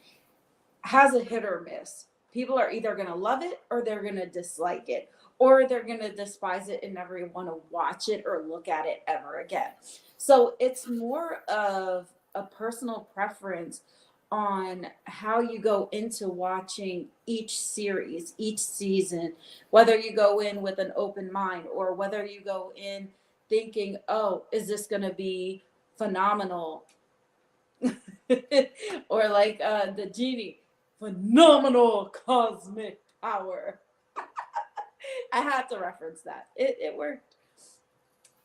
has a hit or miss. People are either going to love it or they're going to dislike it, or they're going to despise it and never want to watch it or look at it ever again. So it's more of a personal preference on how you go into watching each series, each season, whether you go in with an open mind or whether you go in thinking, oh, is this going to be phenomenal? Or like the genie, phenomenal cosmic power. I had to reference that. It worked.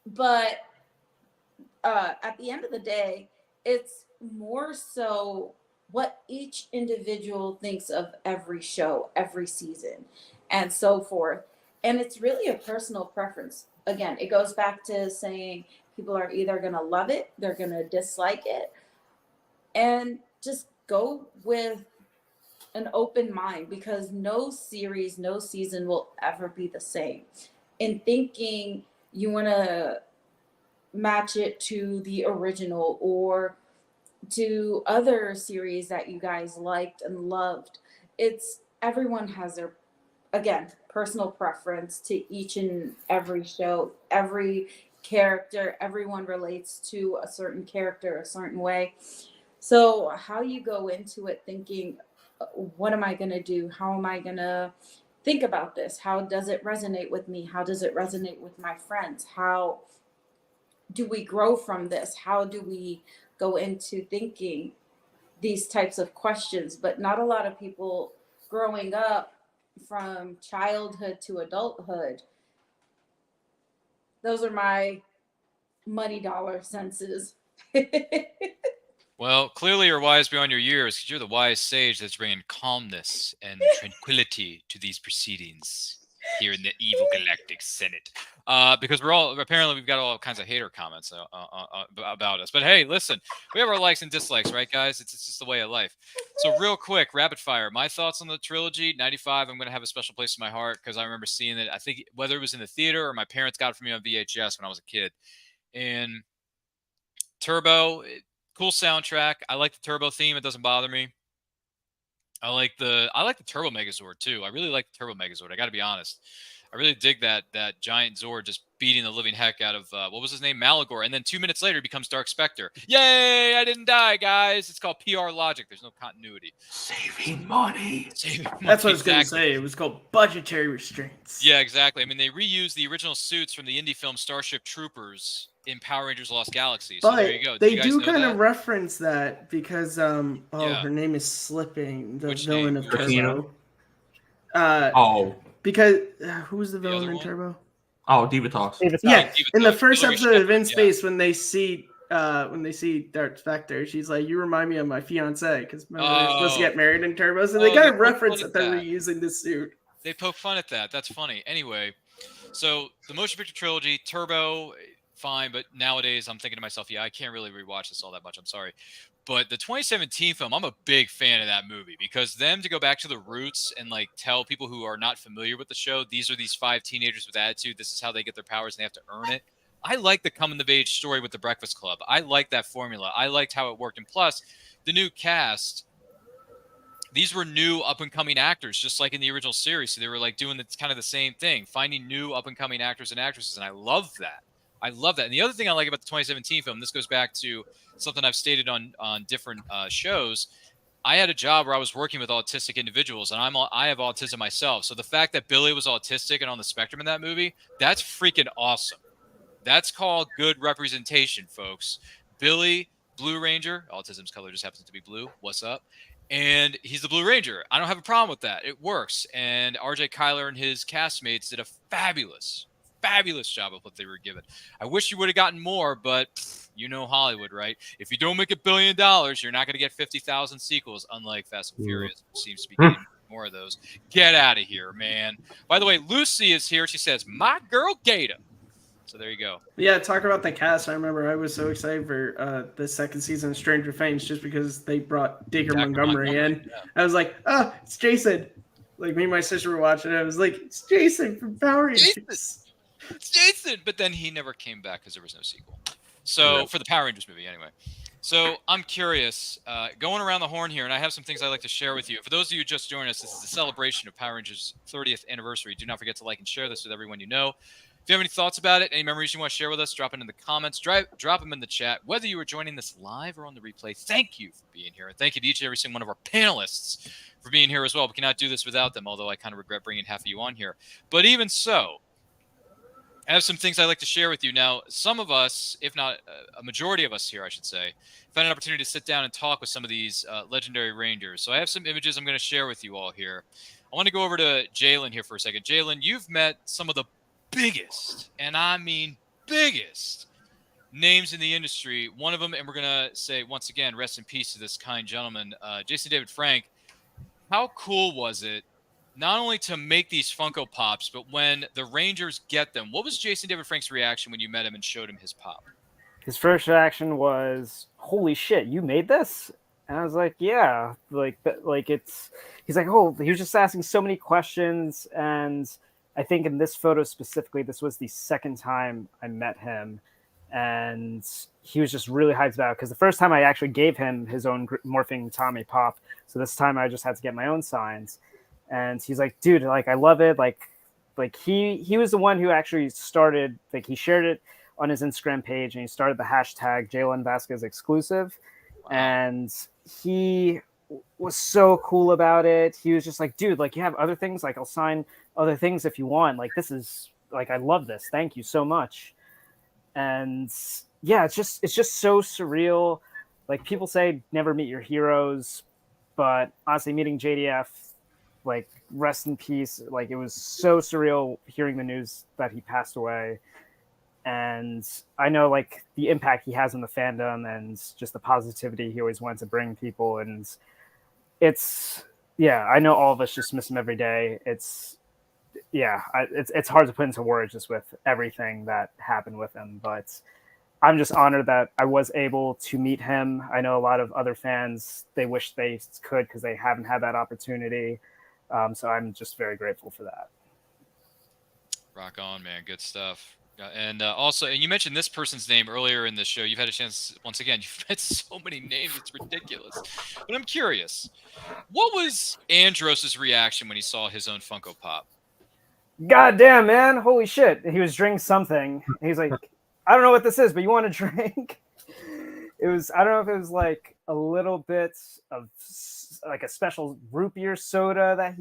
But at the end of the day, it's more so what each individual thinks of every show, every season, and so forth. And it's really a personal preference. Again, it goes back to saying people are either going to love it, they're going to dislike it, and just go with an open mind, because no series, no season will ever be the same. In thinking you want to match it to the original or to other series that you guys liked and loved. It's everyone has their, again, personal preference to each and every show, every character. Everyone relates to a certain character a certain way. So how you go into it thinking, what am I going to do? How am I going to think about this? How does it resonate with me? How does it resonate with my friends? How do we grow from this? How do we go into thinking these types of questions? But not a lot of people growing up from childhood to adulthood. Those are my money dollar senses. Well, clearly you're wise beyond your years because you're the wise sage that's bringing calmness and tranquility to these proceedings here in the evil galactic senate. Because we've got all kinds of hater comments about us. But hey, listen, we have our likes and dislikes, right, guys? It's just the way of life. So real quick, rapid fire. My thoughts on the trilogy, 95, I'm going to have a special place in my heart because I remember seeing it. I think whether it was in the theater or my parents got it for me on VHS when I was a kid. And Turbo, cool soundtrack. I like the Turbo theme. It doesn't bother me. I like the Turbo Megazord too. I really like the Turbo Megazord. I got to be honest. I really dig that giant Zord just beating the living heck out of what was his name, Malagor, and then 2 minutes later he becomes Dark Spectre. Yay! I didn't die, guys. It's called PR logic. There's no continuity. Saving money. That's what I was going to say. It was called budgetary restraints. Yeah, exactly. I mean, they reused the original suits from the indie film Starship Troopers in Power Rangers Lost Galaxy. So but there you go. They do kind of reference that because her name is slipping. The Which villain name? of Turbo. Because who's the villain in Turbo? Oh, Diva Talks. Yeah, in the first episode of In Space, when they see Dark Spectre, she's like, "You remind me of my fiance," because they're supposed to get married in Turbo, so they kind of reference that they're reusing this suit. They poke fun at that. That's funny. Anyway, so the motion picture trilogy, Turbo, fine, but nowadays I'm thinking to myself, yeah, I can't really rewatch this all that much. I'm sorry. But the 2017 film, I'm a big fan of that movie because them to go back to the roots and like tell people who are not familiar with the show, these are these 5 teenagers with attitude. This is how they get their powers and they have to earn it. I like the coming of age story with the Breakfast Club. I like that formula. I liked how it worked. And plus, the new cast, these were new up-and-coming actors, just like in the original series. So they were like doing kind of the same thing, finding new up-and-coming actors and actresses. And I love that. I love that. And the other thing I like about the 2017 film, this goes back to something I've stated on different shows. I had a job where I was working with autistic individuals, and I have autism myself. So the fact that Billy was autistic and on the spectrum in that movie, that's freaking awesome. That's called good representation, folks. Billy, Blue Ranger, autism's color just happens to be blue. What's up? And he's the Blue Ranger. I don't have a problem with that. It works. And RJ Kyler and his castmates did a fabulous job of what they were given. I wish you would have gotten more, but you know Hollywood, right? If you don't make $1 billion, you're not going to get 50,000 sequels, unlike Fast and Furious, which seems to be getting more of those. Get out of here, man. By the way, Lucy is here. She says, my girl Gata. So there you go. Yeah, talk about the cast. I remember I was so excited for the second season of Stranger Things just because they brought Digger Montgomery in. Yeah. I was like, it's Jason. Like, me and my sister were watching it. I was like, it's Jason from Power Rangers. It's Jason. But then he never came back because there was no sequel. So for the Power Rangers movie, anyway. So I'm curious, going around the horn here, and I have some things I'd like to share with you. For those of you who just joined us, this is a celebration of Power Rangers' 30th anniversary. Do not forget to like and share this with everyone you know. If you have any thoughts about it, any memories you want to share with us, drop it in the comments, drop them in the chat. Whether you are joining this live or on the replay, thank you for being here. And thank you to each and every single one of our panelists for being here as well. We cannot do this without them, although I kind of regret bringing half of you on here. But even so, I have some things I'd like to share with you. Now, some of us, if not a majority of us here, I should say, found an opportunity to sit down and talk with some of these legendary Rangers. So I have some images I'm going to share with you all here. I want to go over to Jalen here for a second. Jalen, you've met some of the biggest, and I mean biggest, names in the industry. One of them, and we're going to say, once again, rest in peace to this kind gentleman, Jason David Frank. How cool was it, not only to make these Funko Pops, but when the Rangers get them? What was Jason David Frank's reaction when you met him and showed him his pop? His first reaction was, holy shit, you made this? And I was like, yeah, like it's, he's like, oh, he was just asking so many questions. And I think in this photo specifically, this was the second time I met him, and he was just really hyped about it because the first time I actually gave him his own Morphing Tommy Pop. So this time I just had to get my own signs. And he's like, dude, like, I love it. Like he was the one who actually started, like, he shared it on his Instagram page and he started the hashtag Jalen Vasquez exclusive. Wow. And he was so cool about it. He was just like, dude, like, you have other things, like, I'll sign other things if you want. Like, this is, like, I love this. Thank you so much. And yeah, it's just so surreal. Like, people say never meet your heroes, but honestly, meeting JDF, like, rest in peace. Like, it was so surreal hearing the news that he passed away. And I know, like, the impact he has on the fandom and just the positivity he always wanted to bring people. And it's, yeah, I know all of us just miss him every day. It's hard to put into words just with everything that happened with him. But I'm just honored that I was able to meet him. I know a lot of other fans, they wish they could because they haven't had that opportunity. So I'm just very grateful for that. Rock on, man. Good stuff. And also, and you mentioned this person's name earlier in the show. You've had a chance, once again, you've met so many names, it's ridiculous. But I'm curious, what was Andros's reaction when he saw his own Funko Pop? God damn, man. Holy shit. He was drinking something. He's like, I don't know what this is, but you want a drink? It was, I don't know if it was like a little bit of like a special root beer soda that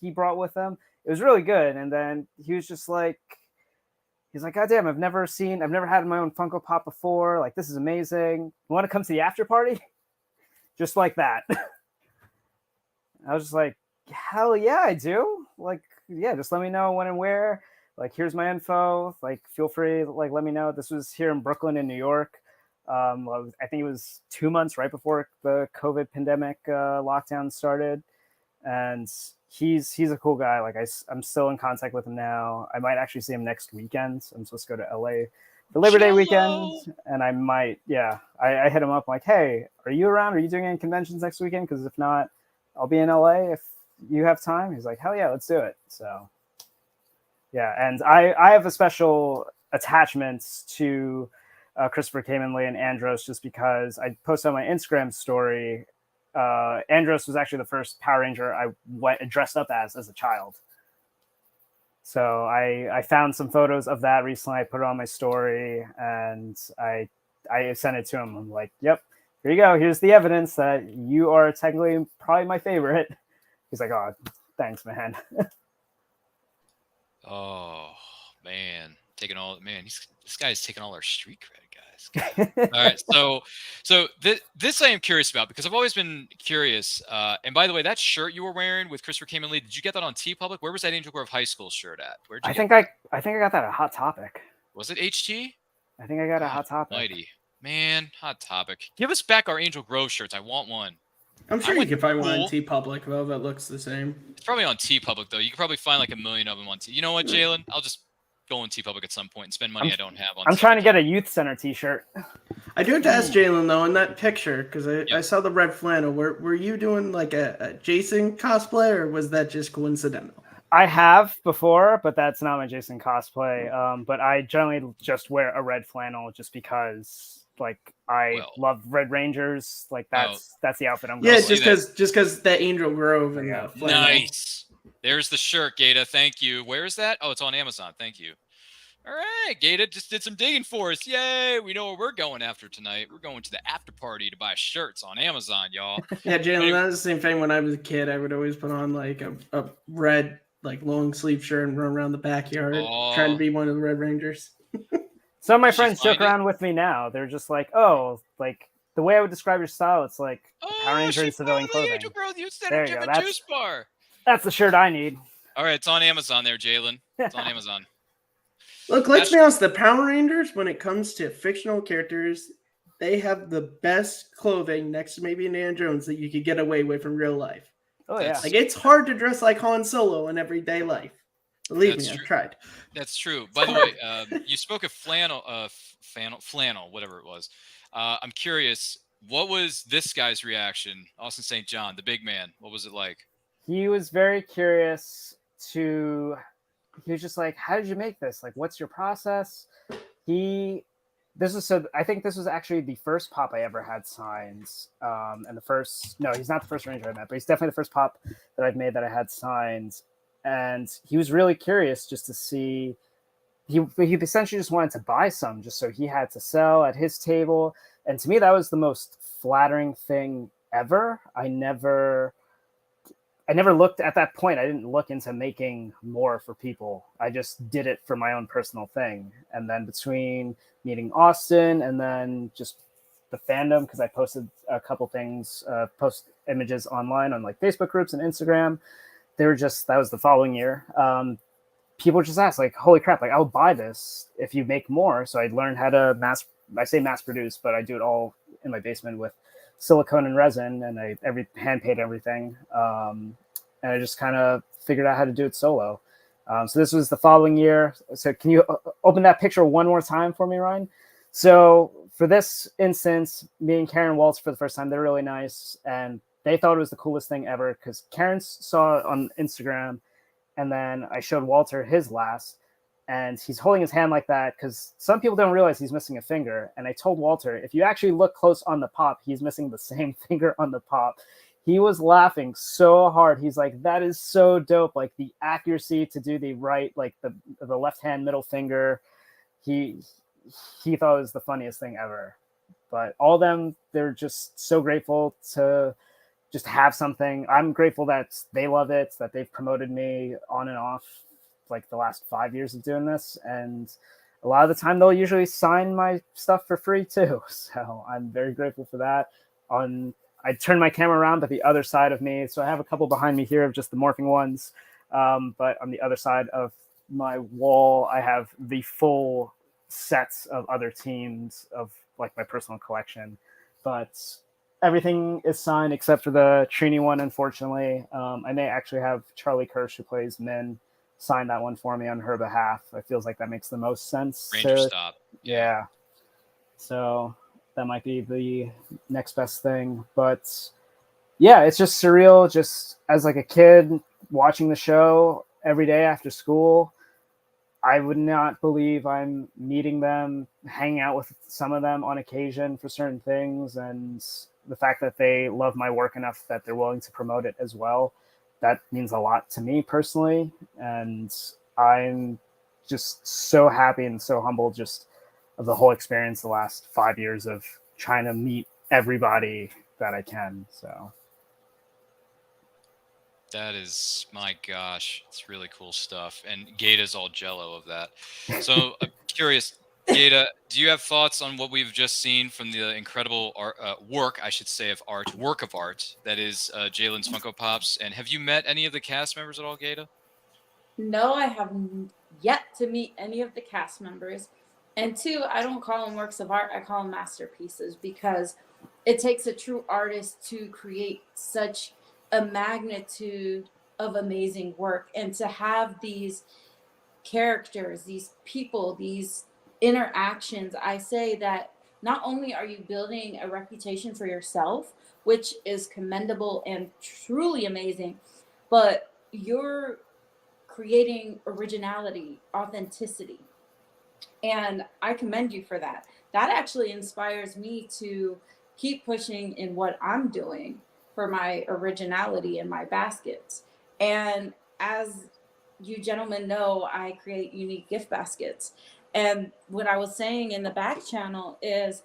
he brought with him. It was really good. And then he was just like, he's like, God damn, I've never had my own Funko Pop before. Like, this is amazing. You want to come to the after party? Just like that. I was just like, hell yeah, I do. Like, yeah, just let me know when and where. Like, here's my info. Like, feel free. Like, let me know. This was here in Brooklyn in New York. I think it was 2 months right before the COVID pandemic lockdown started. And he's a cool guy. Like, I'm still in contact with him now. I might actually see him next weekend. I'm supposed to go to LA for Labor Day weekend. And I might, I hit him up like, hey, are you around? Are you doing any conventions next weekend? Because if not, I'll be in LA if you have time. He's like, hell yeah, let's do it. So yeah, and I have a special attachment to Christopher Kamen-Lee and Andros just because I posted on my Instagram story. Andros was actually the first Power Ranger I dressed up as a child. So I found some photos of that recently. I put it on my story and I sent it to him. I'm like, yep, here you go. Here's the evidence that you are technically probably my favorite. He's like, oh, thanks, man. Oh, man. This guy's taking all our street cred, guys. All right. So this I am curious about because I've always been curious. And by the way, that shirt you were wearing with Christopher Kamen-Lee, did you get that on TeePublic? Where was that Angel Grove High School shirt at? I think I got that at Hot Topic. Was it HT? I think I got a Hot Topic. Mighty. Man, Hot Topic. Give us back our Angel Grove shirts. I want one. I'm sure you can find one on TeePublic, though, that looks the same. It's probably on TeePublic, though. You can probably find like 1 million of them on You know what, Jalen? I'll just go on TeePublic at some point and spend money I don't have on I'm trying to get a Youth Center t-shirt. I do have to ask Jalen, though, in that picture, because I saw the red flannel. Were you doing like a Jason cosplay, or was that just coincidental? I have before, but that's not my Jason cosplay. But I generally just wear a red flannel just because... Like I love Red Rangers, like that's the outfit I'm going. Yeah, just because the Angel Grove and the flannel. Nice. There's the shirt, Gata. Thank you. Where is that? Oh, it's on Amazon. Thank you. All right, Gata just did some digging for us. Yay! We know what we're going after tonight. We're going to the after party to buy shirts on Amazon, y'all. Yeah, Jalen, that was the same thing when I was a kid. I would always put on like a red like long sleeve shirt and run around the backyard trying to be one of the Red Rangers. Some of my friends joke around with me now. They're just like, oh, like the way I would describe your style, it's like Power Ranger in civilian clothing. There you go. Juice bar. That's the shirt I need. All right, it's on Amazon there, Jalen. It's on Amazon. Look, let's be honest. The Power Rangers, when it comes to fictional characters, they have the best clothing next to maybe Indiana Jones that you could get away with in real life. Oh, yeah. Like, it's hard to dress like Han Solo in everyday life. Believe me, I've tried. That's true. By the way, you spoke of flannel, whatever it was. I'm curious, what was this guy's reaction? Austin St. John, the big man. What was it like? He was very curious to he was just like, how did you make this? Like, what's your process? I think this was actually the first pop I ever had signed. And he's not the first Ranger I met, but he's definitely the first pop that I've made that I had signed. And he was really curious just to see, he essentially just wanted to buy some just so he had to sell at his table. And to me, that was the most flattering thing ever. I never looked at that point. I didn't look into making more for people. I just did it for my own personal thing. And then between meeting Austin and then just the fandom, because I posted a couple things, post images online on like Facebook groups and Instagram. That was the following year. People just asked like, holy crap, like I'll buy this if you make more. So I learned how to mass produce, but I do it all in my basement with silicone and resin, and I hand paint everything. And I just kind of figured out how to do it solo. So this was the following year. So can you open that picture one more time for me, Ryan? So for this instance, me and Karen Waltz for the first time, they're really nice. And they thought it was the coolest thing ever because Karen saw it on Instagram. And then I showed Walter his last. And he's holding his hand like that because some people don't realize he's missing a finger. And I told Walter, if you actually look close on the pop, he's missing the same finger on the pop. He was laughing so hard. He's like, that is so dope. Like the accuracy to do the right, like the left hand middle finger. He thought it was the funniest thing ever. But all of them, they're just so grateful to just have something. I'm grateful that they love it, that they've promoted me on and off like the last 5 years of doing this, and a lot of the time they'll usually sign my stuff for free too, so I'm very grateful for that. I turned my camera around, but the other side of me, so I have a couple behind me here of just the morphing ones, but on the other side of my wall I have the full sets of other teams of like my personal collection, but everything is signed except for the Trini one, unfortunately. I may actually have Charlie Kirsch, who plays Min, sign that one for me on her behalf. It feels like that makes the most sense. Ranger stop. Yeah. So that might be the next best thing. But yeah, it's just surreal. Just as like a kid watching the show every day after school, I would not believe I'm meeting them, hanging out with some of them on occasion for certain things. And the fact that they love my work enough that they're willing to promote it as well. That means a lot to me personally, and I'm just so happy and so humbled just of the whole experience the last 5 years of trying to meet everybody that I can. So that is, my gosh, it's really cool stuff. And Gata's all jello of that. So I'm curious, Gata, do you have thoughts on what we've just seen from the incredible work of art that is Jalen's Funko Pops? And have you met any of the cast members at all, Gata? No, I have yet to meet any of the cast members. And two, I don't call them works of art. I call them masterpieces because it takes a true artist to create such a magnitude of amazing work. And to have these characters, these people, these interactions, I say that not only are you building a reputation for yourself, which is commendable and truly amazing, but you're creating originality, authenticity. And I commend you for that. That actually inspires me to keep pushing in what I'm doing for my originality in my baskets. And as you gentlemen know, I create unique gift baskets. And what I was saying in the back channel is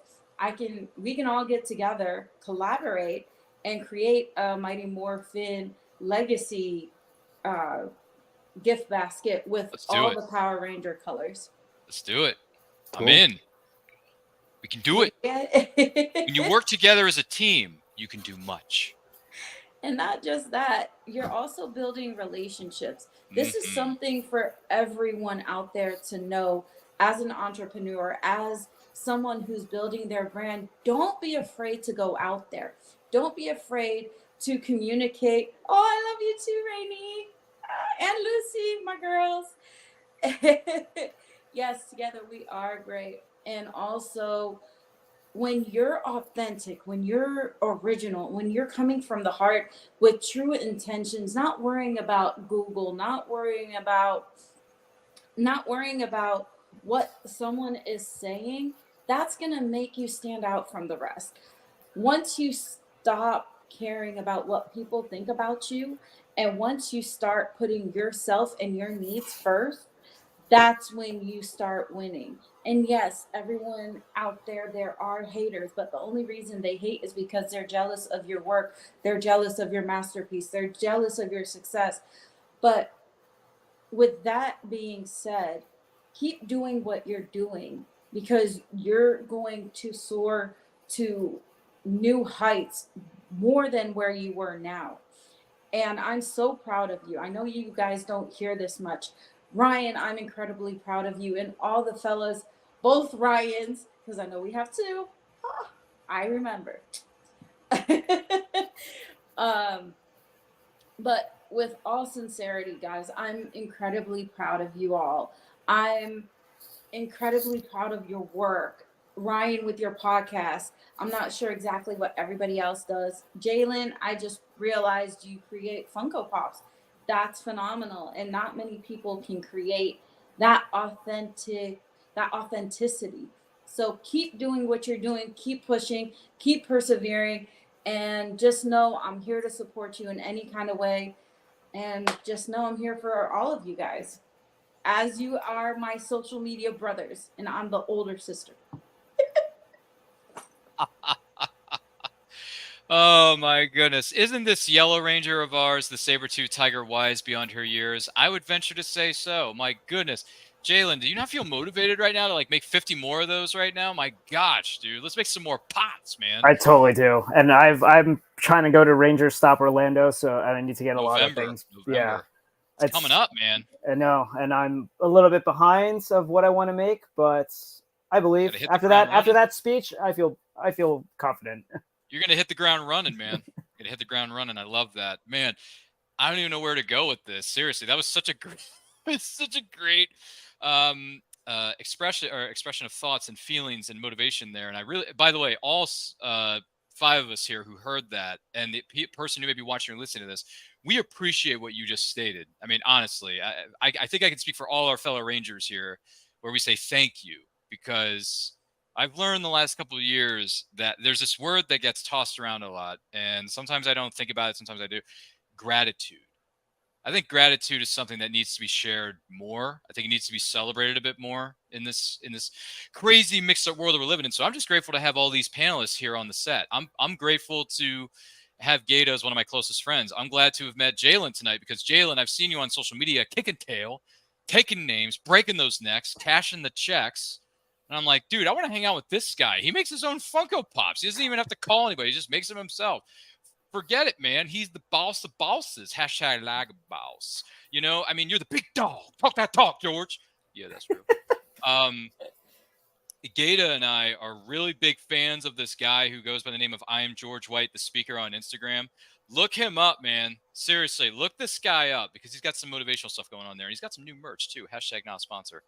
we can all get together, collaborate, and create a Mighty Morphin legacy gift basket with all the Power Ranger colors. Let's do it. Cool. I'm in. We can do it. When you work together as a team, you can do much. And not just that, you're also building relationships. This is something for everyone out there to know as an entrepreneur, as someone who's building their brand. Don't be afraid to go out there. Don't be afraid to communicate. Oh, I love you too, Rainy. And Lucy, my girls. Yes, together we are great. And also, when you're authentic, when you're original, when you're coming from the heart with true intentions, not worrying about Google, not worrying about not worrying about what someone is saying, that's going to make you stand out from the rest. Once you stop caring about what people think about you, and once you start putting yourself and your needs first, that's when you start winning. And yes, everyone out there are haters, but the only reason they hate is because they're jealous of your work. They're jealous of your masterpiece. They're jealous of your success. But with that being said, keep doing what you're doing, because you're going to soar to new heights more than where you were now. And I'm so proud of you. I know you guys don't hear this much. Ryan, I'm incredibly proud of you, and all the fellas, both Ryans, because I know we have two. I remember. But with all sincerity, guys, I'm incredibly proud of you all. I'm incredibly proud of your work. Ryan, with your podcast. I'm not sure exactly what everybody else does. Jalen, I just realized you create Funko Pops. That's phenomenal. And not many people can create that authenticity. So keep doing what you're doing, keep pushing, keep persevering, and just know I'm here to support you in any kind of way. And just know I'm here for all of you guys, as you are my social media brothers, and I'm the older sister. Oh my goodness. Isn't this Yellow Ranger of ours, the saber-tooth tiger, wise beyond her years? I would venture to say so. My goodness. Jalen, do you not feel motivated right now to like make 50 more of those right now? My gosh, dude. Let's make some more pots, man. I totally do. And I'm trying to go to Rangers Stop Orlando, so I need to get a lot of things. Yeah. It's coming up, man. I know, and I'm a little bit behind of what I want to make, but I believe after that speech, I feel confident. You're gonna hit the ground running, man. You're gonna hit the ground running. I love that, man. I don't even know where to go with this. Seriously, that was such a great expression of thoughts and feelings and motivation there. And I really, by the way, all 5 of us here who heard that, and the person who may be watching or listening to this, we appreciate what you just stated. I mean, honestly, I think I can speak for all our fellow Rangers here, where we say thank you, because I've learned the last couple of years that there's this word that gets tossed around a lot, and sometimes I don't think about it, sometimes I do. Gratitude. I think gratitude is something that needs to be shared more. I think it needs to be celebrated a bit more in this crazy mixed-up world that we're living in. So I'm just grateful to have all these panelists here on the set. I'm grateful to have Gaeta as one of my closest friends. I'm glad to have met Jalen tonight, because Jalen, I've seen you on social media kicking tail, taking names, breaking those necks, cashing the checks. And I'm like, dude, I want to hang out with this guy. He makes his own Funko Pops. He doesn't even have to call anybody. He just makes them himself. Forget it, man. He's the boss of bosses. Hashtag lag boss. You know, I mean, you're the big dog. Talk that talk, George. Yeah, that's real. Gaeta and I are really big fans of this guy who goes by the name of I Am George White, the speaker on Instagram. Look him up, man. Seriously, look this guy up, because he's got some motivational stuff going on there. And he's got some new merch, too. Hashtag not a sponsor.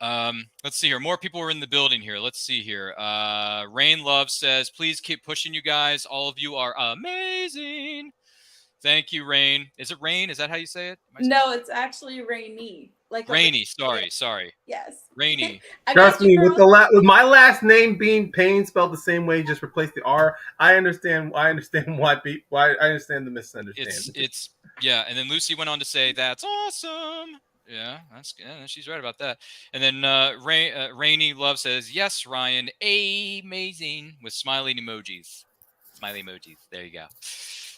Let's see here. More people are in the building here. Let's see here. Rain Love says, please keep pushing, you guys. All of you are amazing. Thank you, Rain. Is it Rain? Is that how you say it? No, it's actually Rainy. Like Rainy. Sorry. Yes. Rainy. Trust me, with my last name being Payne spelled the same way, just replace the R. I understand why. I understand the misunderstanding. It's yeah. And then Lucy went on to say, "That's awesome." Yeah, she's right about that. And then Rainy Love says, "Yes, Ryan, amazing," with smiling emojis. Smiley emojis. There you go.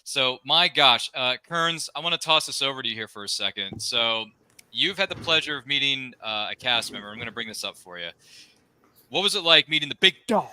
So, my gosh, Kearns, I want to toss this over to you here for a second. So, you've had the pleasure of meeting a cast member. I'm going to bring this up for you. What was it like meeting the big dog,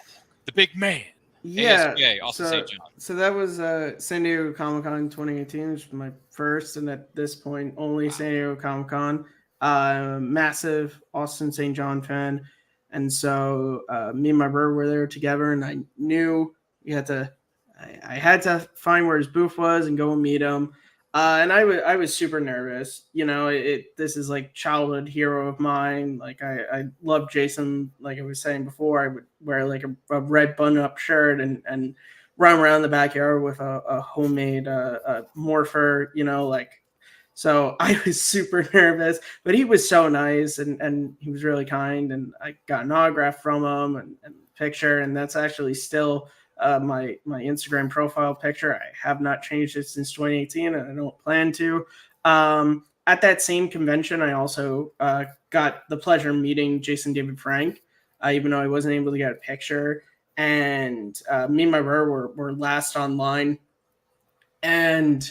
the big man? Yeah. ASPA, so that was San Diego Comic-Con 2018, which was my first, and at this point, only San Diego Comic-Con. Massive Austin St. John fan. And so me and my brother were there together, and I knew I had to find where his booth was and go and meet him. And I was super nervous. You know, this is like childhood hero of mine. Like I love Jason. Like I was saying before, I would wear like a red button-up shirt and run around the backyard with a homemade morpher. You know, like So I was super nervous, but he was so nice and he was really kind. And I got an autograph from him and a picture. And that's actually still my Instagram profile picture. I have not changed it since 2018 and I don't plan to. At that same convention, I also got the pleasure of meeting Jason David Frank, even though I wasn't able to get a picture. And me and my brother were last online. And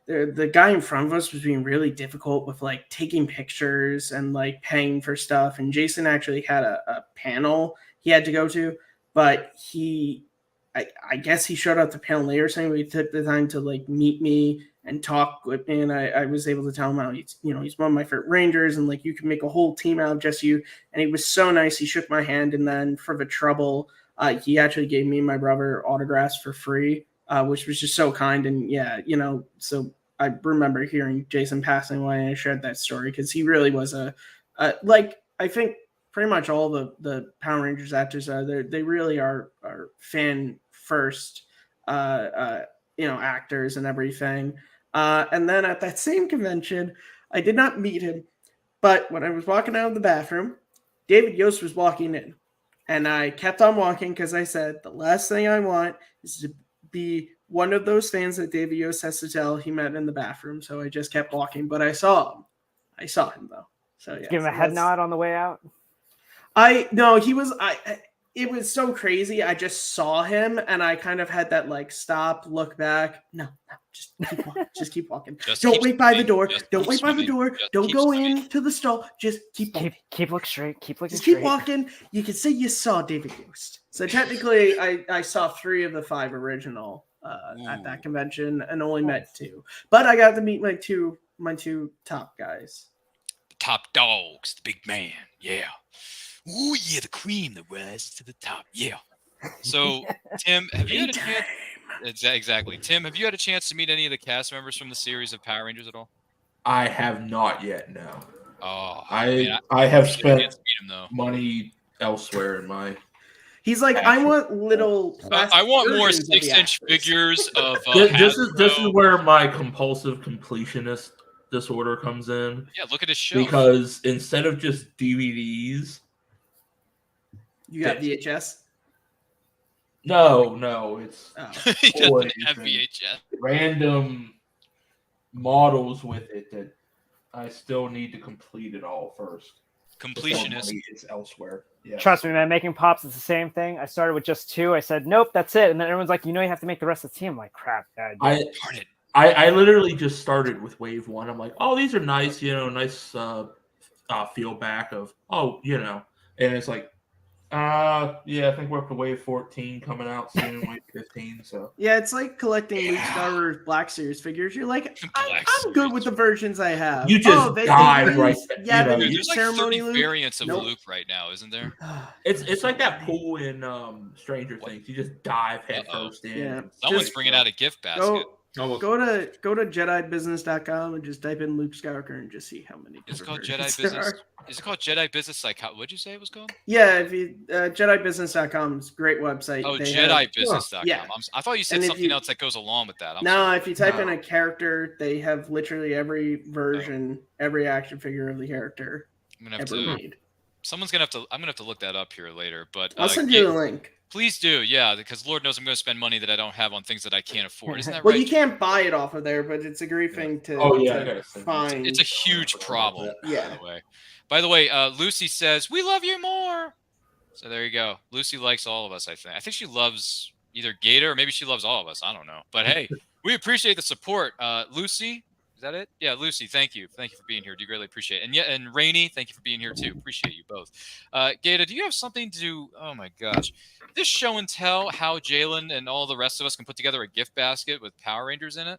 the guy in front of us was being really difficult with like taking pictures and like paying for stuff. And Jason actually had a panel he had to go to, but I guess he showed up the panel later saying he took the time to like meet me and talk with me. And I was able to tell him how he's one of my favorite Rangers and like you can make a whole team out of just you. And he was so nice. He shook my hand. And then for the trouble, he actually gave me and my brother autographs for free, which was just so kind. And yeah, so I remember hearing Jason passing away and I shared that story because he really was like, I think pretty much all the Power Rangers actors they really are fan first, actors and everything. And then at that same convention, I did not meet him, but when I was walking out of the bathroom, David Yost was walking in. And I kept on walking because I said, the last thing I want is to be one of those fans that David Yost has to tell he met in the bathroom. So I just kept walking, but I saw him. I saw him, though. So yeah. Give him a head nod on the way out? It was so crazy. I just saw him, and I kind of had that, like, stop, look back. No, just keep walking. Just keep walking. Don't wait by the door. Don't wait by the door. Don't go into the stall. Just keep walking. Keep looking straight. Keep looking Just straight. keep walking. You can say you saw David Yost. So technically, I saw 3 of the 5 original at that convention and only met 2. But I got to meet my two top guys. The top dogs, the big man. Yeah. Ooh, yeah, the cream that rises to the top. Yeah. So, Tim, have you had a chance? Exactly. Tim, have you had a chance to meet any of the cast members from the series of Power Rangers at all? I have not yet, no. Oh, I have spent money elsewhere in my... He's like, I want little... I want more 6-inch figures of this is where my compulsive completionist disorder comes in. Yeah, look at his shelf. Because instead of just DVDs... You got VHS? No, it's he doesn't have VHS. Random models with it that I still need to complete it all first. Completionist. It's elsewhere. Yeah. Trust me, man. Making pops is the same thing. I started with just 2. I said, nope, that's it. And then everyone's like, you have to make the rest of the team. I'm like, crap, God. I literally just started with Wave 1. I'm like, oh, these are nice, nice feel back of, and it's like, I think we're up to Wave 14 coming out soon, Wave 15. So yeah, it's like collecting Luke Skywalker's Black Series figures. You're like, I'm good with the versions I have. You just dive right there. Yeah, there's like 30 variants of Luke right now, isn't there? It's like that pool in Stranger Things. You just dive head first in. Yeah. Someone's bringing out a gift basket. Go to JediBusiness.com and just type in Luke Skywalker and just see how many. Is it called Jedi Business? Is it called Jedi Business? What'd you say it was called? Yeah, if you JediBusiness.com is a great website. Oh, JediBusiness.com. Yeah. I thought you said something else that goes along with that. If you type in a character, they have literally every version, every action figure of the character ever made. I'm gonna have to look that up here later. But I'll send you the link. Please do, yeah, because Lord knows I'm going to spend money that I don't have on things that I can't afford. Isn't that well, right? you can't buy it off of there, but it's a great thing to, to find. It's a huge problem, yeah. By the way, Lucy says, we love you more. So there you go. Lucy likes all of us, I think. I think she loves either Gator or maybe she loves all of us. I don't know. But hey, we appreciate the support. Lucy, is that it? Yeah, Lucy, thank you. Thank you for being here. Do greatly appreciate it. And Rainey, thank you for being here too. Appreciate you both. Gator, do you have something to, oh my gosh. This show and tell how Jalen and all the rest of us can put together a gift basket with Power Rangers in it?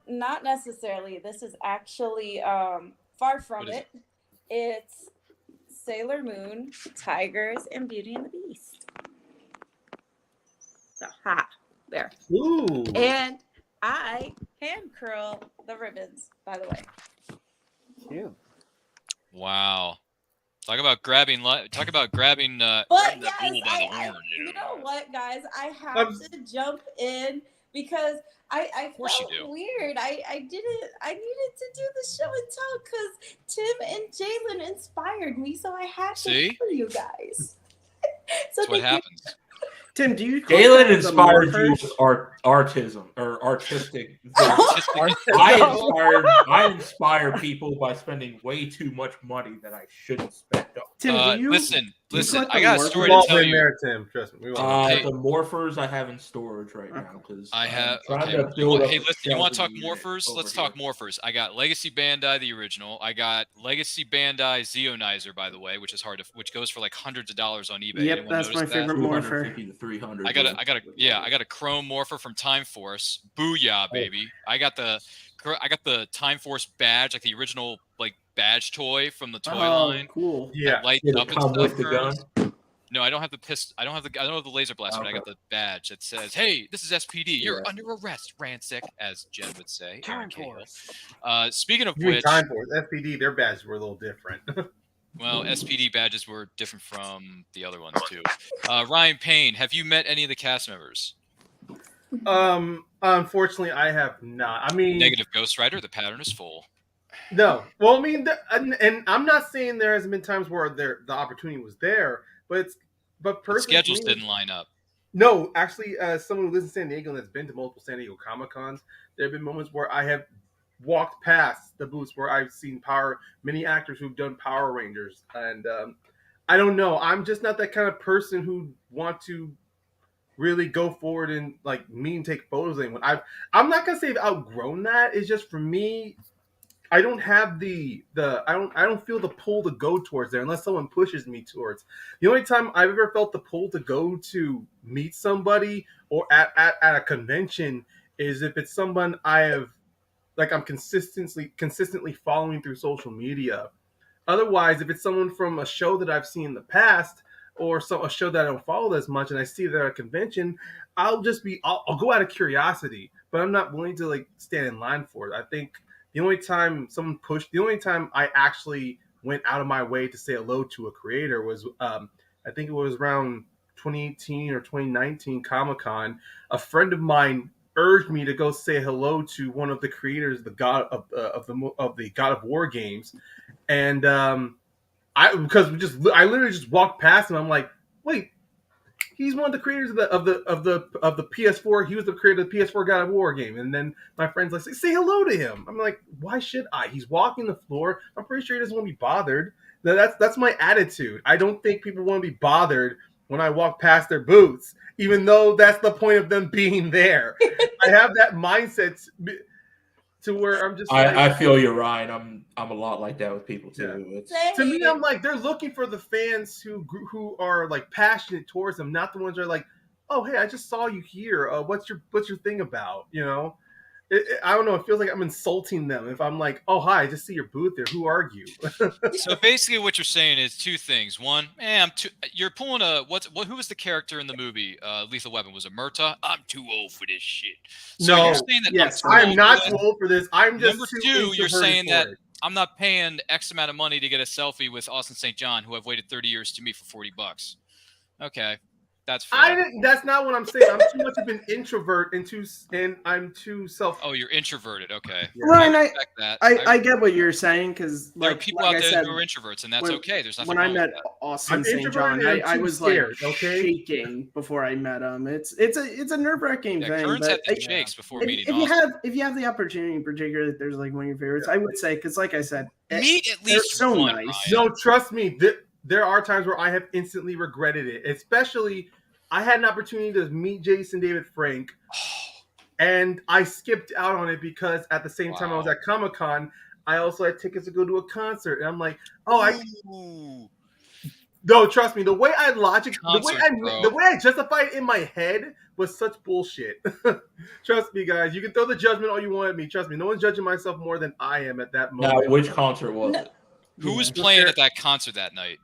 Not necessarily. This is actually far from it. It's Sailor Moon, Tigers, and Beauty and the Beast. So, there. Ooh. And I hand curl the ribbons, by the way. Cute. Wow. Talk about grabbing but the guys, bull by the horn. you know what, guys? I have to jump in because I course felt you do. weird. I needed to do the show and tell because Tim and Jalen inspired me, so I had to See? tell you guys. So That's what thank you. happens. Tim, do you? Galen inspired you with artism or artistic. I inspire people by spending way too much money that I shouldn't spend. Tim, do you listen? collect I the got a morphers? story We've all to tell been you. there, Tim. Trust me. The morphers I have in storage right now because I have. trying Okay. to build up Hey, a listen. You want to talk shelving unit morphers? over Let's here. talk morphers. I got Legacy Bandai, the original. I got Legacy Bandai Zeonizer, by the way, which goes for like hundreds of dollars on eBay. Yep, Anyone that's my notice that? favorite morpher. 250 to 300. I got a Chrome Morpher from Time Force. Booyah, baby! I got the Time Force badge, like the original badge toy from the toy line. Cool. Yeah. Lights Did it up and come stuff. with the gun? No, I don't have the pistol. I don't have the laser blaster. But I got the badge that says, "Hey, this is SPD. You're under arrest, Rancic," as Jen would say. Time Force. Speaking of You mean which, Time Force, SPD, their badges were a little different. well, SPD badges were different from the other ones too. Ryan Payne, have you met any of the cast members? Unfortunately, I have not. I mean, Negative Ghost Rider. The pattern is full. no. Well, I mean, and I'm not saying there hasn't been times where the opportunity was there, but The personally, schedules didn't line up. No, actually, as someone who lives in San Diego and has been to multiple San Diego Comic Cons, there have been moments where I have walked past the booths where I've seen many actors who've done Power Rangers, and I don't know. I'm just not that kind of person who want to really go forward and meet and take photos with anyone. I'm not gonna say I've outgrown that. It's just for me, I don't have I don't feel the pull to go towards there unless someone pushes me towards. The only time I've ever felt the pull to go to meet somebody or at a convention is if it's someone I'm consistently following through social media. Otherwise, if it's someone from a show that I've seen in the past or a show that I don't follow as much and I see they're at a convention, I'll go out of curiosity, but I'm not willing to stand in line for it. I think the only time I actually went out of my way to say hello to a creator was, I think it was around 2018 or 2019 Comic-Con. A friend of mine urged me to go say hello to one of the creators, the God of the God of War games, and I literally just walked past him. I'm like, wait, he's one of the creators of the PS4. He was the creator of the PS4 God of War game. And then my friend's like, say hello to him. I'm like, why should I? He's walking the floor. I'm pretty sure he doesn't want to be bothered. That's my attitude. I don't think people want to be bothered when I walk past their booths, even though that's the point of them being there. I have that mindset to where I'm just. I feel you, Ryan. I'm a lot like that with people too. Yeah. To me, I'm like, they're looking for the fans who are passionate towards them, not the ones that are like, oh hey, I just saw you here. What's your thing about? I don't know. It feels like I'm insulting them if I'm like, oh hi, I just see your booth there. Who are you? So basically, what you're saying is two things. One, you're pulling who was the character in the movie Lethal Weapon? Was it Murtaugh? I'm too old for this shit. So no, you're saying that yes, I'm not too old for this. I'm just number too two. You're saying that it. I'm not paying X amount of money to get a selfie with Austin St. John, who I've waited 30 years to meet for $40. Okay. That's fair. That's not what I'm saying. I'm too much of an introvert and I'm too self. Oh, you're introverted. Okay. Yeah. Ryan, I respect that. I get what you're saying because there are people out there who are introverts, and that's okay. There's nothing when wrong I met with that. Austin St. John, I was scared, okay? shaking before I met him. It's a nerve-wracking thing. Kearns had the shakes before meeting Austin. If you have the opportunity, in particular, that there's one of your favorites, I would say, because like I said, meet at least so one, nice. Ryan. No, trust me. There are times where I have instantly regretted it, especially. I had an opportunity to meet Jason David Frank, and I skipped out on it because at the same time I was at Comic-Con, I also had tickets to go to a concert, and I'm like, no, trust me. The way I the way I justified it in my head was such bullshit. Trust me, guys. You can throw the judgment all you want at me. Trust me, no one's judging myself more than I am at that moment. Now, which concert was it? Who was playing at that concert that night?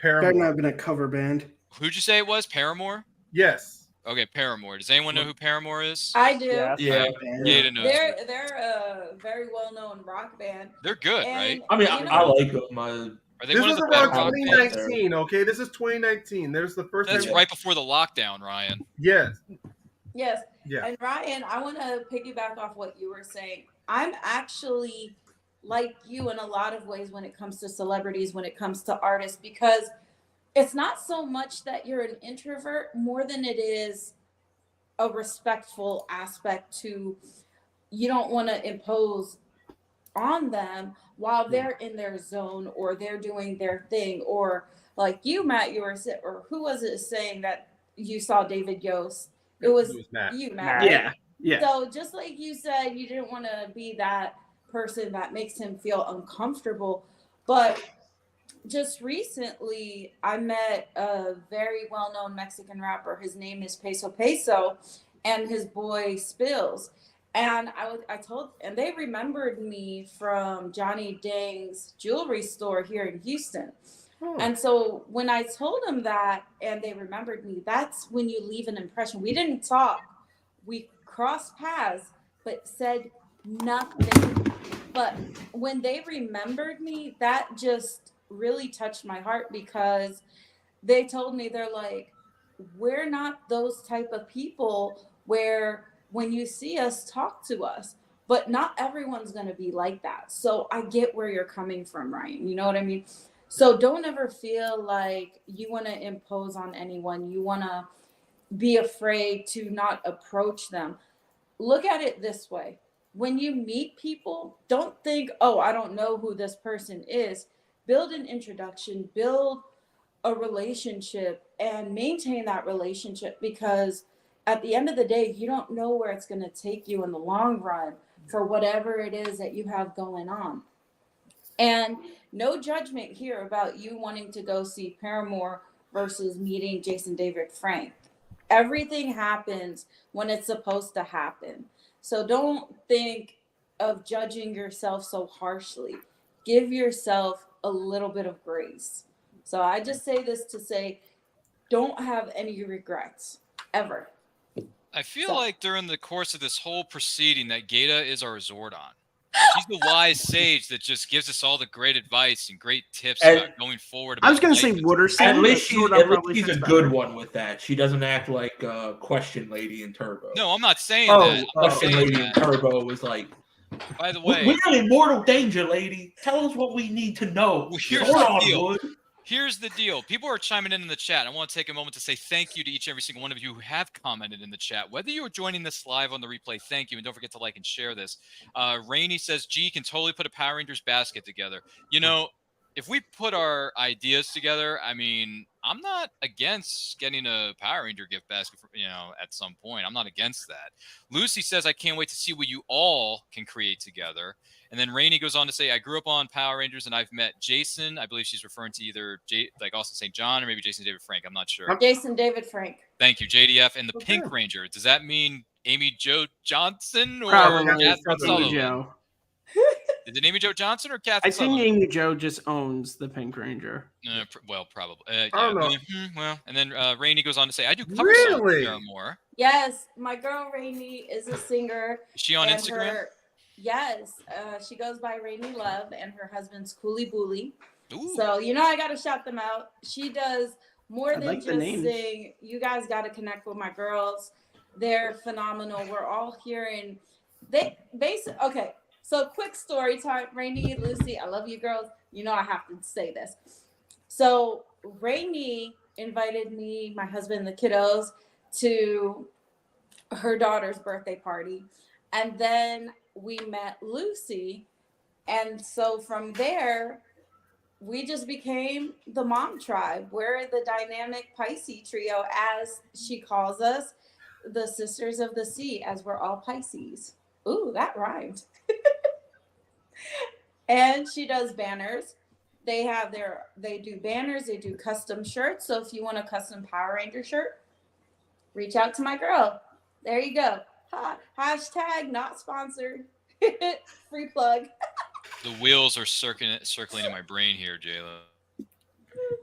Better not have been a cover band. Who'd you say it was? Paramore? Yes. Okay, Paramore. Does anyone know who Paramore is? I do. Yeah. They're a very well-known rock band. They're good, right? I mean, I like them. Are they This one of was the better around rock bands? 2019, okay? This is 2019. There's the first That's time. right before the lockdown, Ryan. Yes. Yes. Yeah. And Ryan, I want to piggyback off what you were saying. I'm actually like you in a lot of ways when it comes to celebrities, when it comes to artists, because it's not so much that you're an introvert more than it is a respectful aspect to, you don't want to impose on them while they're in their zone or they're doing their thing. Or like you, Matt, you were or who was it saying that you saw David Yost? It was Matt. you, Matt, Matt. right? Yeah. Yeah. So just like you said, you didn't want to be that person that makes him feel uncomfortable. But just recently, I met a very well-known Mexican rapper. His name is Peso Peso, and his boy Spills. And I told, and they remembered me from Johnny Dang's jewelry store here in Houston. And so when I told them that, and they remembered me, that's when you leave an impression. We didn't talk, we crossed paths, but said nothing. But when they remembered me, that just really touched my heart, because they told me, they're like, we're not those type of people where when you see us, talk to us. But not everyone's going to be like that. So I get where you're coming from, Ryan. You know what I mean? So don't ever feel like you want to impose on anyone. You want to be afraid to not approach them. Look at it this way. When you meet people, don't think, oh, I don't know who this person is. Build an introduction, build a relationship, and maintain that relationship, because at the end of the day, you don't know where it's going to take you in the long run for whatever it is that you have going on. And no judgment here about you wanting to go see Paramore versus meeting Jason David Frank. Everything happens when it's supposed to happen. So don't think of judging yourself so harshly. Give yourself a little bit of grace. So I just say this to say, don't have any regrets, ever. I feel like during the course of this whole proceeding that Gata is our Zordon. She's the wise sage that just gives us all the great advice and great tips about going forward. I was going to say Wooderson. At least she's a good one with that. She doesn't act like Question Lady in Turbo. No, I'm not saying that. Question Lady in Turbo was like, by the way, we're in mortal danger, lady. Tell us what we need to know. Well, here's Hold the on, deal. Wood. Here's the deal. People are chiming in the chat. I want to take a moment to say thank you to each and every single one of you who have commented in the chat. Whether you are joining this live on the replay, thank you. And don't forget to like and share this. Rainey says, G can totally put a Power Rangers basket together. You know, if we put our ideas together, I mean, I'm not against getting a Power Ranger gift basket, for, at some point. I'm not against that. Lucy says, I can't wait to see what you all can create together. And then Rainey goes on to say, I grew up on Power Rangers and I've met Jason. I believe she's referring to either like Austin St. John or maybe Jason David Frank. I'm not sure. Jason David Frank. Thank you, JDF. And the Pink Ranger. Does that mean Amy Jo Johnson or Probably Catherine Sullivan? Amy Jo. Is it Amy Jo Johnson or Catherine I think Sullivan? Amy Jo just owns the Pink Ranger. Well, probably. I don't know. Well, and then Rainey goes on to say, I do cover Really? songs more. Yes, my girl Rainey is a singer. Is she on Instagram? Yes, she goes by Rainey Love, and her husband's Cooley Booley. Ooh. So I got to shout them out. She does more than like the just names. sing. You guys got to connect with my girls. They're phenomenal. We're all here, and okay. So quick story time. Rainey, Lucy, I love you girls. I have to say this. So Rainey invited me, my husband, and the kiddos to her daughter's birthday party. And then we met Lucy. And so from there, we just became the mom tribe. We're the dynamic Pisces trio, as she calls us, the Sisters of the Sea, as we're all Pisces. Ooh, that rhymed. And she does banners. They do banners, they do custom shirts. So if you want a custom Power Ranger shirt, reach out to my girl. There you go. Hashtag not sponsored. Free plug. The wheels are circling in my brain here, Jayla.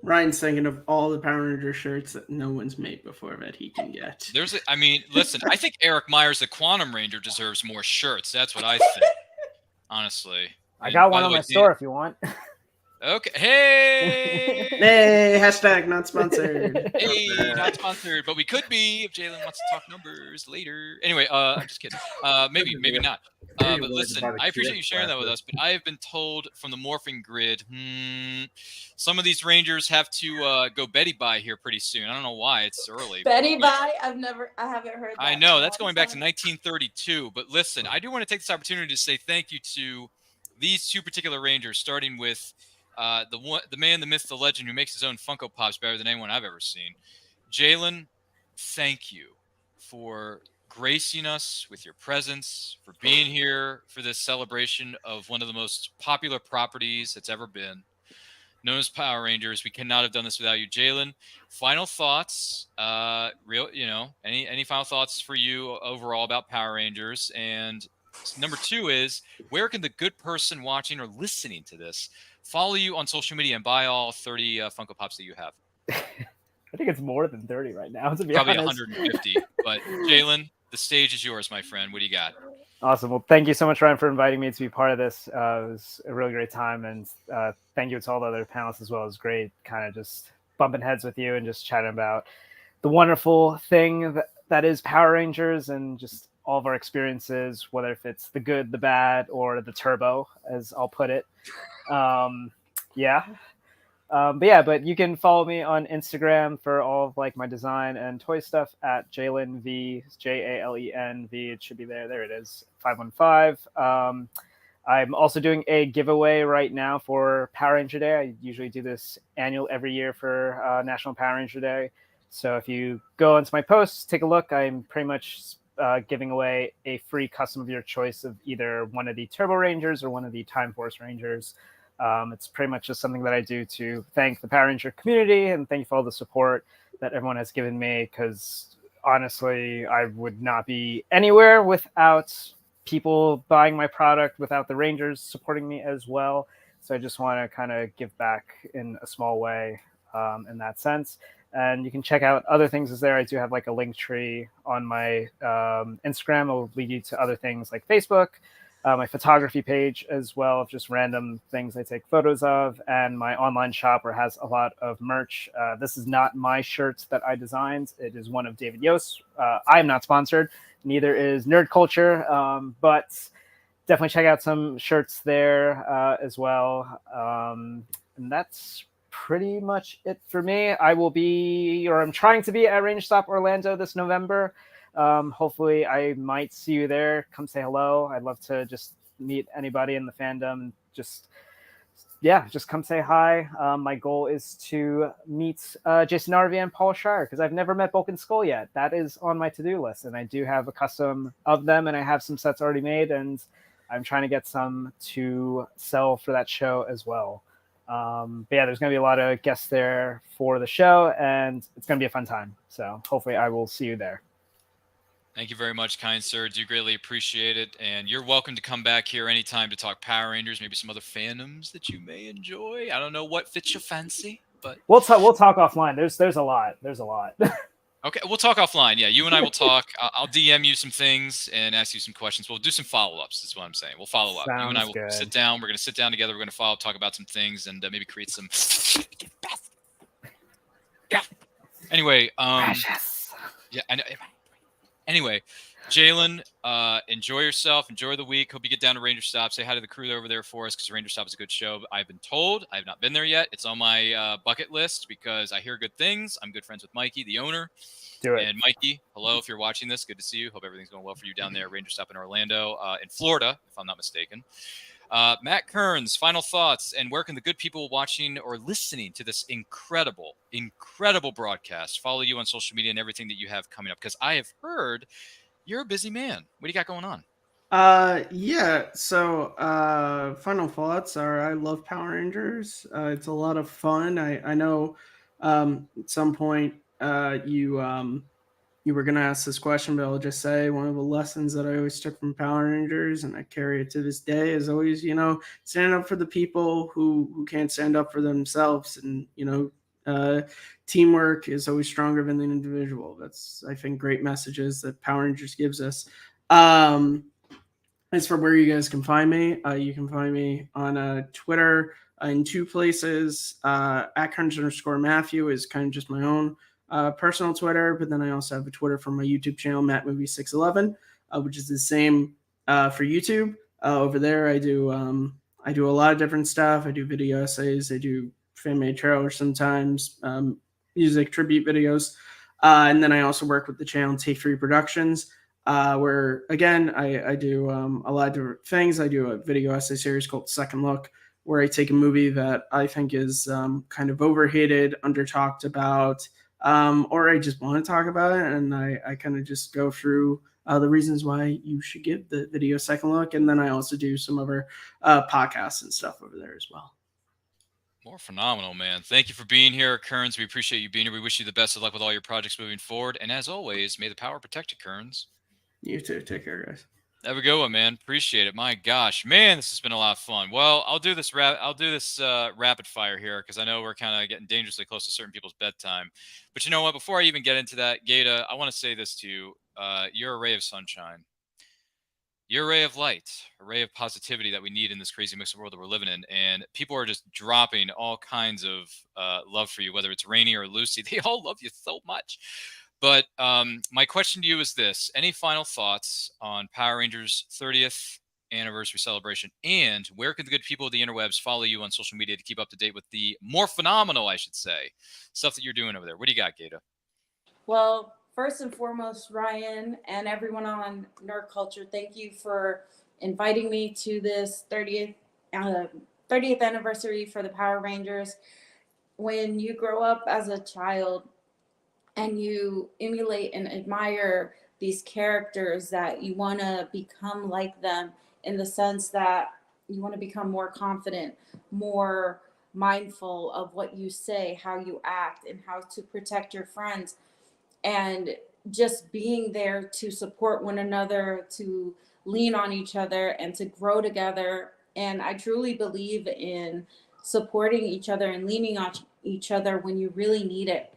Ryan's thinking of all the Power Ranger shirts that no one's made before that he can get. Listen, I think Eric Myers, the Quantum Ranger, deserves more shirts. That's what I think. Honestly. I got one on my store if you want. Okay. Hey. Hey, hashtag not sponsored. Hey, not sponsored, but we could be if Jalen wants to talk numbers later. Anyway, I'm just kidding. Maybe not. But listen, I appreciate you sharing that with us. But I have been told from the Morphing Grid, some of these Rangers have to go Betty Bye here pretty soon. I don't know why it's early. Betty Bye? I haven't heard that. I know that's going back to 1932. But listen, I do want to take this opportunity to say thank you to these two particular Rangers, starting with the man, the myth, the legend, who makes his own Funko Pops better than anyone I've ever seen. Jalen, thank you for gracing us with your presence, for being here for this celebration of one of the most popular properties that's ever been, known as Power Rangers. We cannot have done this without you, Jalen. Final thoughts, any final thoughts for you overall about Power Rangers? And number two is, where can the good person watching or listening to this follow you on social media and buy all 30 Funko Pops that you have? I think it's more than 30 right now, to be Probably honest. 150. But Jalen, the stage is yours, my friend. What do you got? Awesome. Well, thank you so much, Ryan, for inviting me to be part of this. It was a really great time, and thank you to all the other panelists as well. It was great kind of just bumping heads with you and just chatting about the wonderful thing that is Power Rangers and just all of our experiences, whether if it's the good, the bad, or the turbo, as I'll put it. But you can follow me on Instagram for all of like my design and toy stuff at Jalen V, Jalen V. It should be there. There it is, 515. I'm also doing a giveaway right now for Power Ranger Day. I usually do this every year for National Power Ranger Day. So if you go into my posts, take a look. I'm pretty much giving away a free custom of your choice of either one of the Turbo Rangers or one of the Time Force Rangers. It's pretty much just something that I do to thank the Power Ranger community and thank you for all the support that everyone has given me, because honestly, I would not be anywhere without people buying my product, without the Rangers supporting me as well. So I just want to kind of give back in a small way in that sense. And you can check out other things as there. I do have like a link tree on my Instagram. It will lead you to other things like Facebook, my photography page as well, of just random things I take photos of, and my online shop where it has a lot of merch. This is not my shirt that I designed. It is one of David Yost. I am not sponsored. Neither is Nerd Culture, but definitely check out some shirts there as well. And that's pretty much it for me. I'm trying to be at Range Stop Orlando this November. Hopefully I might see you there. Come say hello. I'd love to just meet anybody in the fandom. Just come say hi. My goal is to meet Jason Narvi and Paul Shire, because I've never met Bulk and Skull yet. That is on my to-do list, and I do have a custom of them, and I have some sets already made, and I'm trying to get some to sell for that show as well. There's going to be a lot of guests there for the show, and it's going to be a fun time. So hopefully I will see you there. Thank you very much, kind sir. Do greatly appreciate it. And you're welcome to come back here anytime to talk Power Rangers, maybe some other fandoms that you may enjoy. I don't know what fits your fancy, but we'll talk offline. There's a lot. Okay, we'll talk offline. Yeah, you and I will talk. I'll DM you some things and ask you some questions. We'll do some follow-ups, is what I'm saying. We'll follow up. You and I will sit down. We're going to sit down together. We're going to follow up, talk about some things, and maybe create some... Yeah. Anyway, yeah, I know. Anyway, Jalen, enjoy yourself. Enjoy the week. Hope you get down to Ranger Stop. Say hi to the crew over there for us, because Ranger Stop is a good show. I've been told. I have not been there yet. It's on my bucket list because I hear good things. I'm good friends with Mikey, the owner. Do it. And Mikey, hello, if you're watching this. Good to see you. Hope everything's going well for you down there at Ranger Stop in Orlando, in Florida, if I'm not mistaken. Matt Kearns, final thoughts, and where can the good people watching or listening to this incredible broadcast follow you on social media and everything that you have coming up? Because I have heard you're a busy man. What do you got going on? So final thoughts are, I love Power Rangers. It's a lot of fun. I know at some point you were going to ask this question, but I'll just say one of the lessons that I always took from Power Rangers, and I carry it to this day, is always, stand up for the people who can't stand up for themselves. And, teamwork is always stronger than the individual. That's, I think, great messages that Power Rangers gives us. As for where you guys can find me, you can find me on Twitter in 2 places. At Crunch_Matthew is kind of just my own personal Twitter, but then I also have a Twitter for my YouTube channel, MattMovie611, which is the same for YouTube. Over there, I do a lot of different stuff. I do video essays. I do fan-made trailers sometimes, music tribute videos. And then I also work with the channel Take 3 Productions, where, again, I do a lot of different things. I do a video essay series called Second Look, where I take a movie that I think is kind of overhated, under-talked about, or I just want to talk about it, and I kind of just go through the reasons why you should give the video a second look. And then I also do some other podcasts and stuff over there as well. More phenomenal, man. Thank you for being here, Kearns. We appreciate you being here. We wish you the best of luck with all your projects moving forward. And as always, may the power protect you, Kearns. You too. Take care, guys. Have a good one, man. Appreciate it. My gosh, man, this has been a lot of fun. Well, I'll do this rapid fire here because I know we're kind of getting dangerously close to certain people's bedtime. But you know what? Before I even get into that, Gata, I want to say this to you. You're a ray of sunshine. You're a ray of light, a ray of positivity that we need in this crazy mixed world that we're living in. And people are just dropping all kinds of love for you, whether it's Rainy or Lucy. They all love you so much. But my question to you is this. Any final thoughts on Power Rangers 30th anniversary celebration? And where can the good people of the interwebs follow you on social media to keep up to date with the more phenomenal, I should say, stuff that you're doing over there? What do you got, Gata? Well, first and foremost, Ryan and everyone on Nerd Culture, thank you for inviting me to this 30th anniversary for the Power Rangers. When you grow up as a child and you emulate and admire these characters, that you want to become like them in the sense that you want to become more confident, more mindful of what you say, how you act, and how to protect your friends. And just being there to support one another, to lean on each other, and to grow together. And I truly believe in supporting each other and leaning on each other when you really need it.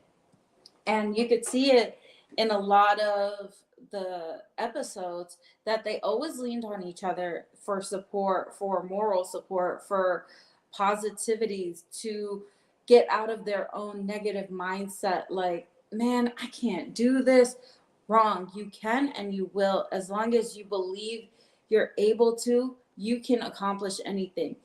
And you could see it in a lot of the episodes that they always leaned on each other for support, for moral support, for positivity, to get out of their own negative mindset. Like, man, I can't do this. Wrong. You can and you will. As long as you believe you're able to, you can accomplish anything.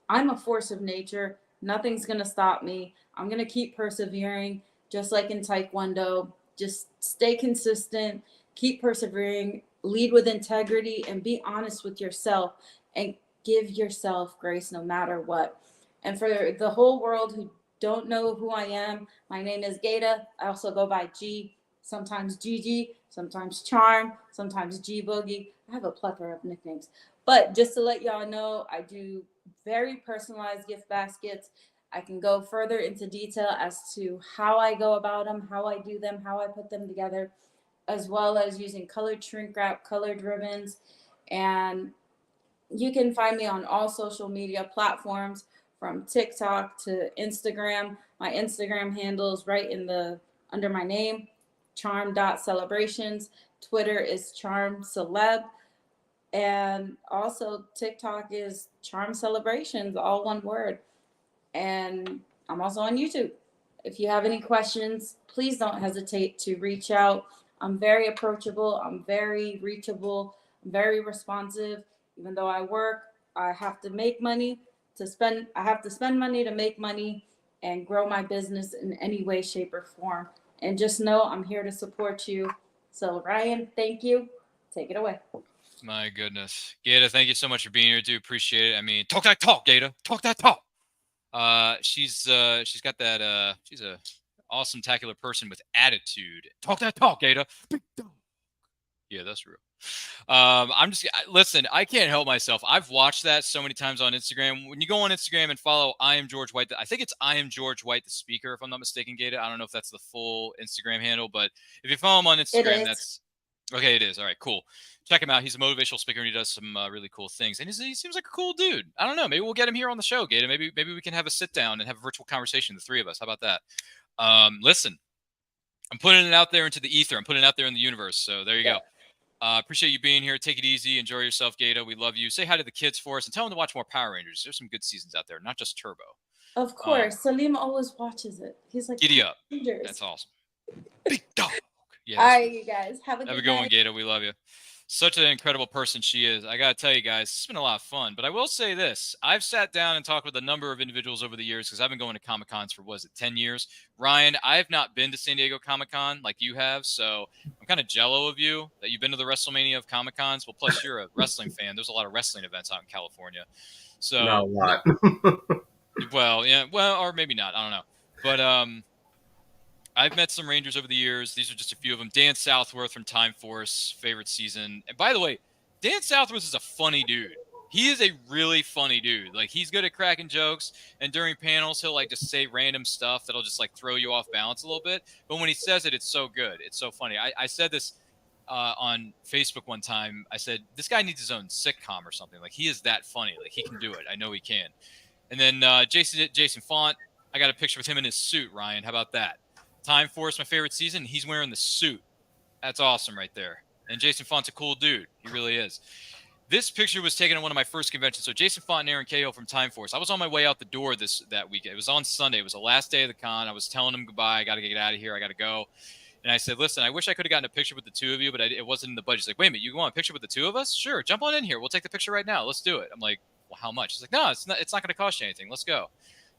I'm a force of nature. Nothing's going to stop me. I'm going to keep persevering. Just like in Taekwondo, just stay consistent, keep persevering, lead with integrity, and be honest with yourself, and give yourself grace no matter what. And for the whole world who don't know who I am, my name is Gata. I also go by G, sometimes Gigi, sometimes Charm, sometimes G Boogie. I have a plethora of nicknames. But just to let y'all know, I do very personalized gift baskets. I can go further into detail as to how I go about them, how I do them, how I put them together, as well as using colored shrink wrap, colored ribbons. And you can find me on all social media platforms, from TikTok to Instagram. My Instagram handle is right under my name, charm.celebrations. Twitter is charmceleb. And also TikTok is charm celebrations, all one word. And I'm also on YouTube. If you have any questions, please don't hesitate to reach out. I'm very approachable. I'm very reachable. I'm very responsive. Even though I work, I have to make money to spend. I have to spend money to make money and grow my business in any way, shape, or form. And just know I'm here to support you. So Ryan, thank you. Take it away. My goodness. Gata, thank you so much for being here, dude. Appreciate it. I mean, talk that talk, Gata. Talk that talk. She's got that she's a awesome tacular person with attitude. Talk that talk, Gata. Big dog. Yeah, that's real. Listen, I can't help myself. I've watched that so many times on Instagram. When you go on Instagram and follow I Am George White, I think it's I Am George White the speaker, if I'm not mistaken, Gata. I don't know if that's the full Instagram handle, but if you follow him on Instagram, that's okay. It is. All right, cool. Check him out. He's a motivational speaker and he does some really cool things. And he seems like a cool dude. I don't know. Maybe we'll get him here on the show, Gata. Maybe we can have a sit down and have a virtual conversation, the three of us. How about that? Listen, I'm putting it out there into the ether. I'm putting it out there in the universe. So there you go. Appreciate you being here. Take it easy. Enjoy yourself, Gato. We love you. Say hi to the kids for us and tell them to watch more Power Rangers. There's some good seasons out there, not just Turbo. Of course. Salim always watches it. He's like, Giddy up. Rangers. That's awesome. Big dog. Yeah, all right, you guys. Have a good one, Gato. We love you. Such an incredible person she is. I got to tell you guys, it's been a lot of fun. But I will say this. I've sat down and talked with a number of individuals over the years because I've been going to Comic-Cons for, 10 years? Ryan, I have not been to San Diego Comic-Con like you have, so I'm kind of jello of you that you've been to the WrestleMania of Comic-Cons. Well, plus you're a wrestling fan. There's a lot of wrestling events out in California. So not a lot. Well, yeah. Well, or maybe not. I don't know. But I've met some Rangers over the years. These are just a few of them. Dan Southworth from Time Force, favorite season. And by the way, Dan Southworth is a funny dude. He is a really funny dude. Like, he's good at cracking jokes, and during panels, he'll like just say random stuff that'll just like throw you off balance a little bit. But when he says it, it's so good. It's so funny. I said this on Facebook one time. I said, this guy needs his own sitcom or something. Like, he is that funny. Like, he can do it. I know he can. And then Jason Font, I got a picture with him in his suit, Ryan. How about that? Time Force, my favorite season. He's wearing the suit. That's awesome right there. And Jason Font's a cool dude. He really is. This picture was taken at one of my first conventions. So Jason Font and Aaron Cahill from Time Force. I was on my way out the door that weekend. It was on Sunday. It was the last day of the con. I was telling them goodbye. I got to get out of here. I got to go. And I said, listen, I wish I could have gotten a picture with the two of you, but it wasn't in the budget. He's like, wait a minute, you want a picture with the two of us? Sure, jump on in here. We'll take the picture right now. Let's do it. I'm like, well, how much? He's like, no, it's not going to cost you anything. Let's go.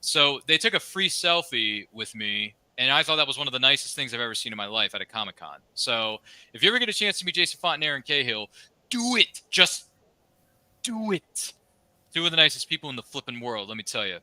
So they took a free selfie with me. And I thought that was one of the nicest things I've ever seen in my life at a Comic-Con. So if you ever get a chance to meet Jason Font and Aaron Cahill, do it. Just do it. Two of the nicest people in the flipping world, let me tell you.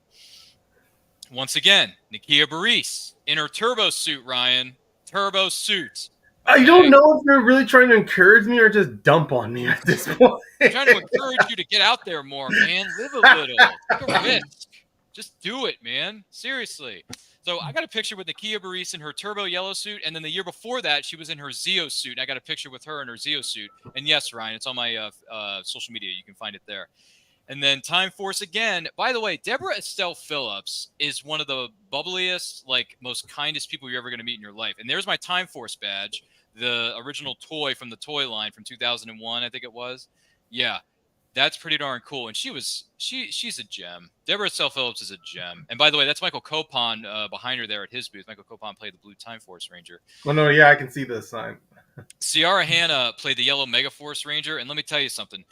Once again, Nakia Burris in her turbo suit, Ryan. Turbo suit. Okay? I don't know if you're really trying to encourage me or just dump on me at this point. I'm trying to encourage you to get out there more, man. Live a little. Take a risk. Just do it, man. Seriously. So I got a picture with Nakia Burris in her turbo yellow suit, and then the year before that, she was in her Zeo suit. And I got a picture with her in her Zeo suit. And yes, Ryan, it's on my social media. You can find it there. And then Time Force again. By the way, Deborah Estelle Phillips is one of the bubbliest, like, most kindest people you're ever going to meet in your life. And there's my Time Force badge, the original toy from the toy line from 2001, I think it was. Yeah. That's pretty darn cool. And she's a gem. Deborah Estelle Phillips is a gem. And by the way, that's Michael Copon behind her there at his booth. Michael Copon played the blue Time Force Ranger. Oh, no, yeah, I can see the sign. Ciara Hanna played the yellow Mega Force Ranger. And let me tell you something.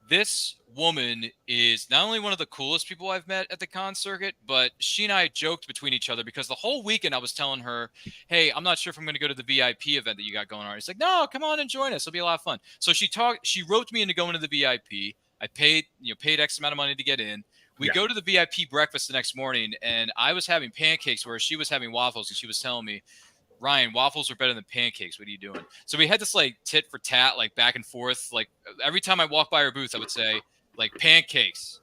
This woman is not only one of the coolest people I've met at the con circuit, but she and I joked between each other because the whole weekend I was telling her, hey, I'm not sure if I'm going to go to the VIP event that you got going on. It's like, no, come on and join us. It'll be a lot of fun. So she roped me into going to the VIP. I paid X amount of money to get in. We go to the VIP breakfast the next morning, and I was having pancakes where she was having waffles, and she was telling me, Ryan, waffles are better than pancakes. What are you doing? So we had this like tit for tat, like back and forth. Like every time I walked by her booth, I would say like pancakes,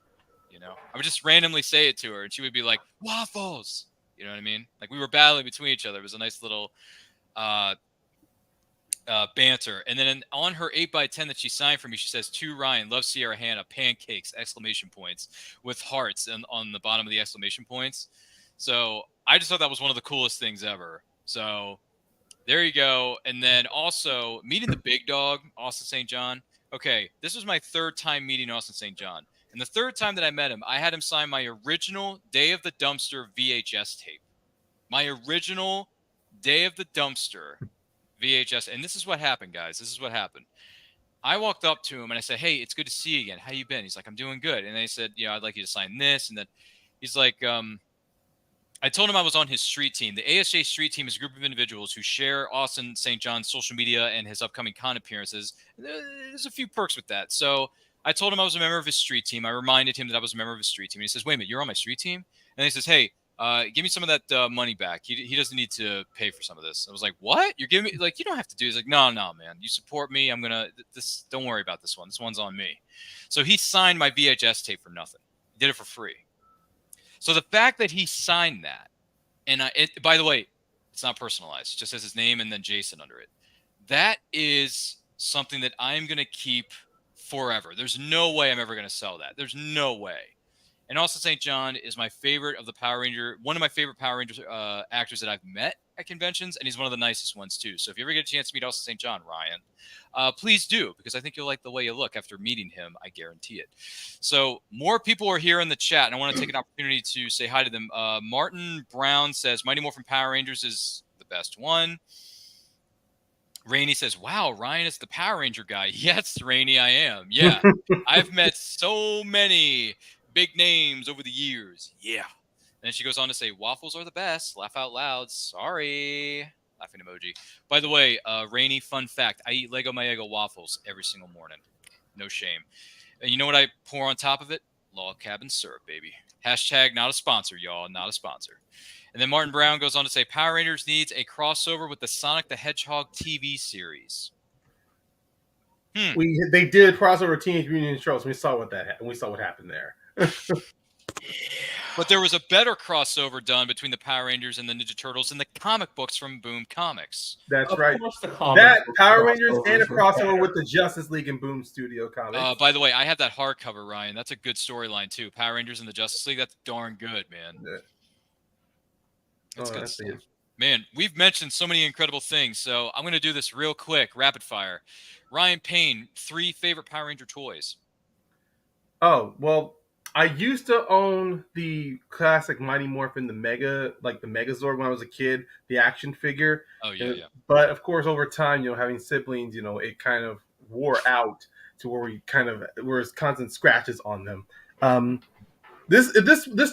I would just randomly say it to her and she would be like waffles. You know what I mean? Like we were battling between each other. It was a nice little banter. And then on her 8x10 that she signed for me, she says, to Ryan, love Ciara Hanna, pancakes, exclamation points with hearts and on the bottom of the exclamation points. So I just thought that was one of the coolest things ever. So there you go. And then also meeting the big dog, Austin St. John. Okay, this was my third time meeting Austin St. John. And the third time that I met him, I had him sign my original Day of the Dumpster VHS tape. My original Day of the Dumpster VHS. And this is what happened, guys. This is what happened. I walked up to him and I said, hey, it's good to see you again. How you been? He's like, I'm doing good. And they said, I'd like you to sign this. And then he's like, I told him I was on his street team. The ASJ street team is a group of individuals who share Austin St. John's social media and his upcoming con appearances. There's a few perks with that. So I told him I was a member of his street team. I reminded him that I was a member of his street team. And he says, wait a minute, you're on my street team? And he says, hey, give me some of that money back. He doesn't need to pay for some of this. I was like, what? You're giving me, like, you don't have to do. He's like, no, man. You support me. I'm going to, don't worry about this one. This one's on me. So he signed my VHS tape for nothing. He did it for free. So the fact that he signed that, and by the way, it's not personalized. It just says his name and then Jason under it. That is something that I'm going to keep forever. There's no way I'm ever going to sell that. There's no way. And Austin St. John is my favorite of the Power Ranger, one of my favorite Power Rangers actors that I've met. at conventions, and he's one of the nicest ones too. So if you ever get a chance to meet Austin St. John, Ryan, please do, because I think you'll like the way you look after meeting him. I guarantee it. So more people are here in the chat, and I want to take an opportunity to say hi to them. Martin Brown says Mighty Morphin Power Rangers is the best one. Rainey says, wow, Ryan is the Power Ranger guy. Yes, Rainey, I am. Yeah. I've met so many big names over the years. Yeah. And then she goes on to say, waffles are the best. Laugh out loud. Sorry. Laughing emoji. By the way, Rainey, fun fact, I eat Lego Mayego waffles every single morning. No shame. And you know what I pour on top of it? Log cabin syrup, baby. Hashtag not a sponsor, y'all. Not a sponsor. And then Martin Brown goes on to say, Power Rangers needs a crossover with the Sonic the Hedgehog TV series. They did crossover Teenage Mutant Ninja Turtles. We saw what happened there. But there was a better crossover done between the Power Rangers and the Ninja Turtles in the comic books from Boom Comics. That's right. That Power Rangers and a crossover with the Justice League and Boom Studio Comics. By the way, I have that hardcover, Ryan. That's a good storyline too. Power Rangers and the Justice League. That's darn good, man. Yeah. That's good stuff. Man, we've mentioned so many incredible things, so I'm going to do this real quick, rapid fire. Ryan Payne, 3 favorite Power Ranger toys. Oh, well, I used to own the classic Mighty Morphin, the Megazord when I was a kid, the action figure. Oh, yeah. But, of course, over time, having siblings, it kind of wore out to where it's constant scratches on them. This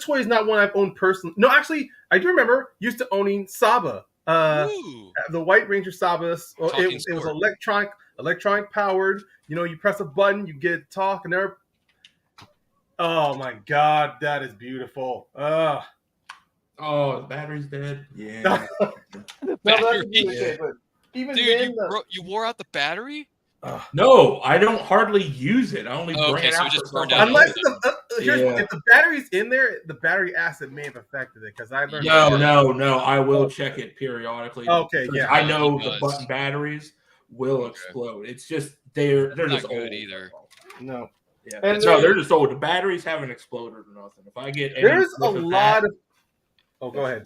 toy is not one I've owned personally. No, actually, I do remember used to owning Saba, the White Ranger Saba. Well, it was electronic powered. You press a button, you get to talk, and there. Oh my God, that is beautiful. Oh, the battery's dead. Yeah. Even dude, then, you wore out the battery? No, I don't hardly use it. I only bring it out. So it just burned out. Unless if the battery's in there, the battery acid may have affected it because I learned. No. I will check it periodically. Okay, yeah. I know the button batteries will explode. It's just they're not just good old either. No. Yeah, and they're just old. The batteries haven't exploded or nothing. If I get there's a lot of. Oh, go ahead.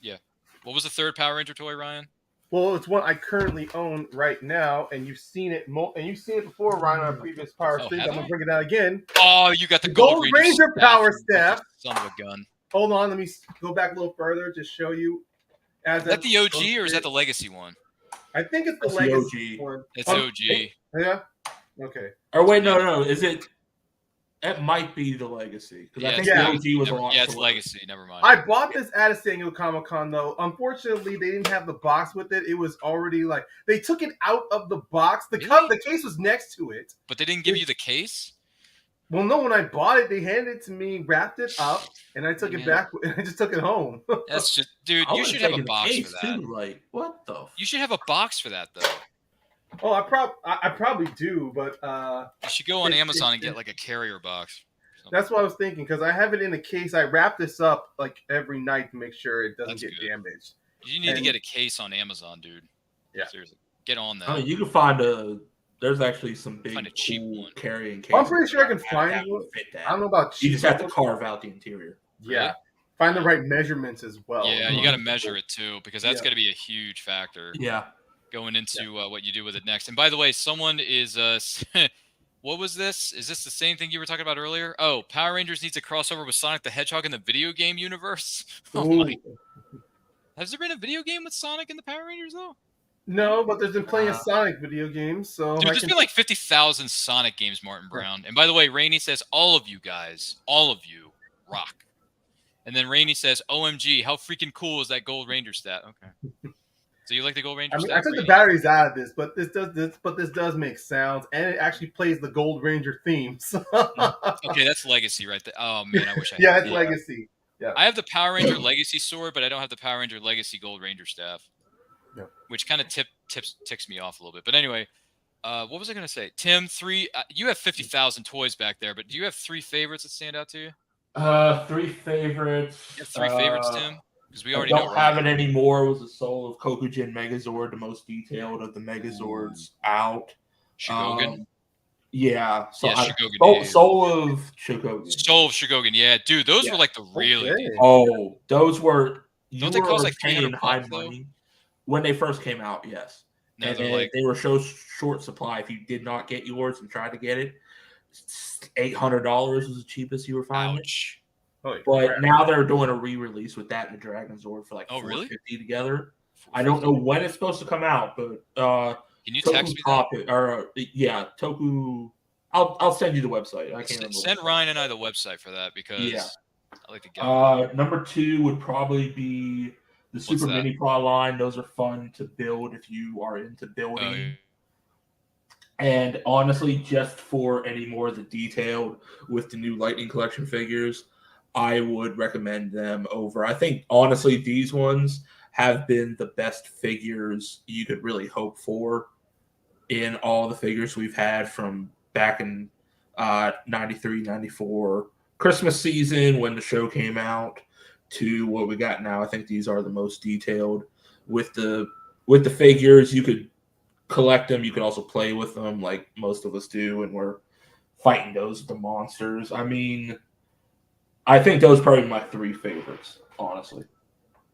Yeah. What was the third Power Ranger toy, Ryan? Well, it's one I currently own right now, and you've seen it. And you've seen it before, Ryan, on a previous Power Stream. I'm gonna bring it out again. Oh, you got the Gold Ranger Power Staff. Son of a gun. Hold on, let me go back a little further. Just show you. Is that the OG or is that the Legacy one? I think it's the Legacy one. It's OG. Yeah. Okay. Or wait, no. Is it? That might be the Legacy because I think the OG was a lot. Yeah, it's Legacy. Never mind. I bought this at San Diego Comic Con though. Unfortunately, they didn't have the box with it. It was already they took it out of the box. The case was next to it. But they didn't give you the case? Well, no. When I bought it, they handed it to me, wrapped it up, and I took it back. And I just took it home. That's just, dude. You should have a box for that. Too, what the? You should have a box for that though. Oh, I probably do, but you should go on Amazon and get a carrier box. That's what I was thinking because I have it in a case. I wrap this up every night to make sure it doesn't get damaged. You need to get a case on Amazon, dude. Yeah, seriously, get on that. I mean, you can find there's actually some big cheap one carrying cases. I'm pretty sure I can find one. I don't know about cheap. You just have to carve out the interior. Yeah. Really? Find the right measurements as well. Yeah, you got to measure it too because that's going to be a huge factor. Yeah. Going into what you do with it next. And by the way, someone is what was this? Is this the same thing you were talking about earlier? Oh, Power Rangers needs a crossover with Sonic the Hedgehog in the video game universe. Oh my. Has there been a video game with Sonic and the Power Rangers though? No, but there's been plenty of Sonic video games. So dude, there's been 50,000 Sonic games, Martin Brown. And by the way, Rainey says all of you guys, all of you rock. And then Rainey says, OMG, how freaking cool is that Gold Ranger stat? Okay. So you like the Gold Ranger? I took the batteries out of this, but this does make sounds, and it actually plays the Gold Ranger theme. So. Okay, that's Legacy right there. Oh man, I wish I. Yeah, that's Legacy. Yeah, I have the Power Ranger Legacy sword, but I don't have the Power Ranger Legacy Gold Ranger staff. Yeah. Which kind of ticks me off a little bit. But anyway, what was I going to say? Tim, you have 50,000 toys back there, but do you have 3 favorites that stand out to you? 3 favorites. You have 3 favorites, Tim. Because we already don't have it anymore. It was the Soul of Kokujin Megazord, the most detailed of the Megazords out. Shogogan? Yeah. So Shogogan. Soul of Shogogan. Soul of Shogogan, yeah. Dude, those were the really Oh, those were, you they were cost like paying $300 high though? money when they first came out. Yes, Now and they're then like they were so short supply. If you did not get yours and tried to get it, $800 was the cheapest you were finding. ouch. Holy But crap. now they're doing a re-release with that and the Dragon Zord for like Oh, really? $450 together. I don't know when it's supposed to come out, but Can you Toku text me that? Toku. I'll send you the website. I can't remember. Send Ryan and I the website for that because Yeah. I like to get Number 2 would probably be the Super that? Mini Pro line. Those are fun to build if you are into building. Oh, yeah. And honestly, just for any more of the detailed with the new Lightning Collection figures, I would recommend them over. I think, honestly, these ones have been the best figures you could really hope for in all the figures we've had from back in 93, 94 Christmas season when the show came out to what we got now. I think these are the most detailed with the figures. You could collect them. You could also play with them like most of us do, and we're fighting the monsters. I mean, I think those are probably my 3 favorites, honestly.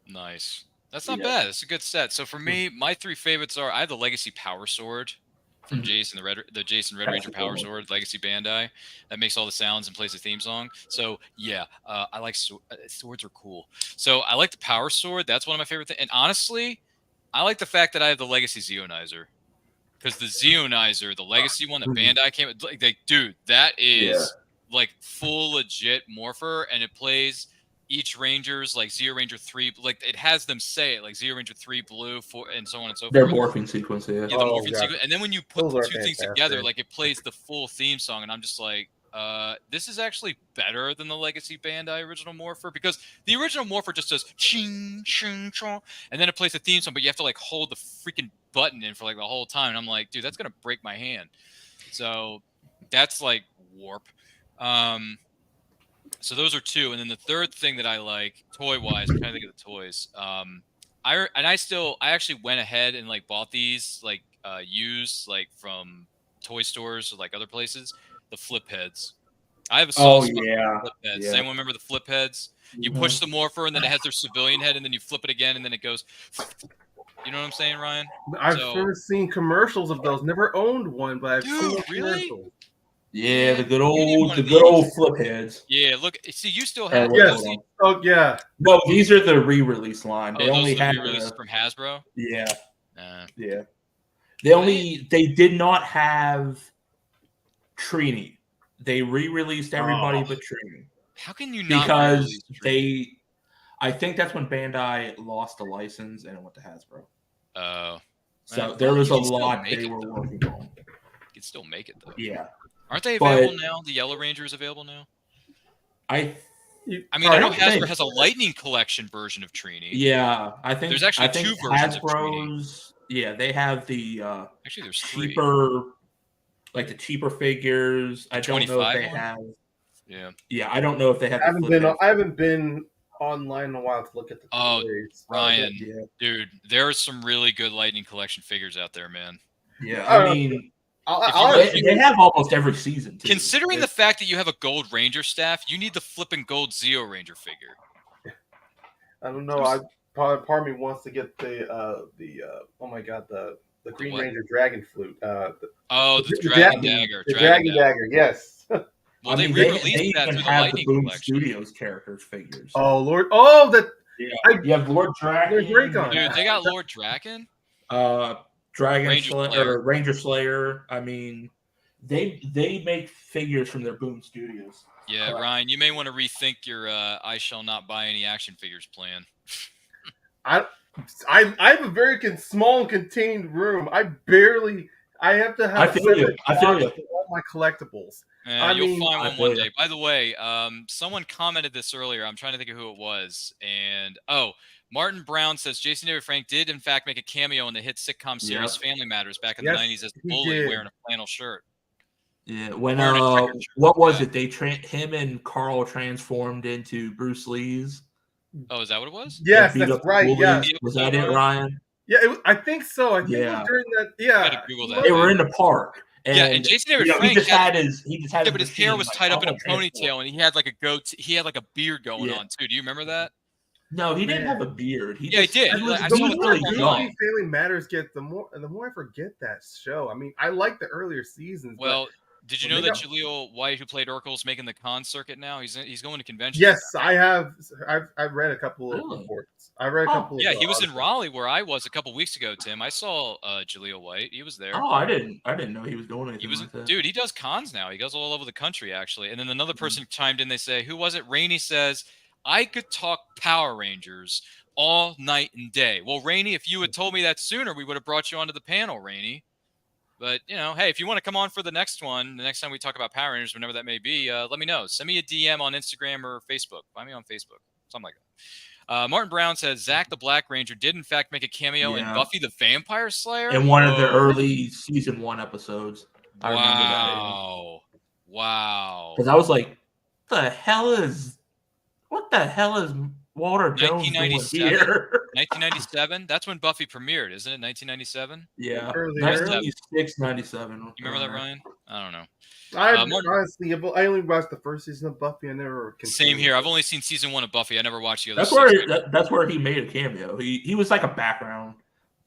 Nice. That's not bad. It's a good set. So for me, my 3 favorites are I have the Legacy Power Sword from Jason, the Jason Red Ranger Power Sword, Legacy Bandai. That makes all the sounds and plays the theme song. So yeah, I like swords are cool. So I like the Power Sword. That's one of my favorite things. And honestly, I like the fact that I have the Legacy Zeonizer. Because the Zeonizer, the Legacy one that Bandai came with, like, dude, that is like full legit morpher, and it plays each Ranger's like Zeo Ranger 3, like it has them say it like Zeo Ranger 3 blue, 4, and so on and so Their forth. morphing sequence, Yeah, the morphing sequence. And then when you put Those the are 2 things fantastic. together, like it plays the full theme song, and I'm just like, this is actually better than the Legacy Bandai original morpher, because the original morpher just does ching ching chong, and then it plays the theme song, but you have to like hold the freaking button in for like the whole time, and I'm like, dude, that's gonna break my hand. So that's like warp. So those are 2, and then the third thing that I like toy wise, I'm trying to think of the toys. I actually went ahead and like bought these like used like from toy stores or like other places. The flip heads. I have a soft spot for flip heads. Does anyone remember the flip heads? You push the morpher, and then it has their civilian head, and then you flip it again, and then it goes. You know what I'm saying, Ryan? I've first seen commercials of those. Never owned one, but I've seen the commercials. Yeah, the good old flip heads. Yeah, look, see, you still have Yes. Oh yeah. No, these are the re-release line. They only had re-releases from Hasbro. Yeah. Yeah. They did not have Trini. They re-released everybody but Trini. How can you not? Because I think that's when Bandai lost the license and it went to Hasbro. Oh. So there was a lot they were working on. You can still make it though. Yeah. Aren't they available now? The Yellow Ranger is available now? I mean, I know Hasbro has a Lightning Collection version of Trini. Yeah, I think there's actually 2 versions of Hasbro's. Yeah, they have the actually there's 3. cheaper, like the cheaper figures. I don't know if they have. Yeah, I don't know if they have. I haven't been online in a while to look at the toys. Ryan, dude, there are some really good Lightning Collection figures out there, man. Yeah, I mean. They have almost every season, too. Considering the fact that you have a Gold Ranger staff, you need the flipping Gold Zeo Ranger figure. I don't know. Part of me wants to get the oh my god, the Green Ranger Dragon Flute. The Dragon Dagger. The Dragon Dagger, yes. Well, they re-released that through the Lightning Boom Collection. Studios characters figures. Oh Lord! Oh, that. Yeah. You have Lord Draken. Dude, they got Lord Draken. Ranger Slayer. I mean, they make figures from their Boom Studios. Yeah, Ryan, you may want to rethink your "I shall not buy any action figures" plan. I have a very small and contained room. I have to have. I feel you. All my collectibles. You'll find one day. By the way, someone commented this earlier. I'm trying to think of who it was. And Martin Brown says Jason David Frank did in fact make a cameo in the hit sitcom series Family Matters back in the 90s as the bully wearing a flannel shirt. Yeah, when what was it? They him and Carl transformed into Bruce Lee's. Oh, is that what it was? Yes, that's right. Yeah, was that it, Ryan? Yeah, I think so. I think it was during that. Yeah, they were in the park. And Jason David Frank he just had his but his hair was tied up in a ponytail, and he had like a goat. He had like a beard going on too. Do you remember that? No, he didn't have a beard. He Yeah, he did. He was, I he saw was the really purple young. line. Family Matters gets the more I forget that show. I mean, I like the earlier seasons. Well, but did you when know they that got- Jaleel White, who played Urkel, is making the con circuit now? He's going to conventions. Yes, now. I have. I've read a couple of reports. I read a couple. Yeah, of he was in articles. Raleigh where I was a couple weeks ago. Tim, I saw Jaleel White. He was there. Oh, I didn't know he was doing anything He was, like that. dude. He does cons now. He goes all over the country, actually. And then another Mm-hmm. person chimed in. They say, "Who was it?" Rainey says, "I could talk Power Rangers all night and day." Well, Rainey, if you had told me that sooner, we would have brought you onto the panel, Rainey. But hey, if you want to come on for the next one, the next time we talk about Power Rangers, whenever that may be, let me know. Send me a DM on Instagram or Facebook. Find me on Facebook, something like that. Martin Brown says Zach the Black Ranger did in fact make a cameo in Buffy the Vampire Slayer in one of the early season 1 episodes. I remember that. Wow. Because I was like, what the hell is Walter Jones doing here? 1997? That's when Buffy premiered, isn't it? 1997? Yeah. Earlier. 96, 97. You remember that, Ryan? I don't know. Honestly, I only watched the first season of Buffy. I never. Same here. I've only seen season 1 of Buffy. I never watched the other. That's where he made a cameo. He was like a background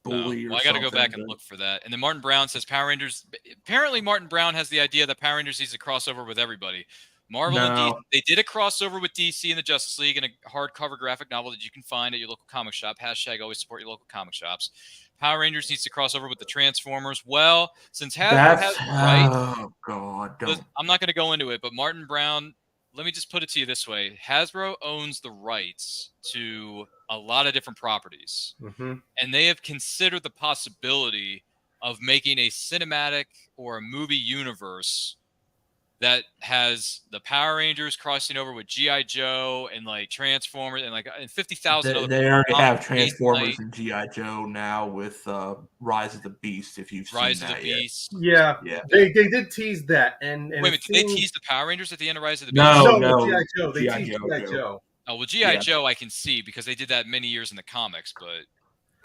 bully. I got to go back and look for that. And then Martin Brown says Power Rangers. Apparently, Martin Brown has the idea that Power Rangers needs to crossover with everybody. Marvel and DC, they did a crossover with DC and the Justice League in a hardcover graphic novel that you can find at your local comic shop. # always support your local comic shops. Power Rangers needs to cross over with the Transformers. Well, since Hasbro has oh god, I'm not going to go into it, but Martin Brown, let me just put it to you this way: Hasbro owns the rights to a lot of different properties, and they have considered the possibility of making a cinematic or a movie universe that has the Power Rangers crossing over with G.I. Joe and like Transformers and 50,000 other. They already have Transformers and G.I. Joe now with Rise of the Beast. If you've Rise seen of the Beast, yeah. They did tease that, and wait a minute, did they tease the Power Rangers at the end of Rise of the Beast? No, G.I. Joe. They G.I. teased G.I. Joe. Oh well, G.I. Joe I can see because they did that many years in the comics, but.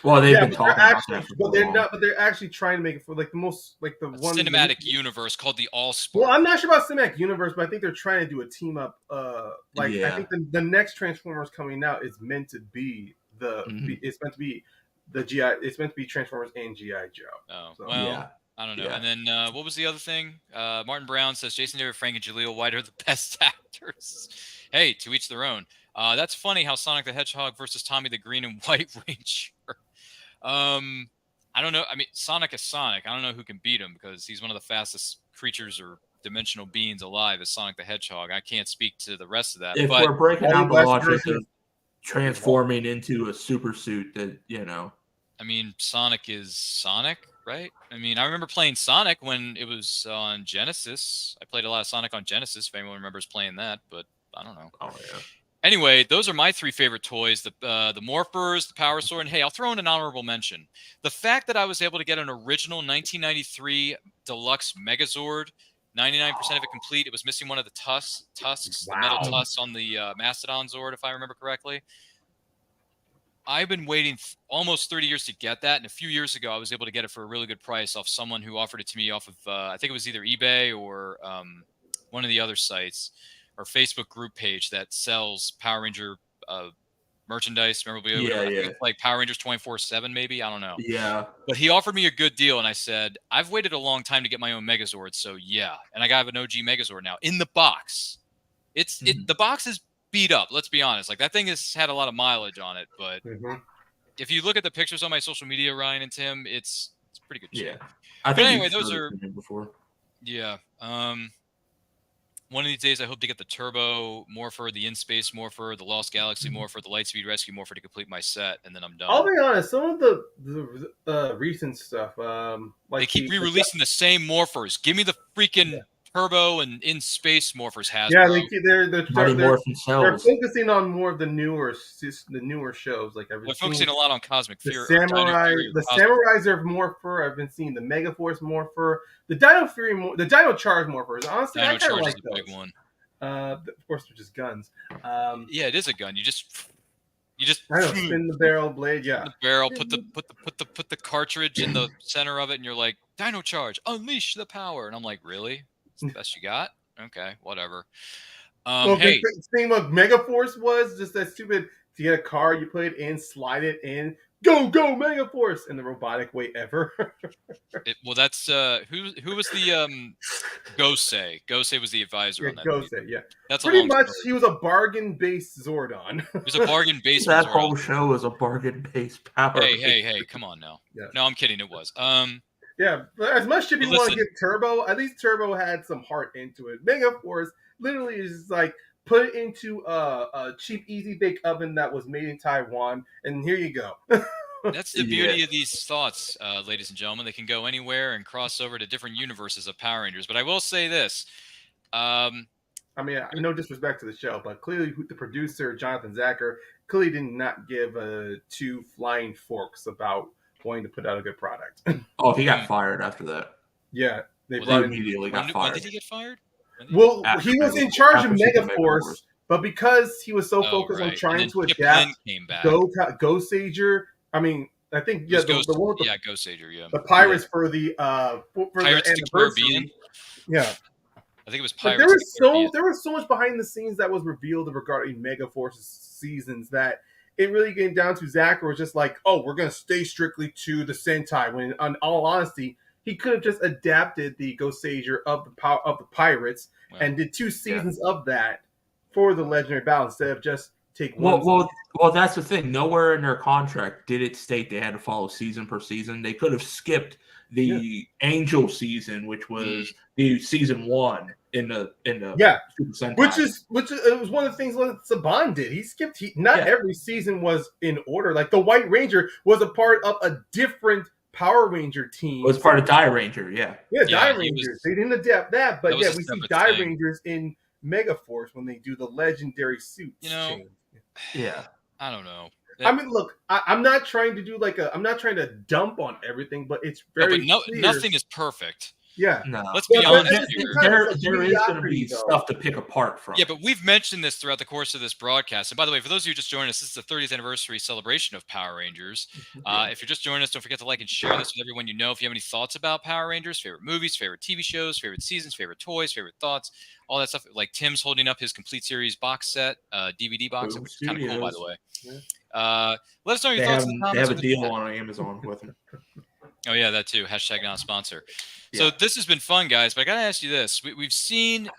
Well, they've been talking about that for but they're not. But they're actually trying to make it for like the most, like the one cinematic universe called the All Spark. Well, I'm not sure about cinematic universe, but I think they're trying to do a team up. I think the next Transformers coming out is meant to be it's meant to be the GI. It's meant to be Transformers and GI Joe. Oh so, well. I don't know. Yeah. And then what was the other thing? Martin Brown says Jason David Frank and Jaleel White are the best actors. Hey, to each their own. That's funny how Sonic the Hedgehog versus Tommy the Green and White Ranger. I don't know. I mean, Sonic is Sonic. I don't know who can beat him because he's one of the fastest creatures or dimensional beings alive is Sonic the Hedgehog. I can't speak to the rest of that. If we're breaking down the logic of transforming into a super suit, that I mean, Sonic is Sonic, right? I mean, I remember playing Sonic when it was on Genesis. I played a lot of Sonic on Genesis, if anyone remembers playing that, but I don't know. Oh, yeah. Anyway, those are my 3 favorite toys, the Morphers, the Power Sword, and hey, I'll throw in an honorable mention. The fact that I was able to get an original 1993 Deluxe Megazord, 99% of it complete. It was missing one of the tusks, the metal tusks on the Mastodon Zord, if I remember correctly. I've been waiting almost 30 years to get that, and a few years ago, I was able to get it for a really good price off someone who offered it to me off of, I think it was either eBay or one of the other sites. Or Facebook group page that sells Power Ranger merchandise, memorabilia, Yeah. like Power Rangers 24/7, maybe. I don't know. Yeah. But he offered me a good deal, and I said, I've waited a long time to get my own Megazord, so yeah. And I got an OG Megazord now in the box. The box is beat up. Let's be honest. Like that thing has had a lot of mileage on it, but if you look at the pictures on my social media, Ryan and Tim, it's pretty good shape. Yeah. I think anyway, those are before. Yeah. One of these days, I hope to get the Turbo Morpher, the In-Space Morpher, the Lost Galaxy Morpher, the Lightspeed Rescue Morpher to complete my set, and then I'm done. I'll be honest, some of the recent stuff, they keep re-releasing the same Morphers. Give me the freaking Turbo and In-Space Morphers, Hasbro. Yeah, they're focusing on more of the newer shows. Like they're focusing a lot on Cosmic Fury. The Samurais are Morpher. I've been seeing the Megaforce Morpher, the Dino Fury, the Dino Charge Morphers. Honestly, I kind of like those. Big one. Of course, they're just guns. Yeah, it is a gun. You just spin the barrel blade. Yeah, the barrel. Put the cartridge in the center of it, and you're like, Dino Charge, unleash the power. And I'm like, really? That's the best you got? Okay, whatever. Well, hey, the thing with Megaforce was just that stupid to get a car, you put it in, slide it in, go Megaforce in the robotic way ever. Well, that's who was the Gosei? Gosei was the advisor on that. Gosei, yeah. That's pretty a long much. story. He was a bargain-based Zordon. He was a bargain basement. That whole show is a bargain-based Power. Hey, come on now. Yeah. No, I'm kidding. It was. Yeah, as much shit you want Listen. to give Turbo, at least Turbo had some heart into it. Megaforce literally is just like put it into a cheap, easy bake oven that was made in Taiwan, and here you go. That's the beauty of these thoughts, ladies and gentlemen. They can go anywhere and cross over to different universes of Power Rangers. But I will say this. I mean, no disrespect to the show, but clearly the producer, Jonathan Zacher, clearly did not give two flying forks about wanting to put out a good product. Oh, he got fired after that. Yeah. They immediately got fired. When did he get fired? Well, he was in charge of Megaforce, but because he was so focused on trying to adapt Go Sager, I mean, I think the one with Go Sager, yeah. The Pirates for the Pirates of the Caribbean. Yeah. I think it was Pirates. There was so much behind the scenes that was revealed regarding Megaforce's seasons that it really came down to Zacher was just like, oh, we're gonna stay strictly to the Sentai. When in all honesty, he could have just adapted the Go Sager of the Pirates and did 2 seasons of that for the Legendary Battle instead of just take one. Well, that's the thing. Nowhere in their contract did it state they had to follow season per season. They could have skipped the Angel season, which was the season 1 in the Super Sentai. Which it was one of the things that Saban did. He skipped. Not every season was in order. Like the White Ranger was a part of a different Power Ranger team. It was part of Die Ranger, yeah. Yeah, Die Rangers. They didn't adapt that, but we see Die Rangers in Megaforce when they do the legendary suits. change. Yeah. I don't know. I mean, look, I'm not trying to do I'm not trying to dump on everything, but it's very nothing is perfect. Yeah. No. Let's be honest here. There is going to be stuff to pick apart from. Yeah, but we've mentioned this throughout the course of this broadcast. And by the way, for those of you who just joined us, this is the 30th anniversary celebration of Power Rangers. If you're just joining us, don't forget to like and share this with everyone you know. If you have any thoughts about Power Rangers, favorite movies, favorite TV shows, favorite seasons, favorite toys, favorite thoughts, all that stuff. Like Tim's holding up his complete series box set, DVD box set, which is kind of cool, by the way. Yeah. Let us know your thoughts in the comments. They have a deal on Amazon with them. Oh, yeah, that too. Hashtag not a sponsor. So this has been fun, guys. But I got to ask you this. We've seen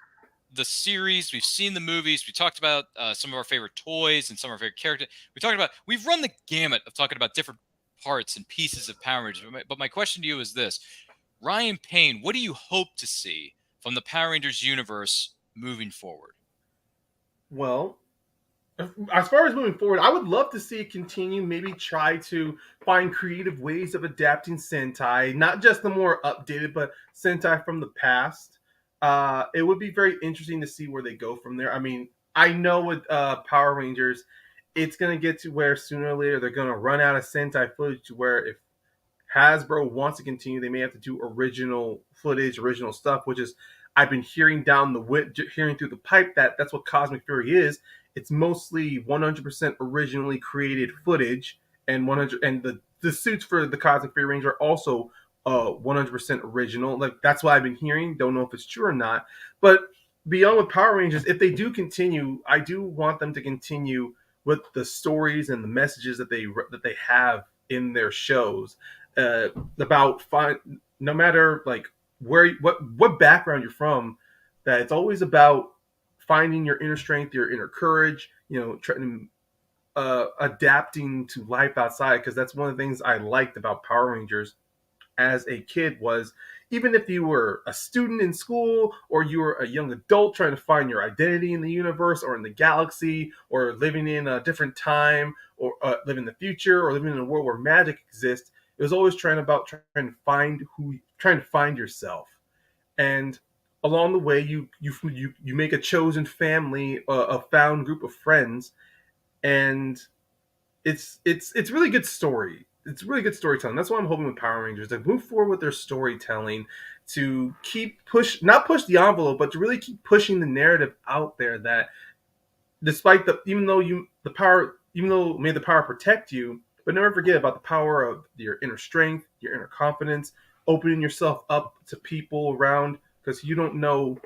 the series. We've seen the movies. We talked about some of our favorite toys and some of our favorite characters. We've run the gamut of talking about different parts and pieces of Power Rangers. But my question to you is this. Ryan Payne, what do you hope to see from the Power Rangers universe moving forward? Well, as far as moving forward, I would love to see it continue, maybe try to find creative ways of adapting Sentai, not just the more updated, but Sentai from the past. It would be very interesting to see where they go from there. I mean, I know with Power Rangers, it's going to get to where sooner or later they're going to run out of Sentai footage to where if Hasbro wants to continue, they may have to do original footage, original stuff, which is, I've been hearing hearing through the pipe that's what Cosmic Fury is. It's mostly 100% originally created footage, and the suits for the Cosmic Fury Ranger are also 100% original. Like that's what I've been hearing. Don't know if it's true or not. But beyond with Power Rangers, if they do continue, I do want them to continue with the stories and the messages that they have in their shows about no matter like what background you're from, that it's always about finding your inner strength, your inner courage, trying to adapting to life outside. Because that's one of the things I liked about Power Rangers as a kid was, even if you were a student in school or you were a young adult trying to find your identity in the universe or in the galaxy or living in a different time or living in the future or living in a world where magic exists, it was always trying to find yourself. And along the way, you make a chosen family, a found group of friends, and it's really good story. It's really good storytelling. That's what I'm hoping with Power Rangers, to move forward with their storytelling, to keep not push the envelope, but to really keep pushing the narrative out there. That despite even though may the power protect you, but never forget about the power of your inner strength, your inner confidence, opening yourself up to people around. Because you don't know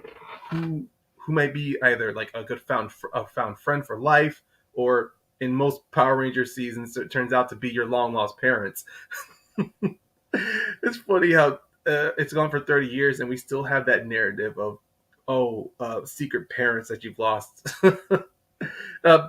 who might be either like a good found friend for life, or in most Power Ranger seasons, it turns out to be your long lost parents. It's funny how it's gone for 30 years and we still have that narrative of, secret parents that you've lost. uh,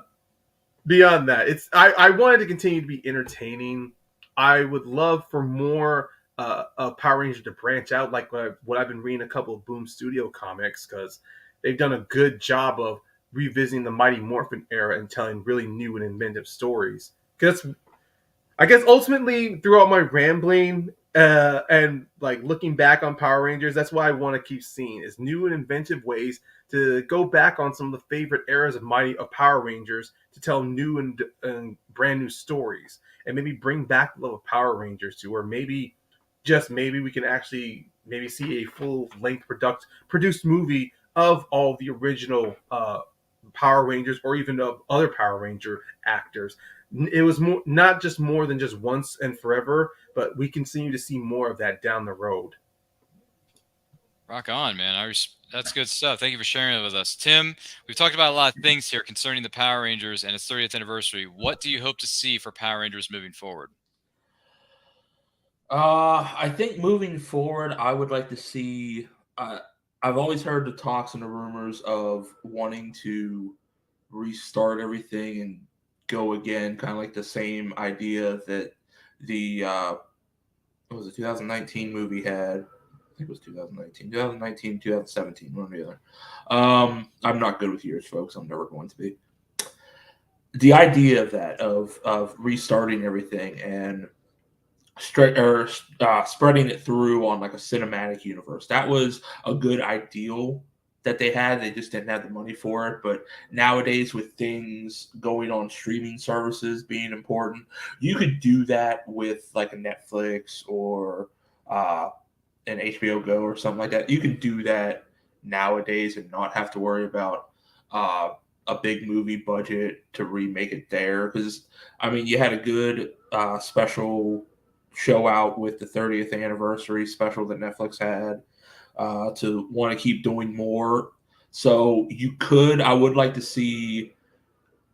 Beyond that, I wanted to continue to be entertaining. I would love for more Power Rangers to branch out, like what I've been reading a couple of Boom Studio comics, because they've done a good job of revisiting the Mighty Morphin era and telling really new and inventive stories. Because I guess ultimately, throughout my rambling and like looking back on Power Rangers, that's what I want to keep seeing is new and inventive ways to go back on some of the favorite eras of Power Rangers to tell new and brand new stories, and maybe bring back the love of Power Rangers to, or maybe just maybe we can actually maybe see a full length produced movie of all the original Power Rangers, or even of other Power Ranger actors. It was not just more than just once and forever, but we continue to see more of that down the road. Rock on, man. That's good stuff. Thank you for sharing it with us. Tim, we've talked about a lot of things here concerning the Power Rangers and its 30th anniversary. What do you hope to see for Power Rangers moving forward? I think moving forward, I would like to see. I've always heard the talks and the rumors of wanting to restart everything and go again, kind of like the same idea that the what was it, 2019 movie had. I think it was 2019, 2017, one or the other. I'm not good with years, folks. I'm never going to be. The idea of that, of restarting everything and spreading it through on like a cinematic universe, that was a good ideal that they had. They just didn't have the money for it. But nowadays, with things going on streaming services being important, you could do that with like a Netflix or an HBO Go or something like that. You can do that nowadays and not have to worry about a big movie budget to remake it there. Because, I mean, you had a good special show out with the 30th anniversary special that Netflix had to want to keep doing more. So I would like to see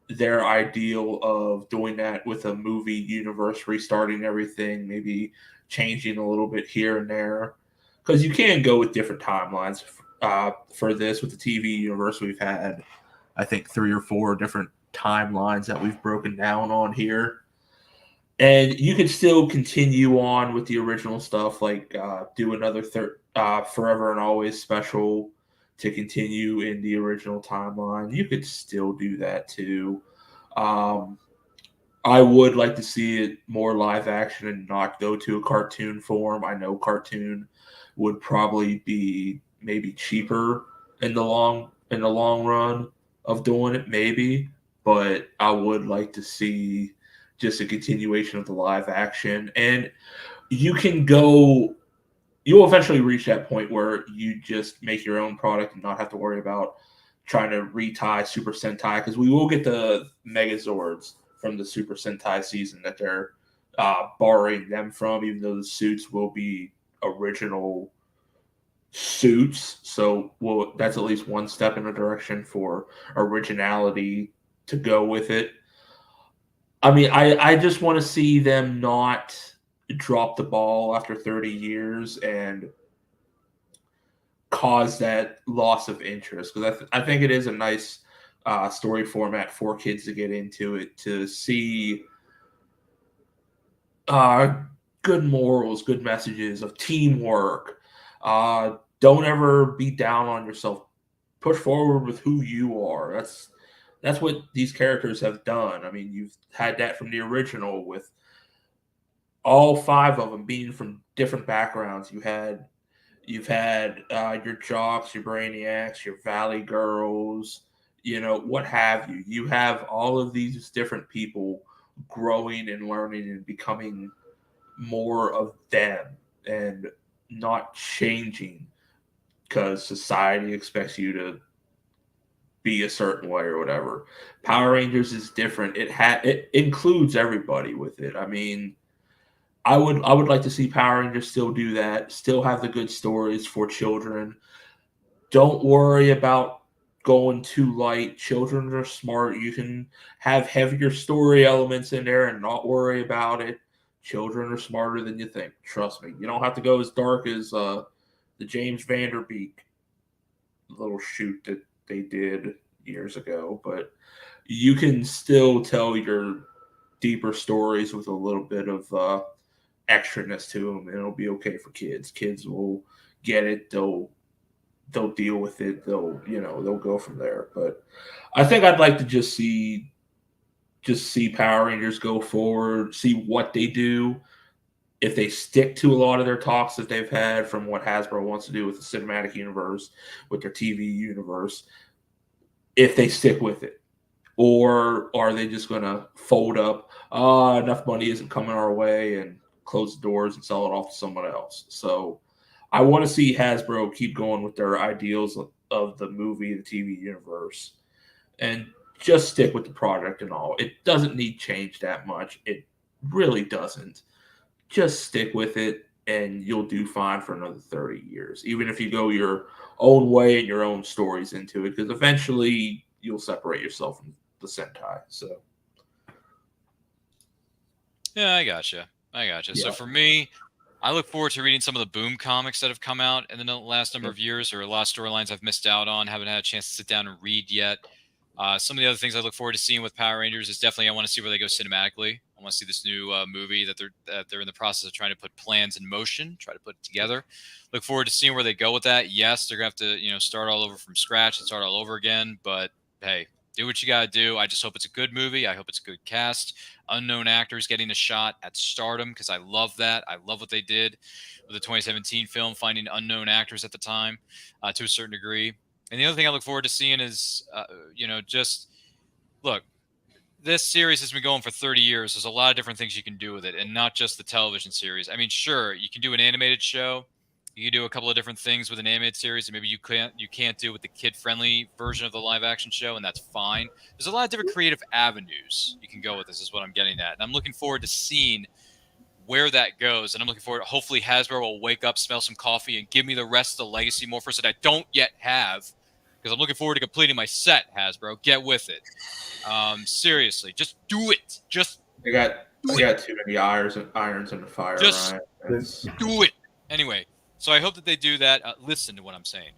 their ideal of doing that with a movie universe, restarting everything, maybe changing a little bit here and there. Because you can go with different timelines for this. With the TV universe, we've had, I think, 3 or 4 different timelines that we've broken down on here. And you could still continue on with the original stuff, like do another Forever and Always special to continue in the original timeline. You could still do that too. I would like to see it more live action and not go to a cartoon form. I know cartoon would probably be maybe cheaper in the long run of doing it, maybe, but I would like to see just a continuation of the live action. And you'll eventually reach that point where you just make your own product and not have to worry about trying to retie Super Sentai, because we will get the Megazords from the Super Sentai season that they're borrowing them from, even though the suits will be original suits. So that's at least one step in a direction for originality to go with it. I mean, I just want to see them not drop the ball after 30 years and cause that loss of interest, because I think it is a nice story format for kids to get into it, to see good morals, good messages of teamwork. Don't ever be down on yourself. Push forward with who you are. That's what these characters have done. I mean, you've had that from the original with all 5 of them being from different backgrounds. You've had your jocks, your brainiacs, your valley girls, what have you. You have all of these different people growing and learning and becoming more of them and not changing because society expects you to be a certain way or whatever. Power Rangers is different. It includes everybody with it. I mean, I would like to see Power Rangers still do that, still have the good stories for children. Don't worry about going too light. Children are smart. You can have heavier story elements in there and not worry about it. Children are smarter than you think. Trust me. You don't have to go as dark as the James Vanderbeek little shoot that they did years ago, but you can still tell your deeper stories with a little bit of extraness to them, and it'll be okay for kids. Kids will get it. They'll deal with it. They'll go from there. But I think I'd like to just see Power Rangers go forward, see what they do. If they stick to a lot of their talks that they've had from what Hasbro wants to do with the cinematic universe, with their TV universe, if they stick with it. Or are they just going to fold up, enough money isn't coming our way, and close the doors and sell it off to someone else? So I want to see Hasbro keep going with their ideals of the movie, the TV universe, and just stick with the product and all. It doesn't need change that much. It really doesn't. Just stick with it, and you'll do fine for another 30 years, even if you go your own way and your own stories into it, because eventually you'll separate yourself from the Sentai. So, yeah, I gotcha. Yeah. So for me, I look forward to reading some of the Boom comics that have come out in the last number of years, or a lot of storylines I've missed out on, haven't had a chance to sit down and read yet. Some of the other things I look forward to seeing with Power Rangers is definitely I want to see where they go cinematically. I want to see this new movie that they're in the process of trying to put plans in motion, try to put it together. Look forward to seeing where they go with that. Yes, they're gonna have to start all over from scratch and start all over again. But hey, do what you gotta do. I just hope it's a good movie. I hope it's a good cast. Unknown actors getting a shot at stardom, because I love that. I love what they did with the 2017 film, finding unknown actors at the time to a certain degree. And the other thing I look forward to seeing is, just look, this series has been going for 30 years. There's a lot of different things you can do with it, and not just the television series. I mean, sure, you can do an animated show. You can do a couple of different things with an animated series, and maybe you can't do with the kid-friendly version of the live-action show, and that's fine. There's a lot of different creative avenues you can go with this, is what I'm getting at. And I'm looking forward to seeing where that goes, and I'm looking forward. Hopefully, Hasbro will wake up, smell some coffee, and give me the rest of the Legacy Morphers that I don't yet have, because I'm looking forward to completing my set. Hasbro, get with it. Seriously, just do it. Just they got too many irons in the fire. Just Ryan. do it. Anyway, so I hope that they do that. Listen to what I'm saying.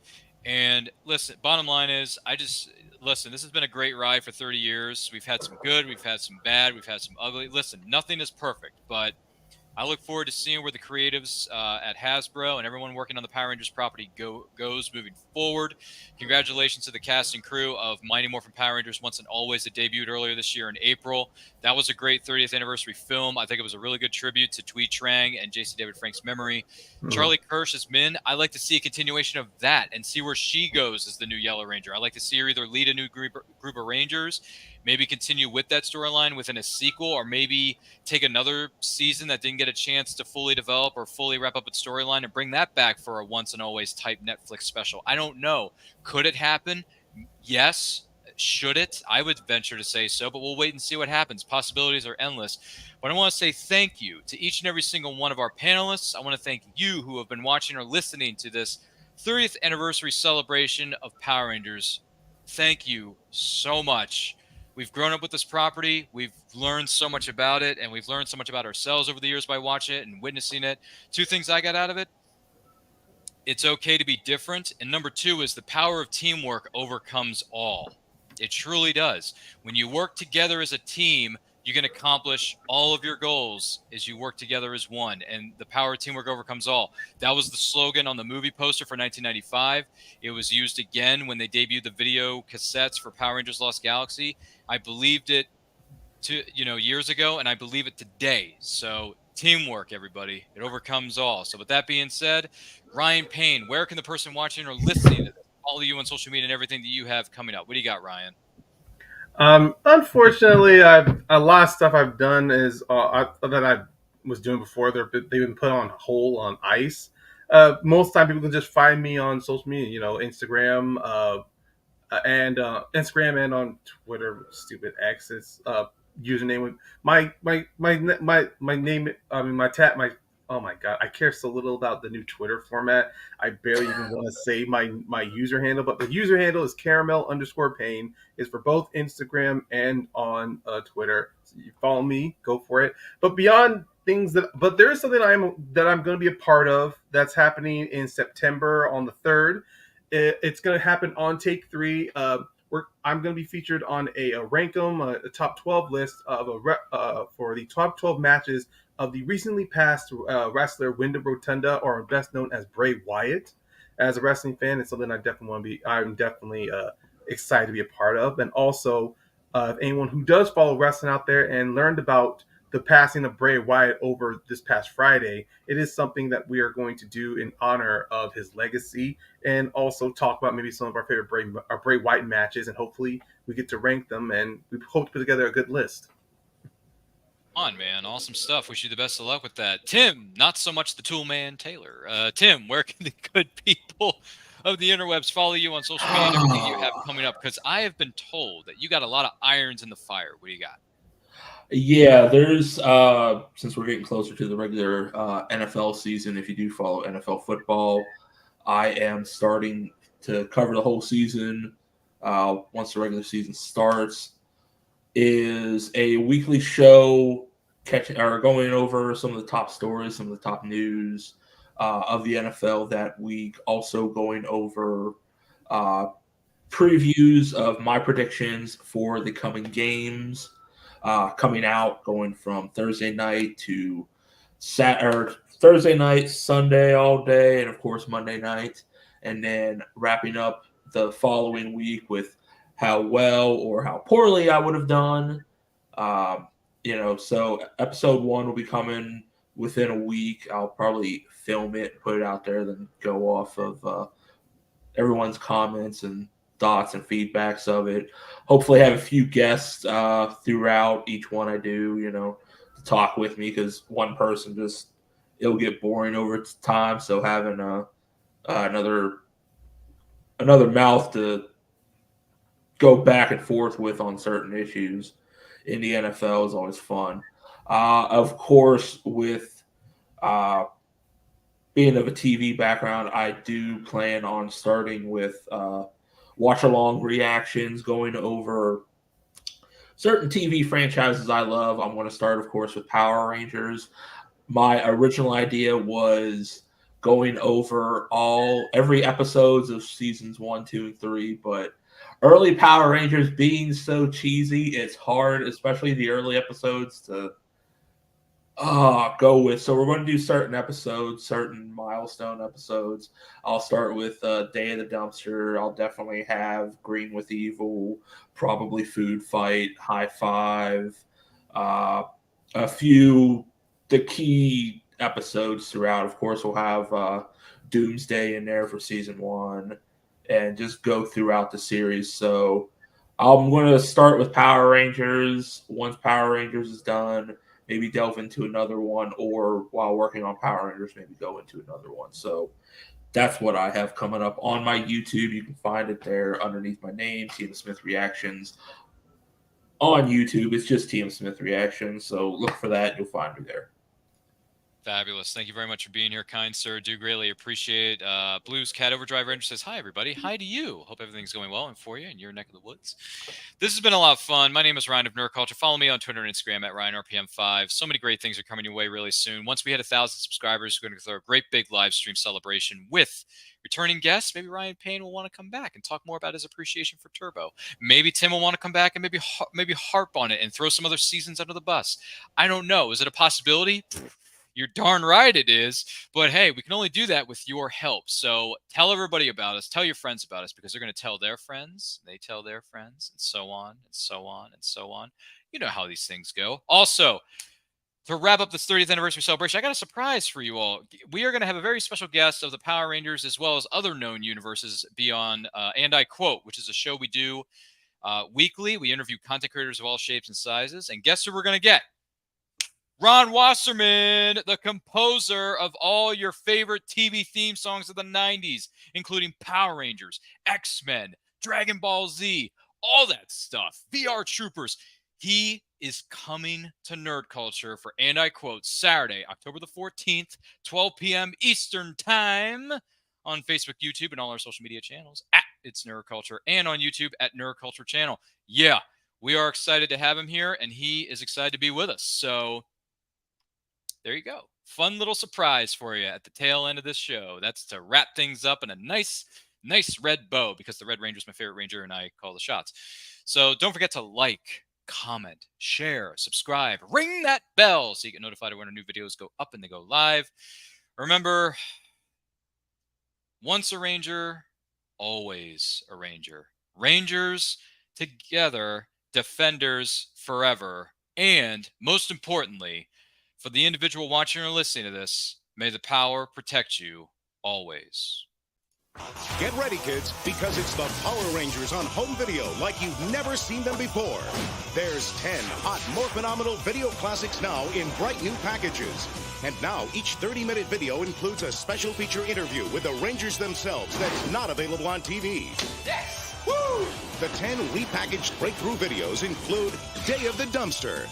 And listen, bottom line is, listen, this has been a great ride for 30 years. We've had some good, we've had some bad, we've had some ugly. Listen, nothing is perfect, but I look forward to seeing where the creatives at Hasbro and everyone working on the Power Rangers property goes moving forward. Congratulations to the cast and crew of Mighty Morphin Power Rangers Once and Always that debuted earlier this year in April. That was a great 30th anniversary film. I think it was a really good tribute to Twee Trang and J.C. David Frank's memory. Charlie Kirsch as Min. I like to see a continuation of that and see where she goes as the new Yellow Ranger. I like to see her either lead a new group of Rangers, maybe continue with that storyline within a sequel, or maybe take another season that didn't get a chance to fully develop or fully wrap up its storyline and bring that back for a Once and Always type Netflix special. I don't know. Could it happen? Yes. Should it? I would venture to say so, but we'll wait and see what happens. Possibilities are endless. But I want to say thank you to each and every single one of our panelists. I want to thank you who have been watching or listening to this 30th anniversary celebration of Power Rangers. Thank you so much. We've grown up with this property. We've learned so much about it, and we've learned so much about ourselves over the years by watching it and witnessing it. Two things I got out of it: it's okay to be different. And number two is the power of teamwork overcomes all. It truly does. When you work together as a team, you can accomplish all of your goals as you work together as one. And the power of teamwork overcomes all. That was the slogan on the movie poster for 1995. It was used again when they debuted the video cassettes for Power Rangers Lost Galaxy. I believed it years ago, and I believe it today. So teamwork, everybody. It overcomes all. So with that being said, Ryan Payne, where can the person watching or listening to this follow you on social media and everything that you have coming up? What do you got, Ryan? Unfortunately, a lot of stuff I've done is that I was doing before. They've been put on hold, on ice. Most time, people can just find me on social media. Instagram, and Instagram, and on Twitter. Stupid X. It's username with my name. I mean, my oh my god, I care so little about the new Twitter format. I barely even want to say my user handle, but the user handle is caramel_pain. It's for both Instagram and on Twitter. So you follow me, go for it. But beyond but there is something that I'm going to be a part of that's happening in September on the 3rd. It's going to happen on Take 3. I'm going to be featured on a rank 'em, a top 12 list of for the top 12 matches of the recently passed wrestler Wyndham Rotunda, or best known as Bray Wyatt. As a wrestling fan, it's something I'm definitely excited to be a part of. And also, anyone who does follow wrestling out there and learned about the passing of Bray Wyatt over this past Friday, it is something that we are going to do in honor of his legacy, and also talk about maybe some of our favorite Bray Wyatt matches, and hopefully we get to rank them, and we hope to put together a good list. On, man. Awesome stuff. Wish you the best of luck with that. Tim, not so much the tool man, Taylor. Tim, where can the good people of the interwebs follow you on social media and everything you have coming up? Because I have been told that you got a lot of irons in the fire. What do you got? Yeah, there's since we're getting closer to the regular NFL season, if you do follow NFL football, I am starting to cover the whole season once the regular season starts. Is a weekly show going over some of the top stories, some of the top news of the NFL that week. Also going over previews of my predictions for the coming games coming out, going from Thursday night to Thursday night, Sunday all day, and of course Monday night, and then wrapping up the following week with how well or how poorly I would have done. So episode 1 will be coming within a week. I'll probably film it, put it out there, then go off of everyone's comments and thoughts and feedbacks of it. Hopefully have a few guests throughout each one I do, to talk with me, because one person it'll get boring over time. So having another mouth to go back and forth with on certain issues in the NFL is always fun. Of course, with being of a TV background, I do plan on starting with watch-along reactions, going over certain TV franchises I love. I'm going to start, of course, with Power Rangers. My original idea was going over every episodes of seasons 1, 2, and 3, but early Power Rangers being so cheesy, it's hard, especially the early episodes, to go with. So we're going to do certain episodes, certain milestone episodes. I'll start with Day of the Dumpster. I'll definitely have Green with Evil, probably Food Fight, High Five, a few the key episodes throughout. Of course, we'll have Doomsday in there for season 1, and just go throughout the series. So I'm going to start with Power Rangers. Once Power Rangers is done, maybe delve into another one, or while working on Power Rangers, maybe go into another one. So that's what I have coming up on my YouTube. You can find it there underneath my name, TM Smith Reactions. On YouTube, it's just TM Smith Reactions. So look for that. You'll find me there. Fabulous. Thank you very much for being here, kind sir. Do greatly appreciate it. Blues Cat Overdrive Ranger says, hi, everybody. Hi to you. Hope everything's going well and for you in your neck of the woods. This has been a lot of fun. My name is Ryan of Nerd Culture. Follow me on Twitter and Instagram at RyanRPM5. So many great things are coming your way really soon. Once we hit 1,000 subscribers, we're going to throw a great big live stream celebration with returning guests. Maybe Ryan Payne will want to come back and talk more about his appreciation for Turbo. Maybe Tim will want to come back and maybe harp on it and throw some other seasons under the bus. I don't know. Is it a possibility? You're darn right it is. But hey, we can only do that with your help. So tell everybody about us. Tell your friends about us, because they're going to tell their friends. They tell their friends, and so on and so on and so on. You know how these things go. Also, to wrap up this 30th anniversary celebration, I got a surprise for you all. We are going to have a very special guest of the Power Rangers, as well as other known universes beyond, and I quote, which is a show we do weekly. We interview content creators of all shapes and sizes. And guess who we're going to get? Ron Wasserman, the composer of all your favorite TV theme songs of the 90s, including Power Rangers, X-Men, Dragon Ball Z, all that stuff, VR Troopers. He is coming to Nerd Culture for, and I quote, Saturday, October the 14th, 12 p.m. Eastern Time on Facebook, YouTube, and all our social media channels at It's Nerd Culture, and on YouTube at Nerd Culture Channel. Yeah, we are excited to have him here, and he is excited to be with us. So there you go. Fun little surprise for you at the tail end of this show. That's to wrap things up in a nice red bow, because the Red Ranger is my favorite Ranger, and I call the shots. So don't forget to like, comment, share, subscribe, ring that bell so you get notified when our new videos go up and they go live. Remember, once a Ranger, always a Ranger. Rangers together, defenders forever. And most importantly, for the individual watching or listening to this, may the power protect you always. Get ready, kids, because it's the Power Rangers on home video like you've never seen them before. There's 10 hot, more phenomenal video classics now in bright new packages. And now each 30-minute video includes a special feature interview with the Rangers themselves that's not available on TV. Yes! Woo! The 10 repackaged breakthrough videos include Day of the Dumpster,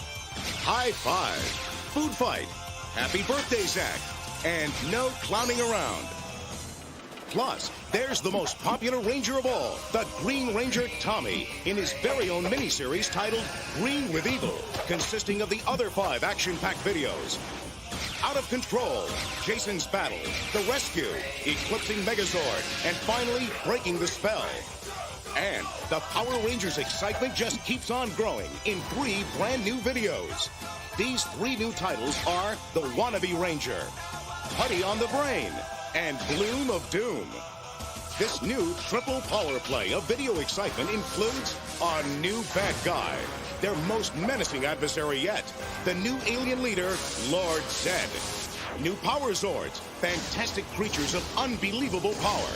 High Five, Food Fight, Happy Birthday, Zach, and No Clowning Around. Plus, there's the most popular Ranger of all, the Green Ranger Tommy, in his very own miniseries titled Green with Evil, consisting of the other 5 action-packed videos. Out of Control, Jason's Battle, The Rescue, Eclipsing Megazord, and finally, Breaking the Spell. And the Power Rangers excitement just keeps on growing in 3 brand new videos. These 3 new titles are The Wannabe Ranger, Putty on the Brain, and Bloom of Doom. This new triple power play of video excitement includes a new bad guy, their most menacing adversary yet, the new alien leader, Lord Zed. New Power Zords, fantastic creatures of unbelievable power.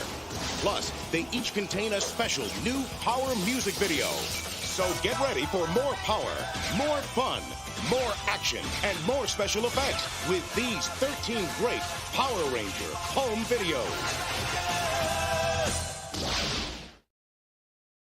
Plus, they each contain a special new power music video. So get ready for more power, more fun, more action, and more special effects with these 13 great Power Ranger home videos.